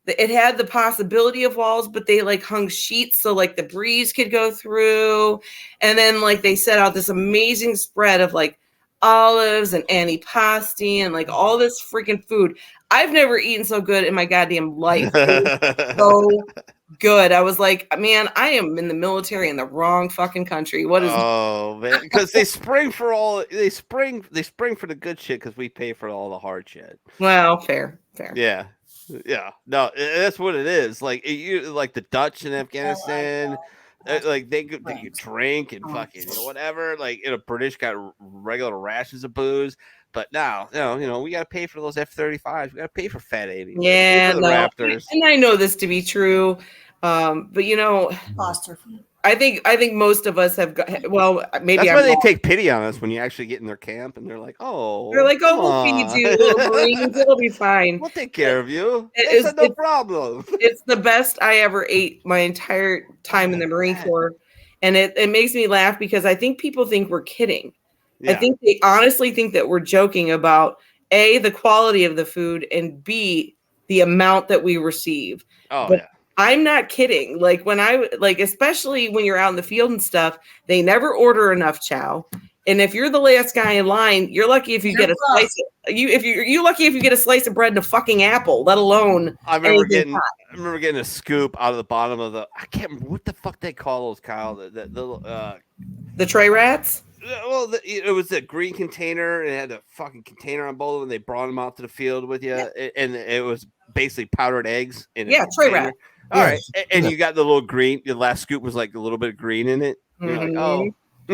it had the possibility of walls, but they like hung sheets so like the breeze could go through. And then like they set out this amazing spread of like olives and antipasti and like all this freaking food. I've never eaten so good in my goddamn life. So good. I was like, man, I am in the military in the wrong fucking country. What is? Oh man, because they spring for the good shit because we pay for all the hard shit. Well, fair. Yeah. No, that's what it is. Like like the Dutch in Afghanistan. Like they could drink and fucking whatever. Like British got regular rations of booze, but now we got to pay for those F-35s. We got to pay for Fat 80. Yeah, the Raptors. And I know this to be true, but Foster. I think most of us have got. Well, maybe that's why they take pity on us when you actually get in their camp and they're like, we'll feed you, little Marines. It'll be fine. We'll take care of you. It's no problem. It's the best I ever ate my entire time in the Marine Corps, and it makes me laugh because I think people think we're kidding. Yeah. I think they honestly think that we're joking about A, the quality of the food, and B, the amount that we receive. Oh, but yeah. I'm not kidding. Like especially when you're out in the field and stuff, they never order enough chow. And if you're the last guy in line, you're lucky if you get a slice. You're lucky if you get a slice of bread and a fucking apple, let alone. I remember getting a scoop out of the bottom of I can't remember what the fuck they call those, Kyle. The tray rats. Well, it was a green container. And it had a fucking container on both of them. They brought them out to the field with you, and it was basically powdered eggs in a Yeah, tray container. wrap. All right, Yes. and Yeah. you got the little green. The last scoop was like a little bit of green in it. You're like, oh,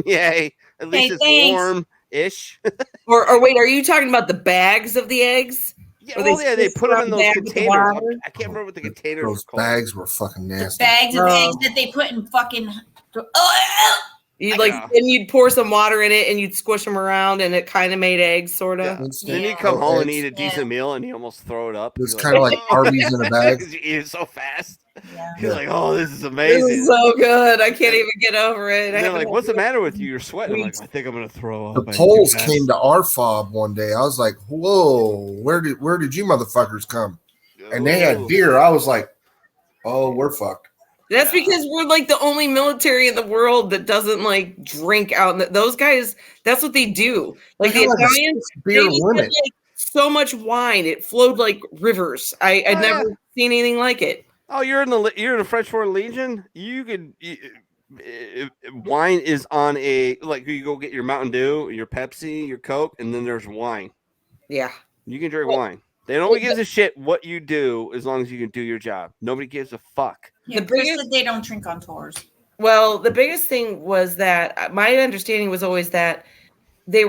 yay! At least it's thanks. warm-ish. Or wait, are you talking about the bags of the eggs? Yeah, Or well, yeah, they squish put them in around those bag with the containers. water? I can't remember what the containers Those were called. bags were fucking The nasty. bags of Oh. eggs that they put in fucking. Oh, You'd Yeah. and you'd pour some water in it and you'd squish them around and it kind of made eggs, sort of. Yeah. Instant Then you Yeah. come home and eggs. eat a decent meal, and you almost throw it up. It's You're kind of like "Oh," Arby's in a bag. 'cause you eat it so fast. yeah. You're Yeah. like, oh, this is This amazing. is so good. I can't even get over it. And I they're haven't like, had what's the it. matter with you? You're sweating. I'm like, I think I'm gonna throw up. The Poles came to our fob one day. I was like, "Whoa, where did you motherfuckers come?" And they had beer. I was like, "Oh, we're fucked." That's because we're like the only military in the world that doesn't like drink out. Those guys, that's what they do. Like the They're like a Italians, they beer just had limit. like so much wine, it flowed like rivers. I'd Oh, never seen anything like it. Oh, you're in the French Foreign Legion. You could wine is on a like you go get your Mountain Dew, your Pepsi, your Coke, and then there's wine. Yeah. You can drink wine. They nobody gives a shit what you do as long as you can do your job. Nobody gives a fuck. Yeah, The Chris biggest- said they don't drink on tours. Well, the biggest thing was that my understanding was always that we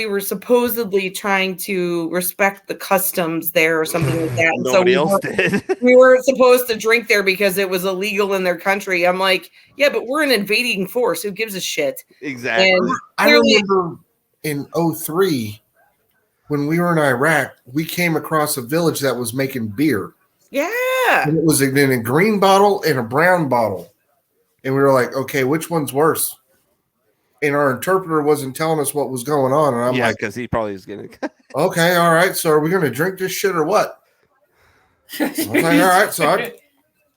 were supposedly trying to respect the customs there or something like that. And Nobody so else did. we weren't supposed to drink there because it was illegal in their country. I'm like, yeah, but we're an invading force. Who gives a shit? Exactly. And I clearly, remember in 03, when we were in Iraq, we came across a village that was making beer. yeah. And it was in a green bottle and a brown bottle. And we were like, okay, which one's worse? And our interpreter wasn't telling us what was going on. And I'm yeah, like, because he probably is gonna. okay, all right. So are we going to drink this shit or what? I was like, all right. So I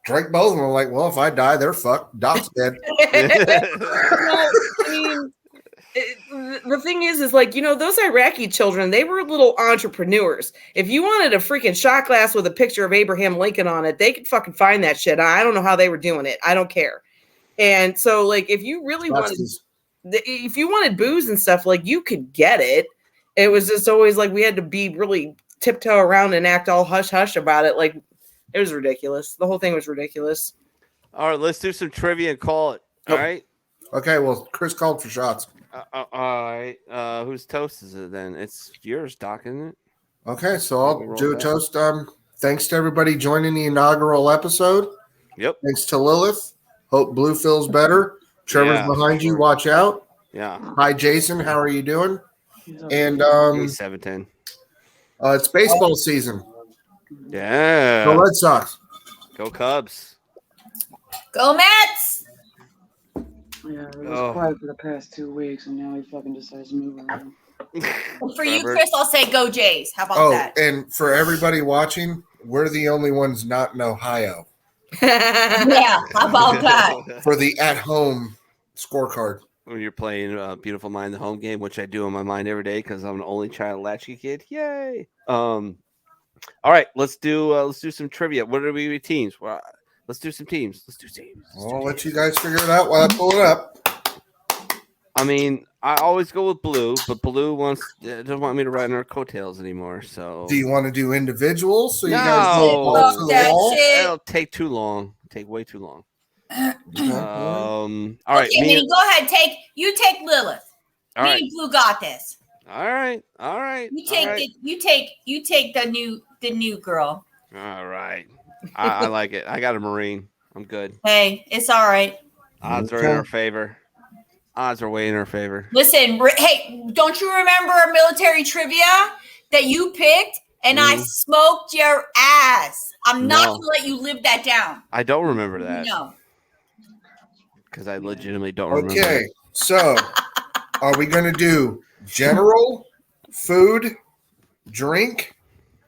drank both. And I'm like, well, if I die, they're fucked. Doc's dead. Well, I mean, the thing is like, those Iraqi children, they were little entrepreneurs. If you wanted a freaking shot glass with a picture of Abraham Lincoln on it, they could fucking find that shit. I don't know how they were doing it. I don't care. And so, like, if you really if you wanted booze and stuff, like, you could get it. It was just always like we had to be really tiptoe around and act all hush hush about it. Like, it was ridiculous. The whole thing was ridiculous. All right, let's do some trivia and call it. All right. Okay, well, Chris called for shots. All right. Whose toast is it then? It's yours, Doc, isn't it? Okay, so I'll Roll do a that. toast. Thanks to everybody joining the inaugural episode. Yep. Thanks to Lilith. Hope Blue feels better. Trevor's Yeah, behind you. sure. Watch out. Yeah. Hi, Jason. How are you doing? And 710. it's baseball season. Yeah. The Red Sox. Go Cubs. Go Mets! Yeah, it was Oh. quiet for the past 2 weeks, and now he fucking decides to move around. For you, Trevor. Chris, I'll say go Jays. How about Oh, that? and for everybody watching, we're the only ones not in Ohio Yeah, how about that? for the at-home scorecard. When you're playing Beautiful Mind, the home game, which I do on my mind every day because I'm an only child latchkey kid. Yay! All right, let's do some trivia. What are we teams? Well, let's do some teams. Let's do teams. I'll let you guys figure it out while I pull it up. I mean, I always go with Blue, but Blue doesn't want me to ride in her coattails anymore. So Do you want to do individuals so you No. guys go balls to the That wall? shit. it'll take too long. Take way too long. All right, Okay, Minnie, go ahead. Take Lilith. all right, Me and Blue got this. all right. You take the new girl. All right. I like it. I got a Marine. I'm good. Hey, it's all right. Odds are in our favor. Odds are way in our favor. Listen, hey, don't you remember a military trivia that you picked and I smoked your ass? I'm not No. gonna let you live that down. I don't remember that No. because I legitimately don't remember. Okay, so are we going to do general, food, drink,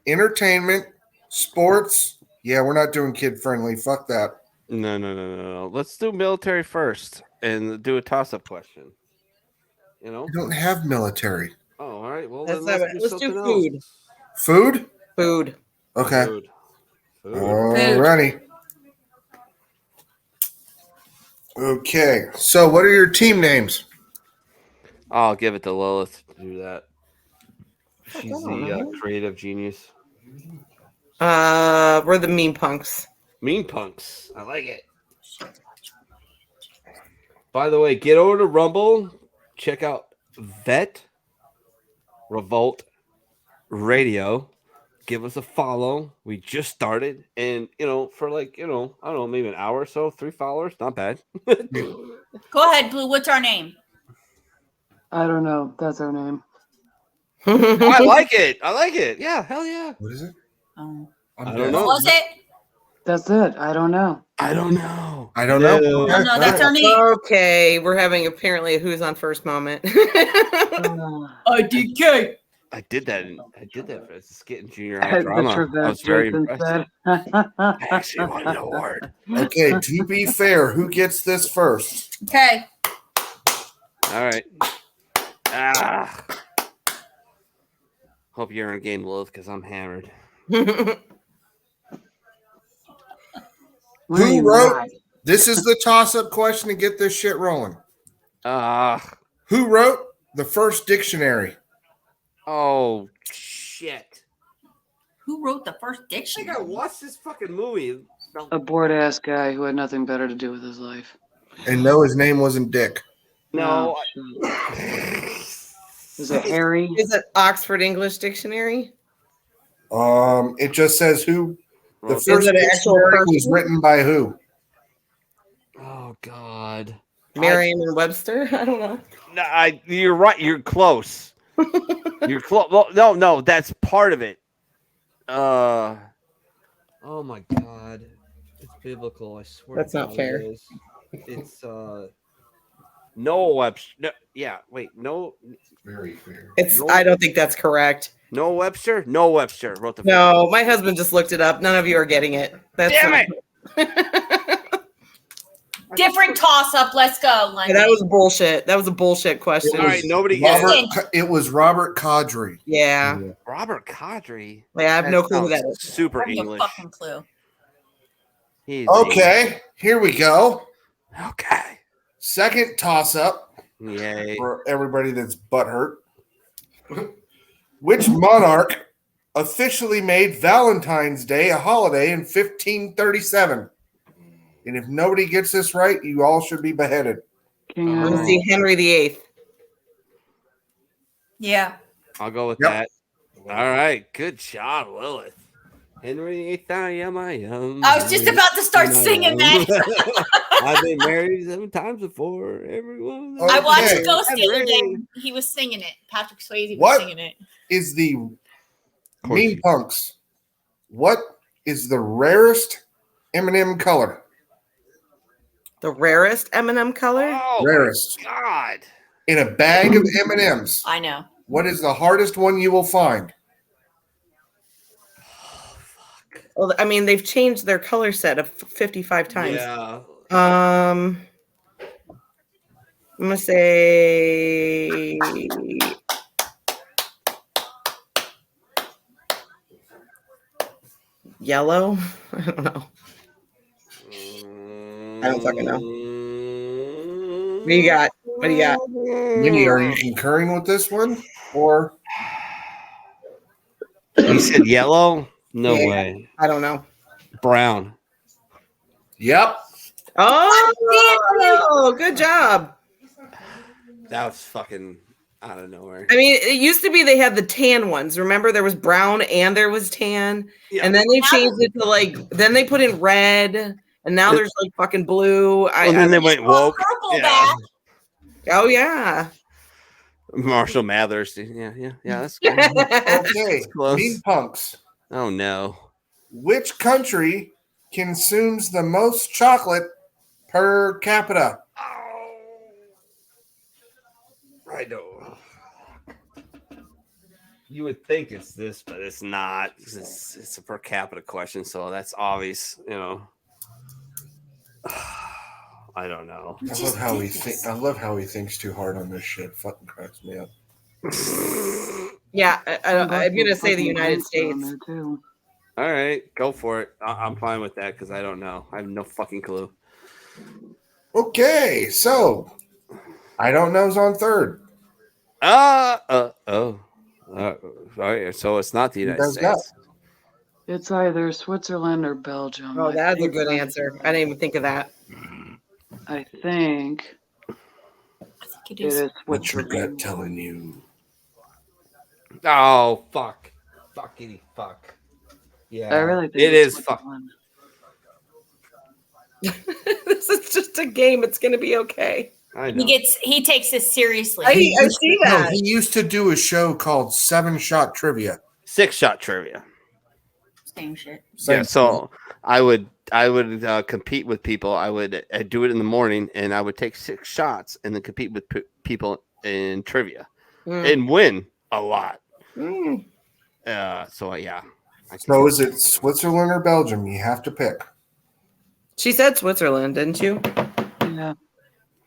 entertainment, sports? Yeah, we're not doing kid-friendly. Fuck that. No. Let's do military first and do a toss-up question. You know? We don't have military. Oh, all right. Well, Let's then have it. Let's do something food. else. Food? Food. Okay. Food. Alrighty. Okay, so what are your team names? I'll give it to Lilith to do that. Fuck, She's I don't the know. creative genius. We're the meme punks. Mean punks. I like it. By the way, get over to Rumble. Check out Revolt Radio. Give us a follow. We just started, and for I don't know, maybe an hour or so, 3 followers, not bad. Go ahead, Blue. What's our name? I don't know. That's our name. I like it. I like it. Yeah, hell yeah. What is it? Oh. I don't know. What was it? That's it. I don't know. I don't know. I don't know. No. Okay, No, all that's right. our name. Okay, we're having apparently a who's on first moment. IDK. I did that for a skit in junior high That's drama. what I was very Jason impressed. said. I actually won an award. Okay, to be fair, who gets this first? Okay. All right. Hope you're in game, Lilith, because I'm hammered. Where are Who you wrote? at? This is the toss-up question to get this shit rolling. Who wrote the first dictionary? Oh shit! Who wrote the first I think dictionary? I watched this fucking movie. A bored ass guy who had nothing better to do with his life. And no, his name wasn't Dick. No. Oh, is it Harry? Is it Oxford English Dictionary? It just says who. The Is first it an actual dictionary was person? written by who? Oh God. Merriam-Webster? I don't know. No, you're right. You're close. You're close. Well, no, that's part of it. Oh my God, it's biblical. I swear. That's to not God fair. It is. It's Noah Webster. No, yeah, wait, no, Very fair. I don't think that's correct. Noah Webster. Noah Webster wrote the. No, my husband just looked it up. None of you are getting it. That's Damn not- Different toss up. Let's go, Yeah, that was bullshit. That was a bullshit question. All right, nobody gets it. It was Robert Caudry. Yeah. Robert Caudry. I have no clue who that sounds is. Super I have no English. fucking clue. He's Okay, here we go. English. Okay. Second toss-up Yay. for everybody that's butthurt. Which monarch officially made Valentine's Day a holiday in 1537? And if nobody gets this right, you all should be beheaded. King I'm Henry. gonna see Henry VIII. Yeah. I'll go with Yep. that. All right. Good job, Lilith. Henry VIII, I am. I was just about to start singing that. I've been married 7 times before. Everyone. Okay. I watched Ghost the other day. Henry. He was singing it. Patrick Swayze was What? singing it. Is the course Mean you- Punks? What is the rarest M&M color? The rarest M&M color? Oh, Rarest. God. In a bag of M&Ms. I know. What is the hardest one you will find? Well, I mean, they've changed their color set of 55 times. Yeah. I'm gonna say yellow. I don't know. I don't fucking know. What do you got? What do you got? Minnie, are you concurring with this one? Or You said yellow? No Yeah. way. I don't know. Brown. yep. Oh, good job. That was fucking out of nowhere. I mean, it used to be they had the tan ones. Remember, there was brown and there was tan, Yeah. and then they changed it to then they put in red, and now there's like fucking blue. And then they went woke. Purple Yeah. back. Oh yeah. Marshall Mathers. Yeah. That's good. Okay. Close. Mean Punks. Oh no. Which country consumes the most chocolate per capita? I know. You would think it's this, but it's not. It's a per capita question, so that's obvious. I don't know. I love how I love how he thinks too hard on this shit. Fucking cracks me up. Yeah, I'm gonna say the United States. On there too. All right, go for it. I'm fine with that because I don't know. I have no fucking clue. Okay, so I don't know's on third. Sorry. So it's not the United does that? States. It's either Switzerland or Belgium. Oh, I that's a think good answer. I didn't even think of that. I think I think it is What's your Switzerland. gut telling you? Oh fuck! Fuckity fuck! Yeah, I really think it it's is fuck. Switzerland. This is just a game. It's gonna be okay. I know. He takes this seriously. I see No, that. he used to do a show called 7-Shot Trivia. 6-shot trivia. Same shit. Yeah, so I would compete with people. I would do it in the morning, and I would take 6 shots and then compete with people in trivia and win a lot. So yeah. So is it Switzerland or Belgium? You have to pick. She said Switzerland, didn't you? Yeah.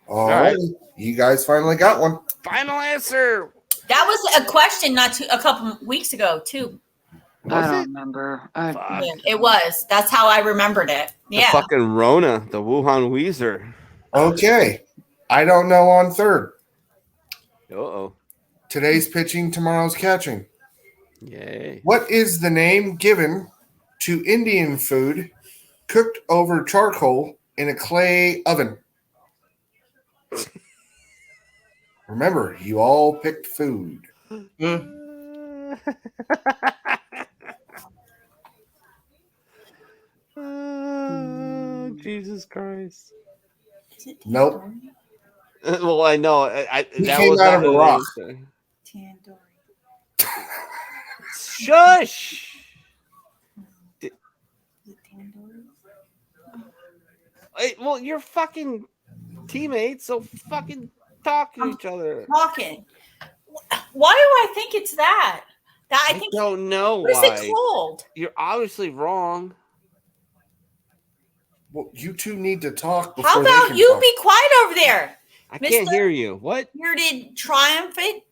All right. right. You guys finally got one. Final answer. That was a question a couple weeks ago too. I don't remember. Yeah, it was. That's how I remembered it. The Yeah. fucking Rona, the Wuhan Weezer. Okay. I don't know on third. Uh-oh. Today's pitching, tomorrow's catching. Yay. What is the name given to Indian food cooked over charcoal in a clay oven? Remember, you all picked food. Jesus Christ. Nope. Well, I know. He that came was out of not a an rock. answer. Tandoori. Shush. Well, you're fucking teammates, so fucking talk to each other. Talking. Why do I think it's that? I think don't know what is why. it called? You're obviously wrong. Well, you two need to talk before How they about can you talk. be quiet over there? I can't Mr. hear you. What? Bearded triumphant.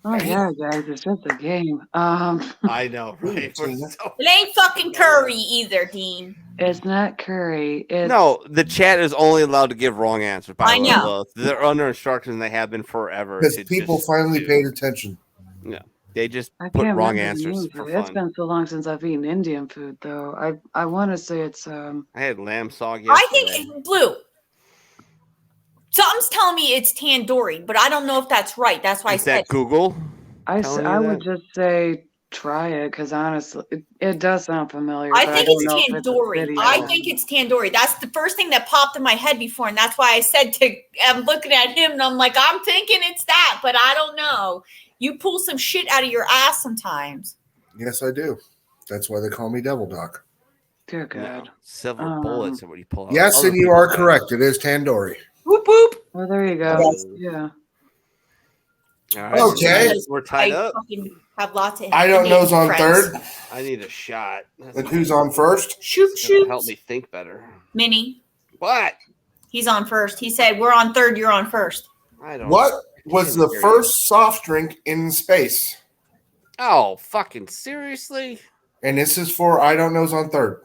Oh yeah, guys, it's just a game. I know, right? It ain't fucking curry either, Dean. It's not curry. It's No, the chat is only allowed to give wrong answers. By I the way, know. Lilith. They're under instructions. They have been forever. Because to people just finally do. paid attention. No, they just I put can't wrong remember the answers name for of it. It's fun. been so long since I've eaten Indian food, though. I want to say it's I had lamb sog I yesterday. think it's blue. Something's telling me it's tandoori, but I don't know if that's right. That's why Is I said that Google? I telling you would that? just say try it because honestly, it does sound familiar. I but think don't it's know if a tandoori. video. I think it's tandoori. That's the first thing that popped in my head before, and that's why I said I'm looking at him and I'm like, I'm thinking it's that, but I don't know. You pull some shit out of your ass sometimes. Yes, I do. That's why they call me Devil Doc. Dear God. No, silver bullets are what you pull out. Yes, Other and you people's are ass. correct. It is tandoori. Whoop whoop. Well, there you go. Oh. Yeah. All right, Okay. we're tied I up. fucking have lots of I don't know's on friends. third. I need a shot. That's And who's on first? Shoot, gonna shoot. help me think better. Minnie, What? he's on first. He said, we're on third, you're on first. I don't. What was the hear you. first soft drink in space? Oh, fucking seriously? And this is for I don't know's on third.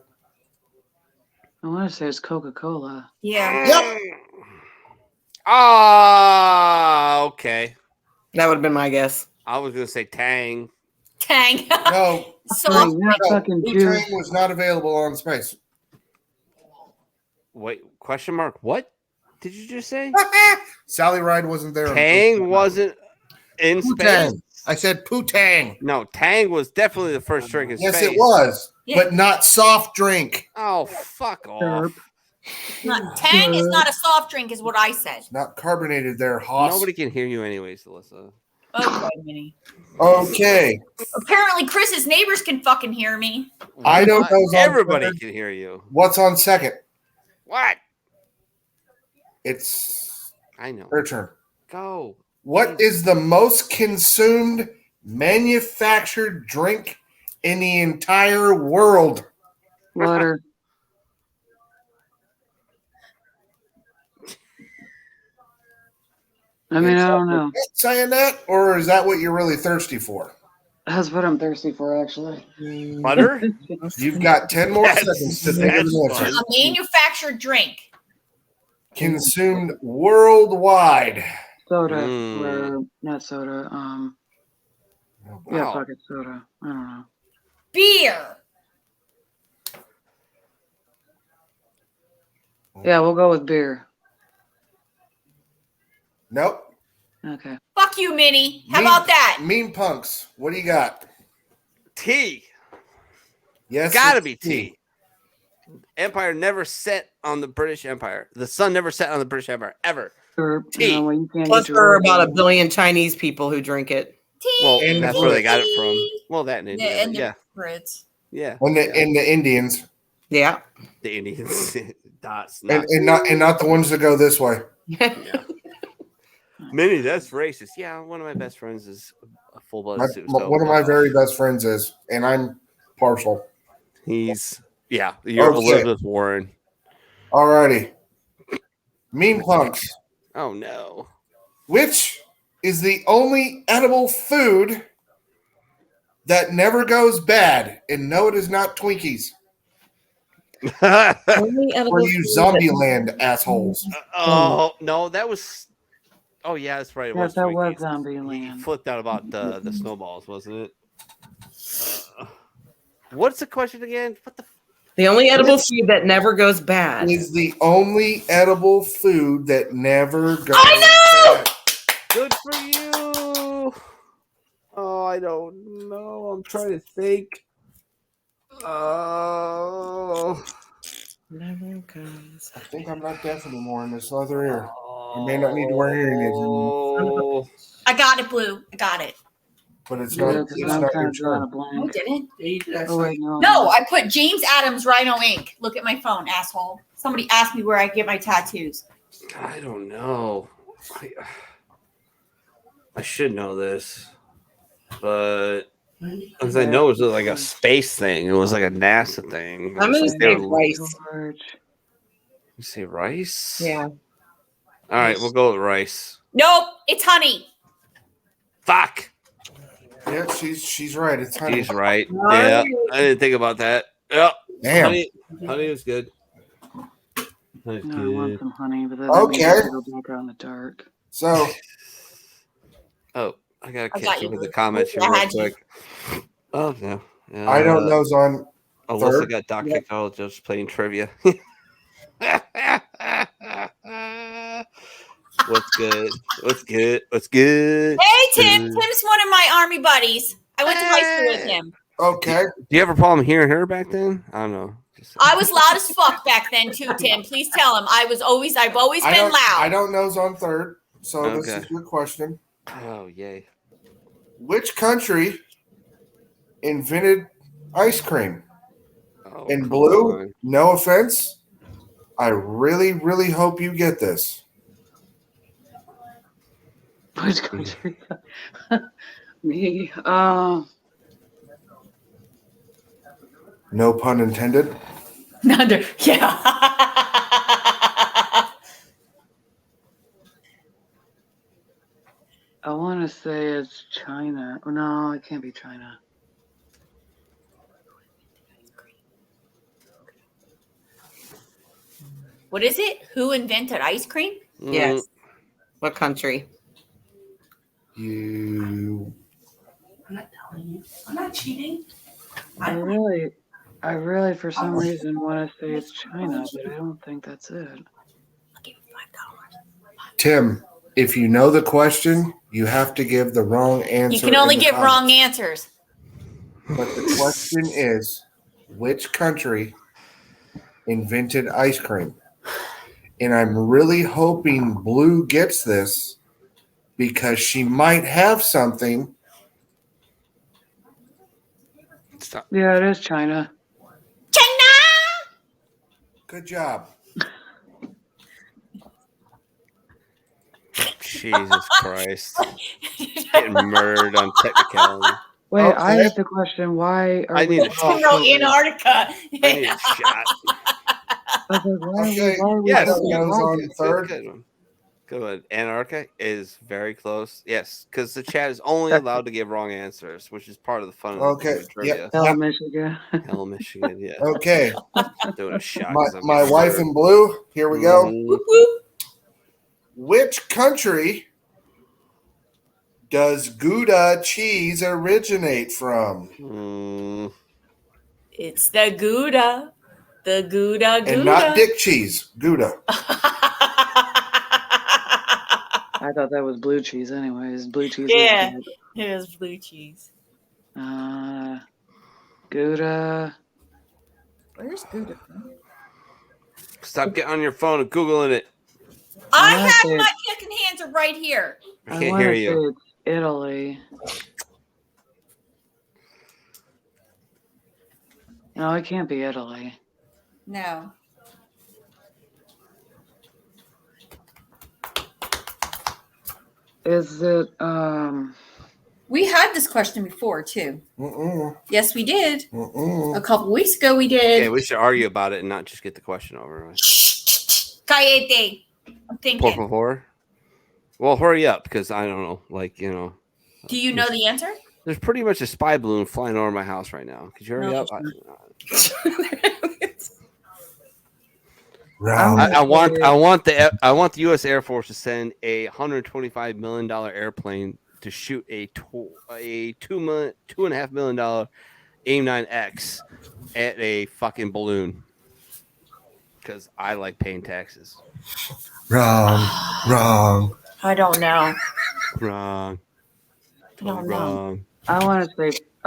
I want to say it's Coca-Cola. Yeah. Yep. Ah, okay. That would have been my guess. I was gonna say Tang. Tang. No, So Dang, that no, fucking Wu-Tang juice. was not available on space. Wait, question mark? What did you just say? Sally Ride wasn't there. Tang wasn't in space. Poo-Tang. I said Poo-Tang. No, Tang was definitely the first drink in Yes, space. it was, Yeah. but not soft drink. Oh, fuck off. Tang is not a soft drink, is what I said. Not carbonated there, Hoss. Nobody can hear you anyways, Alyssa. Okay, Minnie. Okay. Apparently, Chris's neighbors can fucking hear me. I don't know who's on Everybody third. can hear you. What's on second? What? It's I know. their turn. Go. What is the most consumed manufactured drink in the entire world? Water. I mean, I don't know. Saying that, or is that what you're really thirsty for? That's what I'm thirsty for, actually. Butter? You've got 10 more That's- seconds to think of an that's answer. fun. A manufactured drink. consumed worldwide? Soda, Mm. or not soda. Yeah, Wow. fuck it, soda. I don't know. Beer. Yeah, we'll go with beer. Nope. Okay. Fuck you, Minnie. How about that? Mean punks. What do you got? Tea. Yes, Gotta it's be tea. Empire never set on the British Empire. The sun never set on the British Empire ever. Or, Tea. well, you can't Plus, get there are your about 1 billion Chinese people who drink it. Tea. Well, And that's the where they got it from. tea. Well, that in India. Yeah, but and yeah, the Brits. yeah. And the Indians. Yeah. The Indians. Dots. And not the ones that go this way. Yeah. Minnie, that's racist. Yeah, one of my best friends is a full-blooded suicide. One of my very best friends is, and I'm partial. He's you're Okay. Elizabeth Warren. Alrighty. Mean punks. Oh no. Which is the only edible food that never goes bad? And no, it is not Twinkies. Only edible For you food Zombieland assholes. Oh no, that was. Oh yeah, that's right. It Yes, was that was Twinkies. Zombie He Land. flipped out about the snowballs, wasn't it? What's the question again? What the? The only edible food that never goes bad. Is the only edible food that never goes I bad. Good for you. Oh, I don't know. I'm trying to think. Oh. Never goes. I think I'm not deaf anymore in this other ear. You may not need to wear hearing aids anymore. Oh. I got it, Blue. I got it. But it's Yeah, not, 'cause it's I'm not kind your of drawing a turn. No, blank. didn't. Oh, wait, no. No, I put James Adams Rhino Ink. Look at my phone, asshole. Somebody asked me where I get my tattoos. I don't know. I should know this, but as I know, it was like a space thing. It was like a NASA thing. I'm It gonna was say like rice. George. You say rice? Yeah. All right, we'll go with rice. Nope, it's honey. Fuck. Yeah, she's right. It's honey. He's right. Yeah, I didn't think about that. Yep. Damn. Honey is good. Honey's No, I want good. some honey, but then Okay. I go back out in the dark. So Oh, I gotta I catch got up you, with the Blue. comments here I real had you. quick. Oh no. I don't know, Zon. Alyssa Third? got Doc kicked out just playing trivia. What's good? What's good? What's good? Hey, Tim. Good. Tim's one of my army buddies. I went to high school with him. Okay. Do you have a problem hearing her back then? I don't know. Just I was loud as fuck back then too, Tim. Please tell him. I've always been I loud. don't know Zon third. So this Okay. is your question. Oh yay! Which country invented ice cream? Oh, In come blue, on. no offense. I really, really hope you get this. Which country? Me. No pun intended. Yeah. I want to say it's China. Oh, no, it can't be China. What is it? Who invented ice cream? Yes. What country? You. I'm not telling you. I'm not cheating. I really, for some reason, want to say it's China, but I don't think that's it. I'll give you $5. Tim, if you know the question, you have to give the wrong answer. You can only in the give comments. wrong answers. But the question is, which country invented ice cream? And I'm really hoping Blue gets this because she might have something. Stop. Yeah, it is China. China! Good job. Jesus Christ! Getting murdered on technicality. Wait, I Okay. have the question. Why are I we? need a You know, Antarctica. I need a shot. I was like, why Okay. are we Yes. talking Goes about on it? third. Good one. Good one. Antarctica is very close. Yes, because the chat is only allowed to give wrong answers, which is part of the fun of the Okay, game of trivia. Hell, Michigan. Hell, Michigan. Yeah. Okay. Doing a shot. My, 'cause I'm my getting wife murdered. in blue. Here we go. Mhm. Whoop, whoop. Which country does Gouda cheese originate from? It's the Gouda. The Gouda. And not dick cheese. Gouda. I thought that was blue cheese anyways. Blue cheese Yeah. is good. It is blue cheese. Gouda. Where's Gouda? Stop getting on your phone and Googling it. I wanna have say my fucking hands are right here. I I can't wanna hear say you. it's Italy. No, it can't be Italy. No. Is it We had this question before too. Mm-mm. Yes, we did. Mm-mm. A couple weeks ago we did. Yeah, we should argue about it and not just get the question over with. Cayete. I'm Por thinking. favor. Well, hurry up because I don't know. Do you know the answer? There's pretty much a spy balloon flying over my house right now. Could you hurry No, up? Round. I want the U.S. Air Force to send a $125 million airplane to shoot a $2.5 million AIM-9X at a fucking balloon because I like paying taxes. Wrong. Wrong. I don't know. Wrong. I don't know. Wrong. I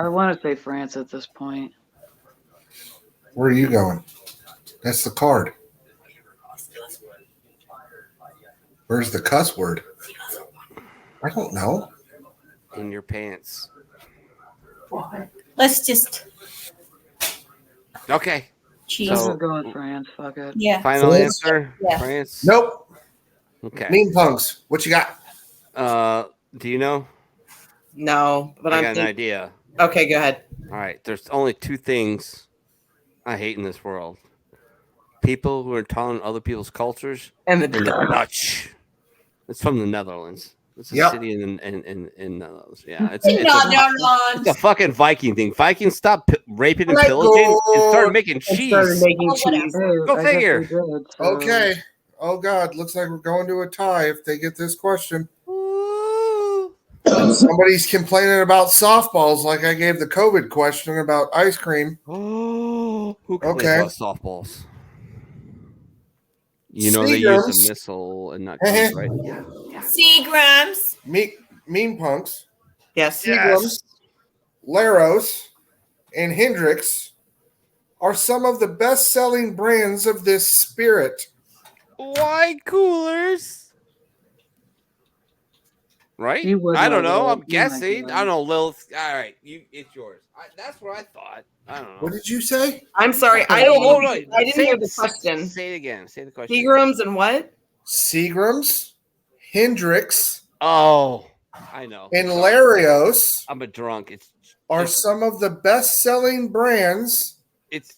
wanna say France at this point. Where are you going? That's the card. Where's the cuss word? I don't know. In your pants. Let's just Okay. cheese. Let's So- just go with France. Fuck it. Yeah. Final France? answer. Yeah. France. Nope. Okay. Mean punks. What you got? Do you know? No, but I I'm got an thinking. idea. Okay, go ahead. All right. There's only two things I hate in this world: people who are intolerant of other people's cultures And and the Dutch. It's from the Netherlands. It's a Yep. city in Netherlands. Yeah, it's Netherlands. a fucking Viking thing. Vikings stopped raping and Let pillaging and go. started making and started cheese. making Oh, whatever. cheese. Hey, Go I guess figure. we did, so- Okay. Oh God, looks like we're going to a tie if they get this question. Ooh. Somebody's complaining about softballs, like I gave the COVID question about ice cream. Oh, who can Okay. about softballs? You know they use Seagrams. a missile and not guns, right? Seagrams. Mean punks, Yes. Seagrams, Laros, and Hendrix are some of the best-selling brands of this spirit. Wine coolers. Right? You would I don't know know. that. I'm Oh my guessing. God. I don't know, Lilith. All right, it's yours. That's what I thought. I don't know. What did you say? I'm sorry. I Oh, don't hold know. on. I didn't Say hear it- the question. Say it again. Say the question. Seagrams and what? Seagrams, Hendrix, Oh, I know. and Sorry. Larios I'm a drunk. are some of the best-selling brands It's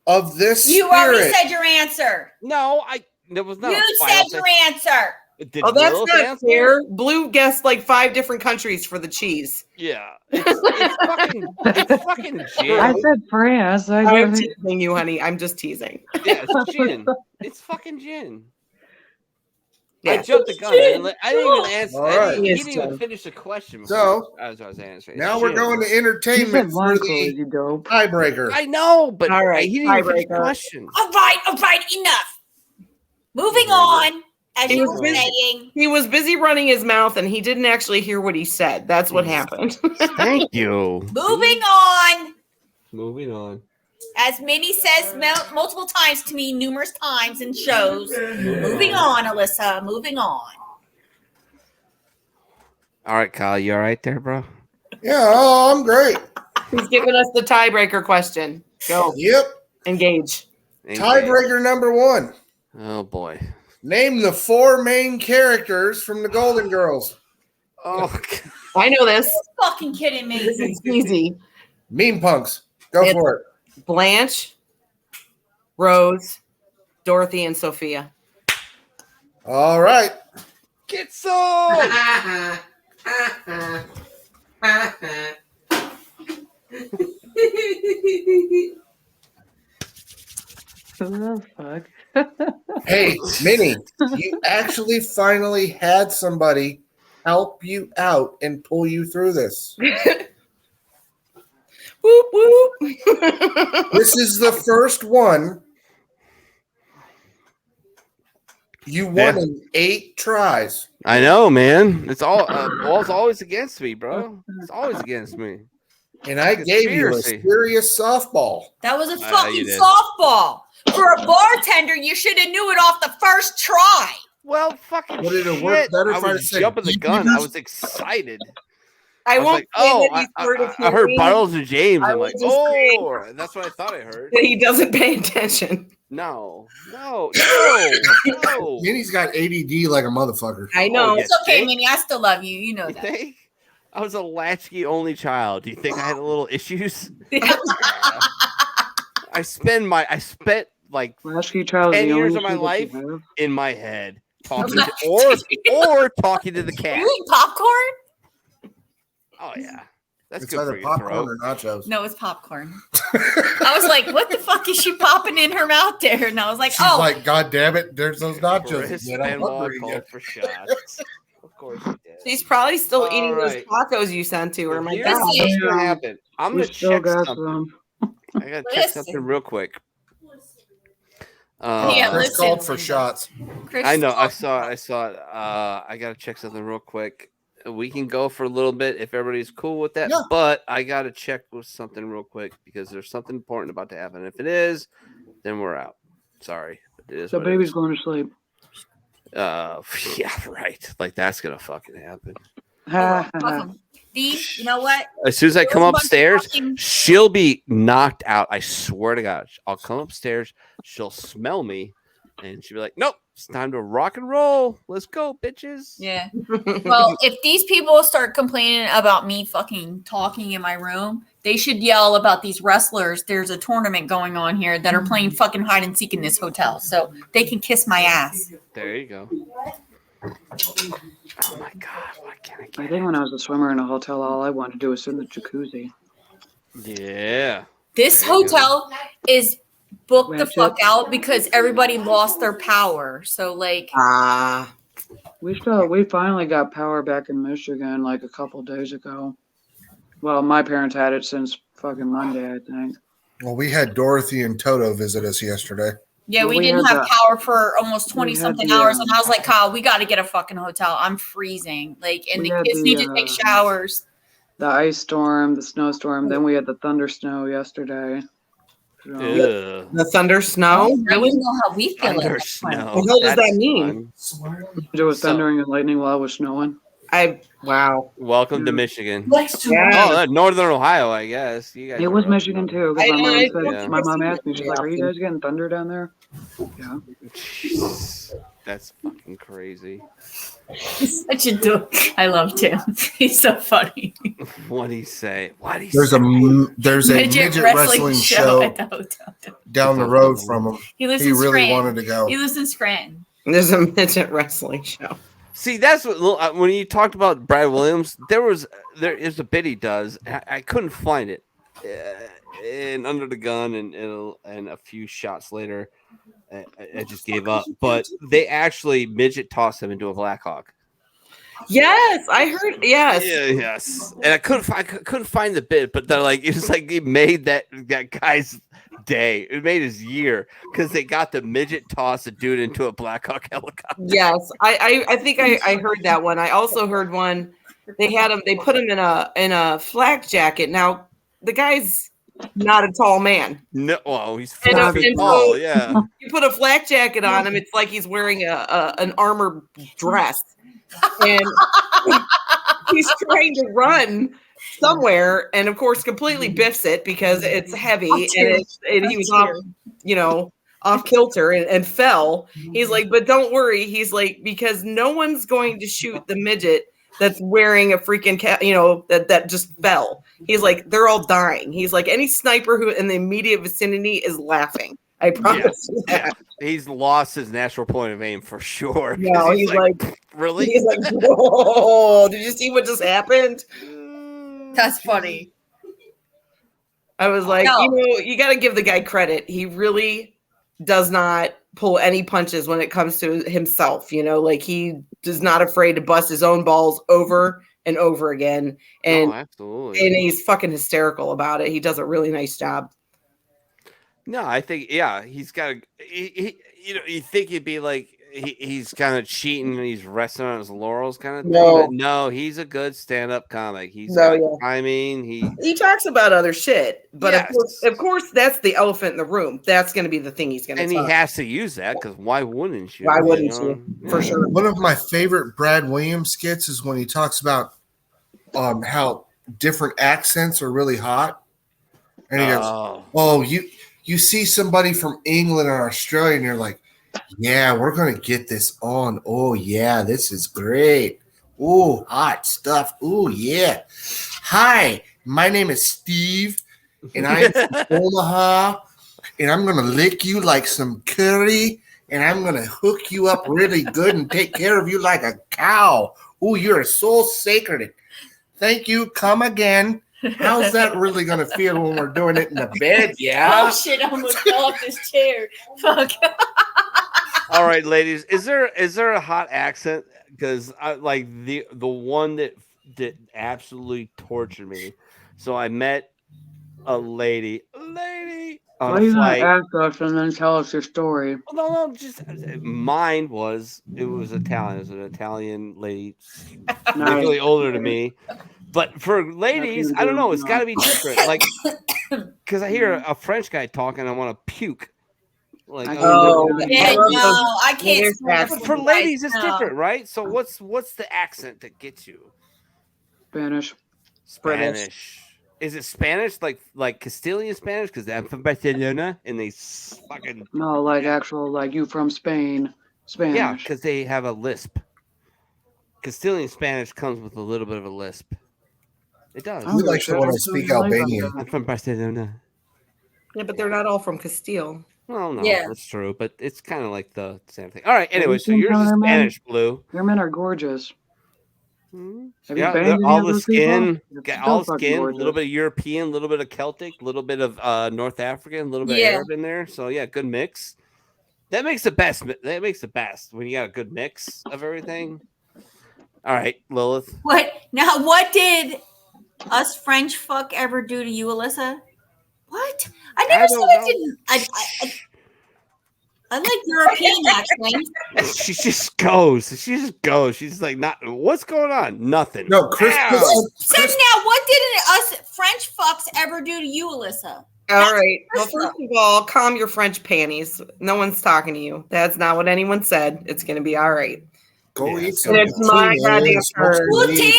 of this You spirit. already said your answer. no. There was not. You a said final your thing. answer. Did Oh, that's Lilith not answer? fair. Blue guessed like 5 different countries for the cheese. Yeah. It's fucking gin. I said France. I'm teasing you, honey. I'm just teasing. Yeah, it's gin. It's fucking gin. I Yeah. jumped the gun. I didn't even answer. All right. He Yes, didn't even Jen. finish the question. So, as I was answering. Now It's we're gin. going to You said entertainment for wine coolers, the you dope. tiebreaker. I know, but All right, he didn't even finish the tiebreaker. question. All right, enough. Moving on, as He you was were busy. saying. He was busy running his mouth and he didn't actually hear what he said. That's what happened. Thank you. Moving on, Moving on. as Minnie says multiple times to me, numerous times in shows. Moving on, Alyssa. Moving on. All right, Kyle, you all right there, bro? Yeah, I'm great. He's giving us the tiebreaker question. Go. Yep. Engage. Tiebreaker number 1. Oh boy. Name the 4 main characters from the Golden Girls. Oh. I know this. Fucking kidding me. This is easy. Mean punks. Go It's- for it. Blanche, Rose, Dorothy, and Sophia. All right. Get some. Who the fuck? Hey, Minnie, you actually finally had somebody help you out and pull you through this. Whoop whoop. This is the first one you won in 8 tries. I know, man. It's all it's always against me, bro. It's always against me. And I gave you a Conspiracy. serious softball. That was a You fucking did. softball. For a bartender, you should have knew it off the first try. Well, fucking Would it have shit. worked better I if I was said jumping the deep gun. I users? was excited. I I was won't like, say oh, that he's hard of I heard hearing, Bartles and James. I I'm will like, just say- oh, that's what I thought I heard. that he doesn't pay attention. No. No. Minnie's got ADD like a motherfucker. I know. Oh, yeah. It's okay, think? Minnie. I still love you. You know You that. think? I was a latchkey only child. Do you think I had a little issues? I spent like Latchkey child is 10 the only years of my issue that life you have. in my head talking to, or talking to the cat. You eat popcorn? Oh yeah, that's It's good either for your popcorn throat. or nachos. No, it's popcorn. I was like, what the fuck is she popping in her mouth there? And I was like, She's oh, like, God damn it, there's those nachos. Chris again. I'm Benoit hungry called again. for shots. Of course he did. She's probably still All eating right. those tacos you sent to her. My Here's God. what's gonna happen. I'm We gonna still check got something. some. I gotta check something Listen. real quick. Yeah, Chris listen. called for shots. Chris I know. I called- saw it. I gotta check something real quick. We can go for a little bit if everybody's cool with that. Yeah. But I gotta check with something real quick because there's something important about to happen. If it is, then we're out. Sorry, but it is. The what it baby's is. going to sleep. Yeah, right. Like that's gonna fucking happen. Ha, Fuck ha, ha. 'em. Dee, you know what? As soon as I come Those bunch of upstairs, fucking- she'll be knocked out. I swear to God. I'll come upstairs. She'll smell me, and she'll be like, "Nope, it's time to rock and roll. Let's go, bitches." Yeah. Well, if these people start complaining about me fucking talking in my room, they should yell about these wrestlers. There's a tournament going on here that are playing fucking hide and seek in this hotel, so they can kiss my ass. There you go. Oh my God! Why can't I I get think when I was a swimmer in a hotel, all I wanted to do was sit in the jacuzzi. it? Yeah. This There you go. hotel is booked the Ratchet. fuck out because everybody lost their power. So like, Ah. We finally got power back in Michigan like a couple days ago. Well, my parents had it since fucking Monday, I think. Well, we had Dorothy and Toto visit us yesterday. yeah, Well, we we didn't had have the- power for almost 20 had something the, hours, and I was like, Kyle, we got to get a fucking hotel. I'm freezing. Like, and We the had kids the, need to take showers. The ice storm, the snowstorm, then we had the thunder snow yesterday. So, Ugh. The thunder snow? Now you know how we feel. Thunder at that point. snow. What the hell does that That's mean? fun. there was So- thundering and lightning while it was snowing. Wow. Welcome to Michigan. Yeah. Oh, Northern Ohio, I guess. You guys It are was up Michigan north. too. 'Cause I know, I don't my mom see asked me, that she's like, "Are you often. guys getting thunder down there?" Yeah. Jeez, that's fucking crazy. He's such a dope. I love Tim. He's so funny. What'd he say? What'd he There's say? a midget wrestling show at the hotel. down the road from him. He lives He in really Scranton. wanted to go. He lives in Scranton. There's a midget wrestling show. See, that's what when you talked about Brad Williams, there is a bit he does. I couldn't find it, and under the gun, and a few shots later, I just gave up. But they actually midget tossed him into a Blackhawk. Yes, I heard. Yes. Yeah, yes, and I couldn't find the bit, but they're like, it's like it made that guy's day. It made his year because they got the midget toss a dude into a Blackhawk helicopter. Yes, I think I heard that one. I also heard one. They had him. They put him in a flak jacket. Now the guy's not a tall man. No, well, he's And, 4 feet and tall. so- Yeah, You put a flak jacket on him. It's like he's wearing an armor dress, and he's trying to run somewhere, and of course, completely biffs it because it's heavy, and he was off, off kilter and fell. He's like, but don't worry. He's like, because no one's going to shoot the midget that's wearing a freaking that just fell. He's like, they're all dying. He's like, any sniper who in the immediate vicinity is laughing. I promise you that. he's lost his natural point of aim for sure. No, he's like, really? he's like, whoa, did you see what just happened? That's funny. I was like, No. you got to give the guy credit. He really does not pull any punches when it comes to himself. You know, like he is not afraid to bust his own balls over and over again, and absolutely. and he's fucking hysterical about it. He does a really nice job. No, I think he's got. You think he'd be like he's kind of cheating and he's resting on his laurels, kind of thing. No. But no, he's a good stand-up comic. He's No, got yeah. timing. He talks about other shit, but Yes. of course, that's the elephant in the room. That's going to be the thing he's going to. And he has to use that because why wouldn't you? Why wouldn't know? you? For sure. One of my favorite Brad Williams skits is when he talks about how different accents are really hot, and he goes, "Oh, you see somebody from England or Australia, and you're like, yeah, we're gonna get this on. Oh yeah, this is great. Oh, hot stuff. Oh yeah. Hi, my name is Steve, and I'm from Omaha, and I'm gonna lick you like some curry, and I'm gonna hook you up really good and take care of you like a cow. Oh, you're so sacred. Thank you. Come again. How's that really gonna feel when we're doing it in the bed? Yeah. Oh shit! I almost fell off this chair. Fuck. All right, ladies, is there a hot accent? Because I like the one that absolutely tortured me. So I met a lady on Why a you flight. gonna ask us and then tell us your story? No, just mine was Italian. It was an Italian lady, significantly older than me. But for ladies, I don't know. It's got to be different. Like, because I hear a French guy talking, I want to puke. Like, Yeah, no, I can't. But for ladies, it's different, right? So what's the accent that gets you? Spanish. Spanish. Is it Spanish like Castilian Spanish? Because I'm from Barcelona and they fucking No, like actual, like you from Spain, Spanish. yeah, because they have a lisp. Castilian Spanish comes with a little bit of a lisp. It does. We like to want to speak Albanian. I'm from Barcelona. Yeah, but they're not all from Castile. Well, no, Yeah. that's true, but it's kind of like the same thing. All right, Have anyway, you so seen yours some is of their men? Spanish, Blue. Their men are gorgeous. Have Yeah, you banged any all of the those people? skin, They're all still the skin, a fucking little gorgeous. bit of European, a little bit of Celtic, a little bit of North African, a little bit Yeah. of Arab in there. So yeah, good mix. That makes the best. That makes the best when you got a good mix of everything. All right, Lilith. What now? What did us French fuck ever do to you, Alyssa? What? I never said I didn't. I like European accents. She just goes. She's like, not. What's going on? Nothing. No, Chris. Said now, what did us French fucks ever do to you, Alyssa? All right. Well, first of all, calm your French panties. No one's talking to you. That's not what anyone said. It's going to be all right. Go eat some. And it's my goddamn turn. Poutine.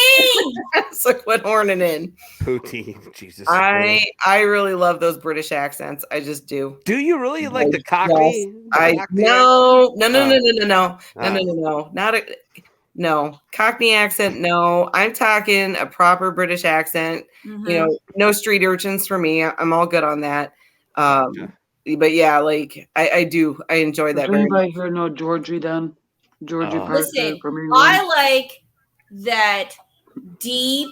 So quit horning in. Poutine. Jesus. I really love those British accents. I just do. Do you really like the Cockney? Yes. No. Not a no Cockney accent. No, I'm talking a proper British accent. Mhm. You know, no street urchins for me. I'm all good on that. But yeah, like I do. I enjoy that Does very anybody much. here know Georgie then? Georgie Parker Listen, from England? I like that deep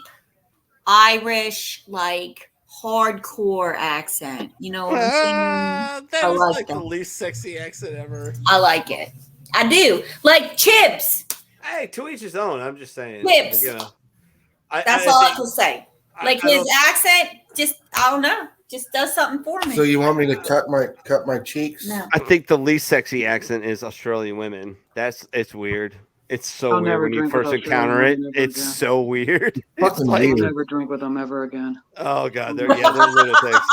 Irish, like hardcore accent. You know what I'm saying? That I was like like the that. least sexy accent ever. I like it. I do. Like Chips. Hey, to each his own. I'm just saying. Chips. You know, That's all I can say. Like I his don't- accent, just I don't know, just does something for me. So you want me to cut my cheeks? No. I think the least sexy accent is Australian women. It's weird. It's so I'll weird never when you drink with first encounter it. Australian women It's ever so weird. Fucking It's like, weird. I'll never drink with them ever again. oh god, they're lunatics.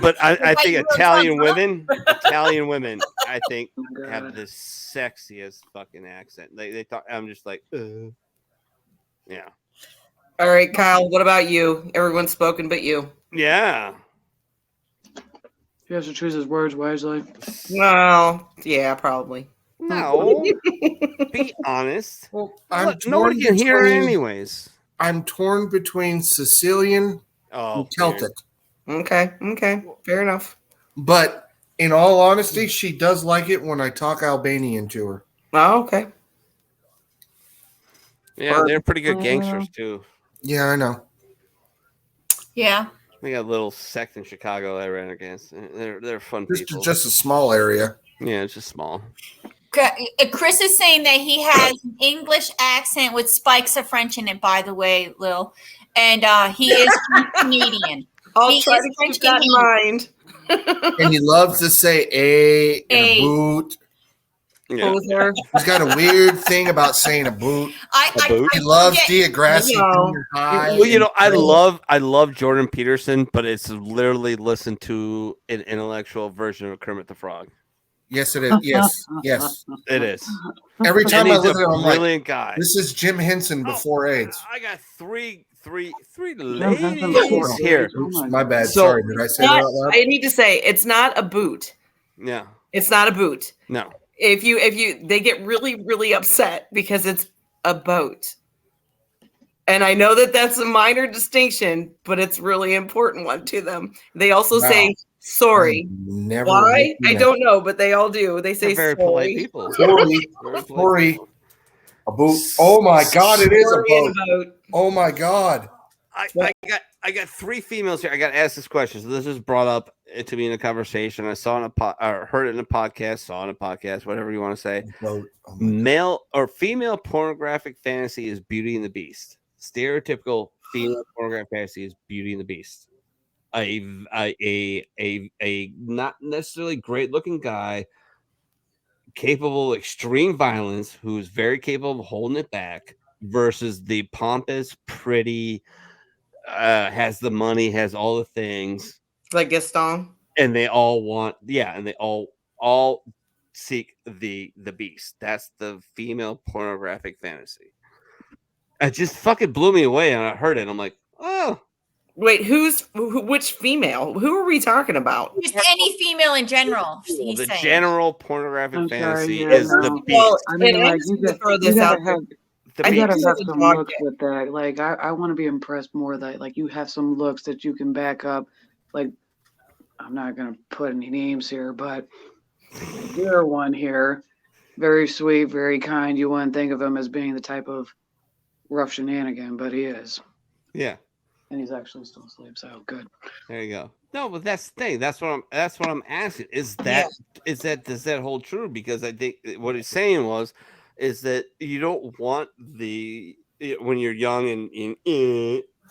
But I Like think real Italian drunk, women, I think Oh my have God. the sexiest fucking accent. They thought I'm just like, yeah, All right, Kyle. What about you? Everyone's spoken but you. yeah. He has to choose his words wisely. Well, yeah, probably. No, be honest. Well, Look, nobody can hear it anyways. I'm torn between Sicilian Oh, and Celtic. Okay, fair enough. But in all honesty, she does like it when I talk Albanian to her. Oh, okay. Yeah, they're pretty good gangsters too. Yeah, I know. Yeah. They got a little sect in Chicago I ran against. They're fun Just people. just a small area. Yeah, it's just small. Chris is saying that he has an English accent with spikes of French in it, by the way, Lil. And he is Canadian. I'll He try is to French keep that in mind. And he loves to say a and a A. boot. Yeah. Poser. He's got a weird thing about saying a boot. A boot? He loves forget- Degrassi No. Junior High. Well, you know, I and- love Jordan Peterson, but it's literally listened to an intellectual version of Kermit the Frog. Yes, it is. Yes. It is. Every And time I he's a listen to him, I'm like, brilliant guy. this is Jim Henson before AIDS. I got three Henson ladies before here. AIDS. Oh Oops, my my bad. So- Sorry, did I say that out loud? I need to say it's not a boot. Yeah. It's not a boot. No. If you they get really upset because it's a boat. And I know that that's a minor distinction, but it's really important one to them. They also Wow. say sorry. Never. Why? written I that. don't know, but they all do. They They're say very sorry. polite people. Sorry. Very polite Sorry. people. A boot. Oh my God! It is a Sorry boat. and a boat. Oh my God! I got three females here. I got to ask this question. So this was brought up to me in a conversation. I saw in or heard it in a podcast, saw in a podcast, whatever you want to say. Boat. Oh my Male or female pornographic fantasy is Beauty and the Beast. Stereotypical female pornographic fantasy is Beauty and the Beast. A not necessarily great looking guy, capable of extreme violence, who's very capable of holding it back, versus the pompous, pretty, has the money, has all the things, Like Gaston. and they all want, and they all seek the beast. That's the female pornographic fantasy. It just fucking blew me away, and I heard it. I'm like, oh, Wait, which female? Who are we talking about? Just any female in general. He's the saying. general pornographic I'm sorry, fantasy yeah, is no. the beast. Well, I mean, and I'm like, just you gonna got- throw you this gotta out there. have The You gotta beast. have This is some podcast. looks with that. Like I want to be impressed more that like you have some looks that you can back up. Like I'm not gonna put any names here, but you're one here, very sweet, very kind. You wouldn't think of him as being the type of rough shenanigan, but he is, Yeah. and he's actually still asleep. So good. There you go. No, but that's the thing. That's what I'm asking. Does that hold true? Because I think what he's saying is that you don't want when you're young and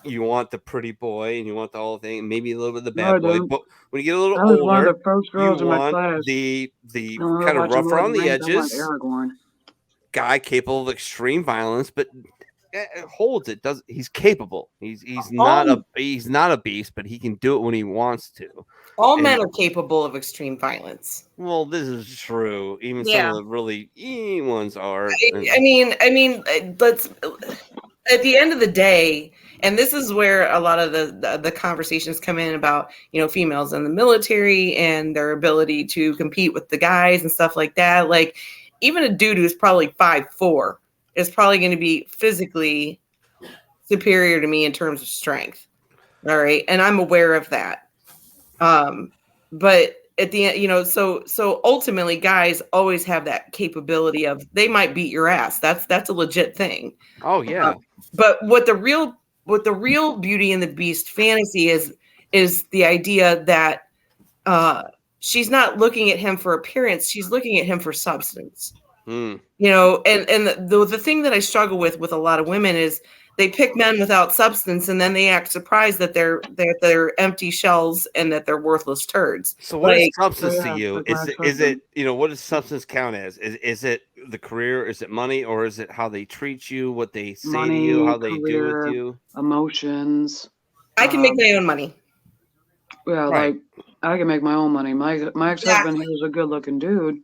you want the pretty boy and you want the whole thing, maybe a little bit of the No, I bad boy. don't. But when you get a little I was one older, of the first you girls in my want class. the When we were kind of watching rough Lord of around the Rings, I want edges Aragorn. guy capable of extreme violence, but holds it. He's capable. He's not a beast, but he can do it when he wants to. All And- men are capable of extreme violence. Well, this is true. Even Yeah. some of the really ones are. I mean, let's. At the end of the day, and this is where a lot of the conversations come in about females in the military and their ability to compete with the guys and stuff like that. Like even a dude who's probably 5'4" is probably going to be physically superior to me in terms of strength. All right, and I'm aware of that. But at the end, so ultimately, guys always have that capability of they might beat your ass. That's a legit thing. Oh yeah. But what the real Beauty and the Beast fantasy is the idea that she's not looking at him for appearance; she's looking at him for substance. Mm. And the thing that I struggle with a lot of women is they pick men without substance, and then they act surprised that they're empty shells and that they're worthless turds. So what is Like, substance yeah, to you? like Is my it what does substance count as? Is it the career? Is it money, or is it how they treat you, what they say to you, Money, how they do career. with you? Emotions. I can make my own money. Yeah, Right. like I can make my own money. My ex-husband, he was a good-looking dude,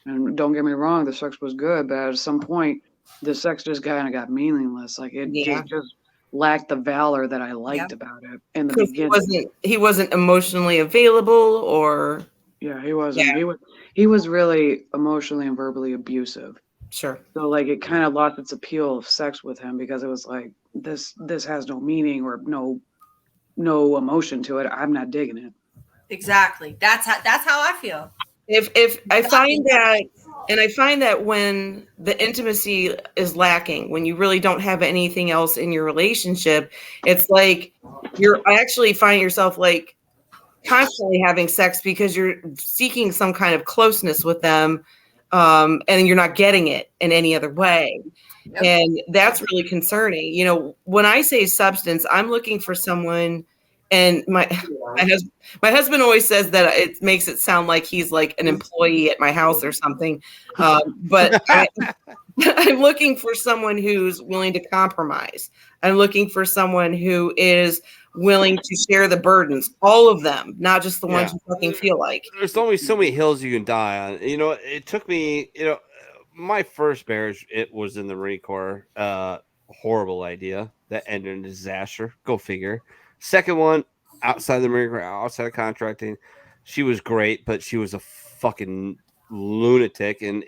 and don't get me wrong, the sex was good, but at some point, the sex just kind of got meaningless. Like it Yeah. just lacked the valor that I liked about it in the Because beginning. he wasn't emotionally available, or Yeah, he wasn't. Yeah. He was really emotionally and verbally abusive. sure. So like it kind of lost its appeal of sex with him because it was like this has no meaning or no emotion to it. I'm not digging it. Exactly. That's how I feel. If I find that, and I find that when the intimacy is lacking, when you really don't have anything else in your relationship, it's like I actually find yourself like constantly having sex because you're seeking some kind of closeness with them, and you're not getting it in any other way. Yep. And that's really concerning. You know, when I say substance, I'm looking for someone, and my husband always says that it makes it sound like he's like an employee at my house or something. But I'm looking for someone who's willing to compromise. I'm looking for someone who is willing to share the burdens, all of them, not just the ones you fucking feel like. There's only so many hills you can die on. You know, it took me, my first marriage, it was in the Marine Corps. Horrible idea that ended in disaster. Go figure. Second one, outside the Marine Corps, outside of contracting, she was great, but she was a fucking lunatic, and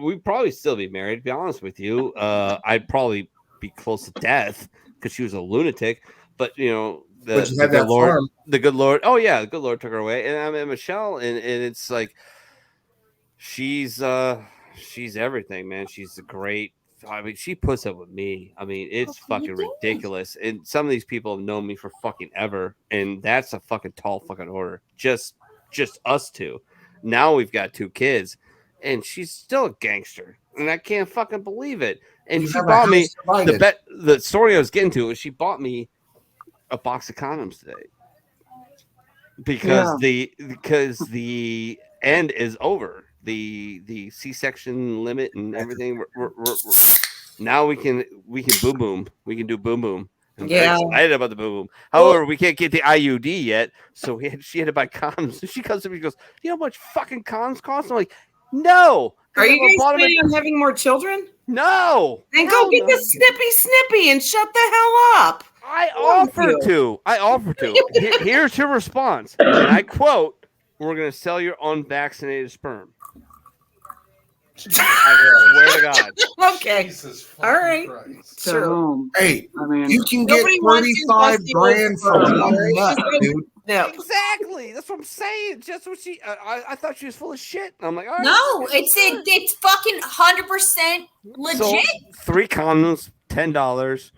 we'd probably still be married. To be honest with you, I'd probably be close to death because she was a lunatic. But the good Lord, the good Lord. Oh yeah, the good Lord took her away, and I met Michelle, and it's like she's everything, man. She's a great. I mean, she puts up with me. I mean, it's fucking ridiculous. And some of these people have known me for fucking ever, and that's a fucking tall fucking order. Just us two. Now we've got 2 kids, and she's still a gangster, and I can't fucking believe it. And she bought me the story I was getting to is she bought me a box of condoms today because the end is over. The C-section limit and everything. We're now we can boom boom. We can do boom boom. I'm very excited about the boom boom. However, we can't get the IUD yet, so she had to buy condoms. So she comes to me and goes, "Do you know how much fucking condoms cost?" I'm like, "No." Are you guys planning on having more children? No. Then go get the snippy and shut the hell up. I offered to. Here's her response, and I quote: "We're going to sell your unvaccinated sperm." I swear to God. Okay. All right. Sure. Hey, you can get 35 grand for 1 month, dude. No. Exactly. That's what I'm saying. Just what she. I thought she was full of shit. I'm like, all right. No, it's fucking 100% legit. So, 3 condoms, $10.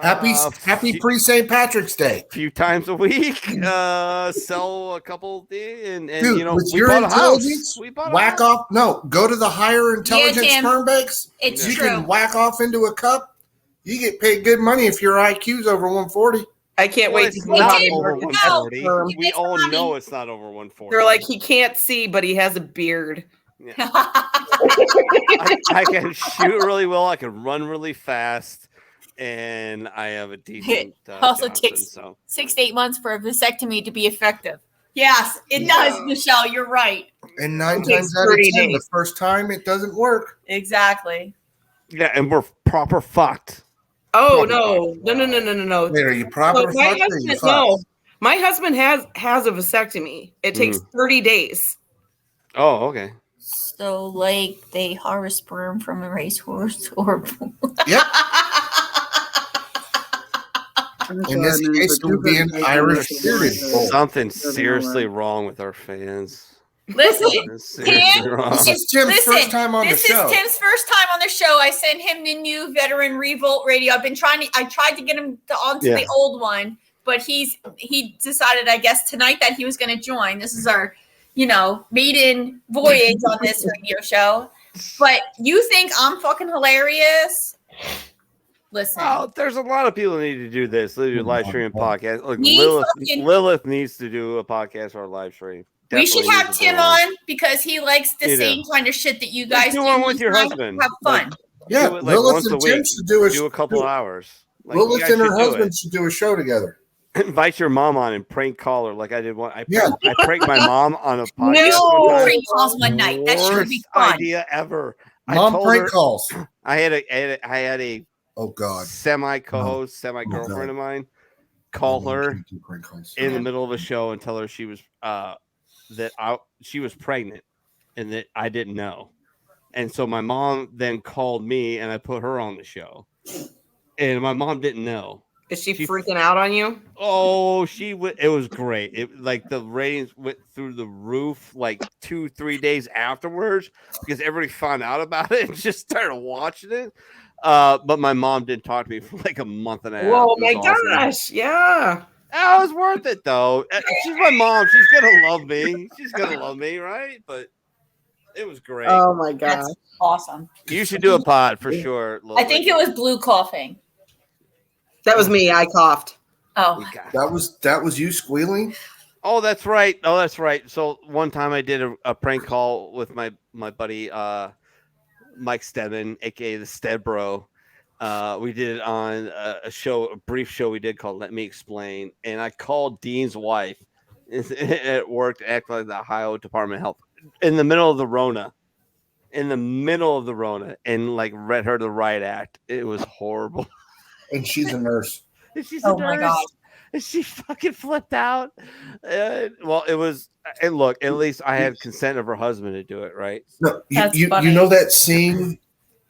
Happy pre-St. Patrick's Day. A few times a week. Sell a couple and dude, with we your bought a house. intelligence, We bought whack off. No, go to the higher intelligence sperm banks. It's you true. can whack off into a cup. You get paid good money if your IQ's over 140. I can't wait to It's see not how over 140. We It's all funny. know it's not over 140. they're like, he can't see, but he has a beard. Yeah. I can shoot really well. I can run really fast. And I have a decent also Johnson, takes so 6 to 8 months for a vasectomy to be effective. Yes, it does, Michelle. You're right. And 9 times out of 10, the first time it doesn't work. Exactly. Yeah, and we're proper fucked. Oh no. Wait, are you proper my fucked or you husband, fucked? no. My husband has a vasectomy. It takes 30 days. Oh, okay. So, like, they harvest sperm from a racehorse or. Yep. In this case, it would be an Irish bearded bull. Something seriously wrong with our fans. Listen, Tim, This is Tim's first time on the show. This is Tim's first time on the show. I sent him the new veteran Revolt radio. I tried to get him onto the old one, but he decided, I guess, tonight that he was going to join. This is our, maiden voyage on this radio show. But you think I'm fucking hilarious? Listen. Oh, there's a lot of people that need to do this. They do live stream podcast. Look, Me Lilith needs to do a podcast or a live stream. We should have Tim on because he likes the same kind of shit that you guys do. One with your husband. Have fun. Yeah, do it Lilith once and a Tim week. should do a couple hours. Like, Lilith and her husband should do a show together. Invite your mom on and prank call her like I did one. I pranked my mom on a podcast. No, prank calls one night. That should be fun. Idea ever. Mom prank calls. I had a oh god semi co-host, semi girlfriend of mine call her in the middle of a show and tell her she was she was pregnant and that I didn't know. And so my mom then called me and I put her on the show. And my mom didn't know. Is she freaking out on you? Oh, it was great. It like the ratings went through the roof like 2-3 days afterwards because everybody found out about it and just started watching it. But my mom didn't talk to me for like a month and a half. Whoa, my gosh. Yeah. That was worth it, though. She's my mom. She's gonna love me. She's gonna love me, right? But it was great. Oh my god. That's awesome. You should do a pod for sure. I think it was Blue coughing. That was me. I coughed. Oh, That was you squealing. Oh, that's right. Oh, that's right. So one time I did a prank call with my buddy Mike Stedman, aka the Stead Bro. We did it on a brief show we did called "Let Me Explain," and I called Dean's wife at work to act like the Ohio Department of Health in the middle of the Rona, and like read her the riot act. It was horrible. And she's a nurse. She's a nurse. My God. And she fucking flipped out. Well, it was. And look, at least I had consent of her husband to do it, right? No, That's you funny. know that scene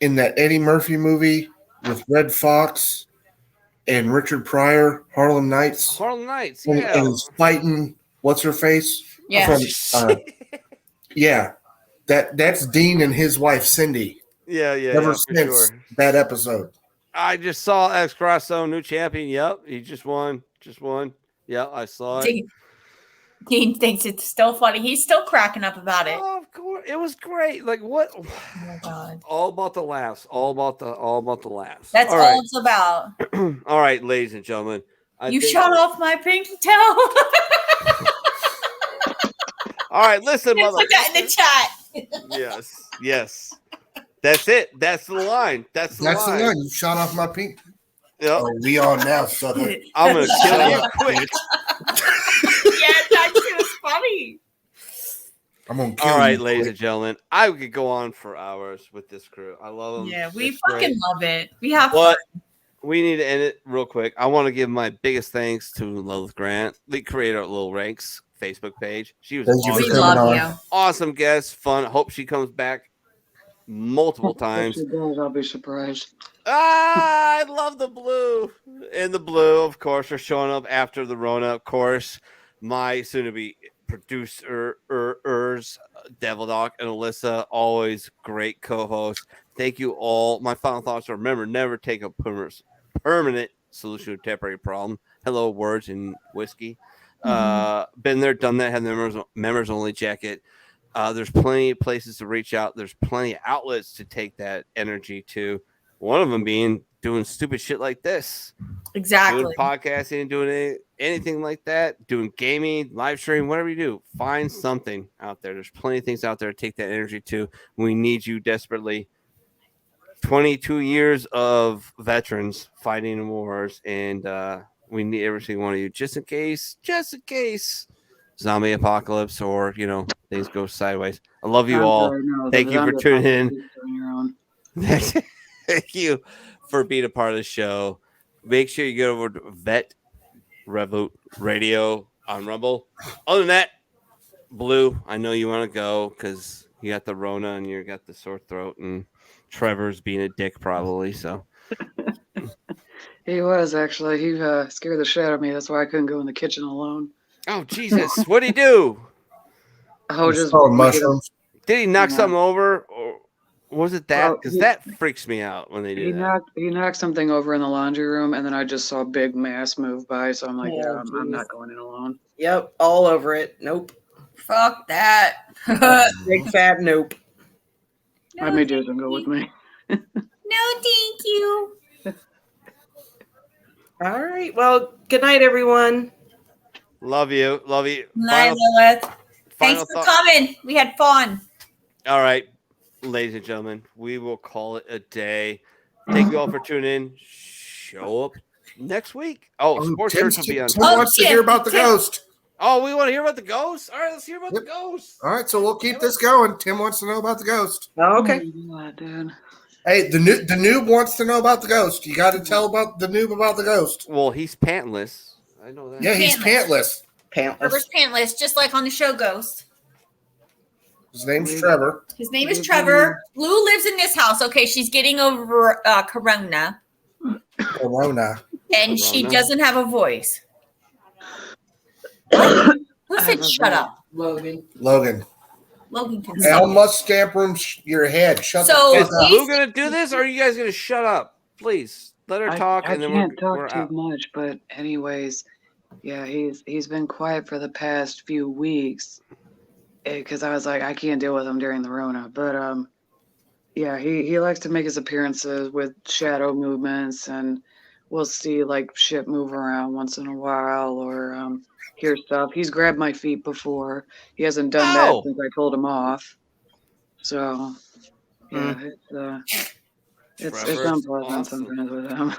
in that Eddie Murphy movie with Red Fox and Richard Pryor, Harlem Nights? Harlem Nights, And yeah. he's fighting what's her face? Yeah. Yeah. That's Dean and his wife Cindy. yeah, Ever for since sure. that episode. I just saw X Grasso, new champion. Yep, he just won. Yeah, I saw it. Dean thinks it's still funny. He's still cracking up about it. Oh, of course, it was great. Like what? Oh my God. All about the laughs. All about the laughs. That's all it's about. All right, ladies and gentlemen. You shot off my pink toe. All right, listen, Put that in the chat. Yes. That's it. That's the line. That's the line. You shot off my pink. Yep. Oh, we on now, sucker. I'm gonna kill you quick. Yeah, that shit was funny. I'm gonna kill you. All right, quick. ladies and gentlemen, I could go on for hours with this crew. I love them. Yeah, we It's fucking great. love it. We have But fun. we need to end it real quick. I want to give my biggest thanks to Lilith Grant, the creator of Little Ranks Facebook page. She was Thank you for We coming love on. you. awesome guest, fun. Hope she comes back multiple If times. she does, I'll be surprised. I love the blue. And the blue, of course, are showing up after the Rona. Of course, my soon-to-be producer, Devil Dog, and Alyssa, always great co-hosts. Thank you all. My final thoughts are: remember, never take a permanent solution to a temporary problem. Hello, words and whiskey. Been there, done that. Have the members only jacket. There's plenty of places to reach out. There's plenty of outlets to take that energy to. One of them being doing stupid shit like this, Exactly. doing podcasting, doing anything like that, doing gaming, live stream, whatever you do. Find something out there. There's plenty of things out there to take that energy to. We need you desperately. 22 years of veterans fighting in wars, and we need every single one of you, just in case zombie apocalypse or things go sideways. I love you all. Thank you for tuning in. Thank you for being a part of the show. Make sure you go over to Vet Revolt Radio on Rumble. Other than that, Blue, I know you want to go because you got the Rona and you got the sore throat, and Trevor's being a dick probably. So He was actually. He scared the shit out of me. That's why I couldn't go in the kitchen alone. oh Jesus, what'd he do? Oh, just mushrooms. Did he knock Yeah. something over, or was it that? Well, Because he- that freaks me out when they do He that. knocked something over in the laundry room, and then I just saw a big mass move by. So I'm like, Oh, yeah, I'm geez. not going in alone. Yep, all over it. Nope. Fuck that. Big fat nope. I made Jason go with me. No, thank you. All right. Well, good night, everyone. Love you. Night, Lilith. Final Thanks for thought. coming. We had fun. All right, ladies and gentlemen, we will call it a day. Thank you all for tuning in. Show up next week. Oh, Sports Church will be on. Tim wants to hear about the ghost. Oh, we want to hear about the ghost? All right, let's hear about the ghost. All right, so we'll keep this going. Tim wants to know about the ghost. Oh, okay. Oh my God, dude. Hey, the noob wants to know about the ghost. You got to tell about the noob about the ghost. Well, he's pantless. I know that. Yeah, he's pantless. Trevor's pantless, just like on the show Ghost. His name's Trevor. His name is Trevor. Lou lives in this house. Okay, she's getting over corona, Corona. and she Corona. doesn't have a voice. Who said shut up? Logan. Logan can Al say it. must scamp room your head. Shut So the Is fuck up. Lou going to do this, or are you guys going to shut up? Please, let her talk, I and then can't we're talk too out. much, but anyways, Yeah, he's been quiet for the past few weeks because I was like, I can't deal with him during the Rona. But yeah, he likes to make his appearances with shadow movements, and we'll see like shit move around once in a while or hear stuff. He's grabbed my feet before. He hasn't done that Ow! since I pulled him off. So yeah, it's Trevor's unpleasant awesome. sometimes with him.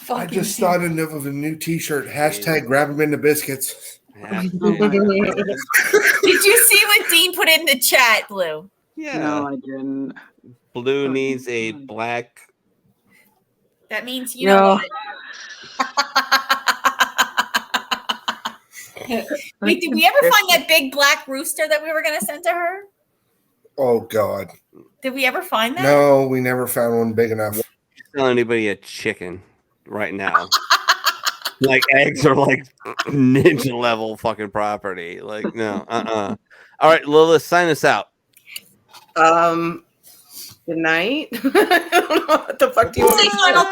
I just thought of a new T-shirt. Hashtag grab him into biscuits. Yeah. Oh my God. Did you see what Dean put in the chat, Blue? Yeah. No, I didn't. Blue needs a black. That means you know No. what. Wait, did we ever find that big black rooster that we were going to send to her? Oh God, Did we ever find that? no, we never found one big enough. Tell anybody a chicken right now. Like eggs are like ninja level fucking property. Like no, All right, Lilith, sign us out. Good night. I don't know what the fuck do you want Say me to say? final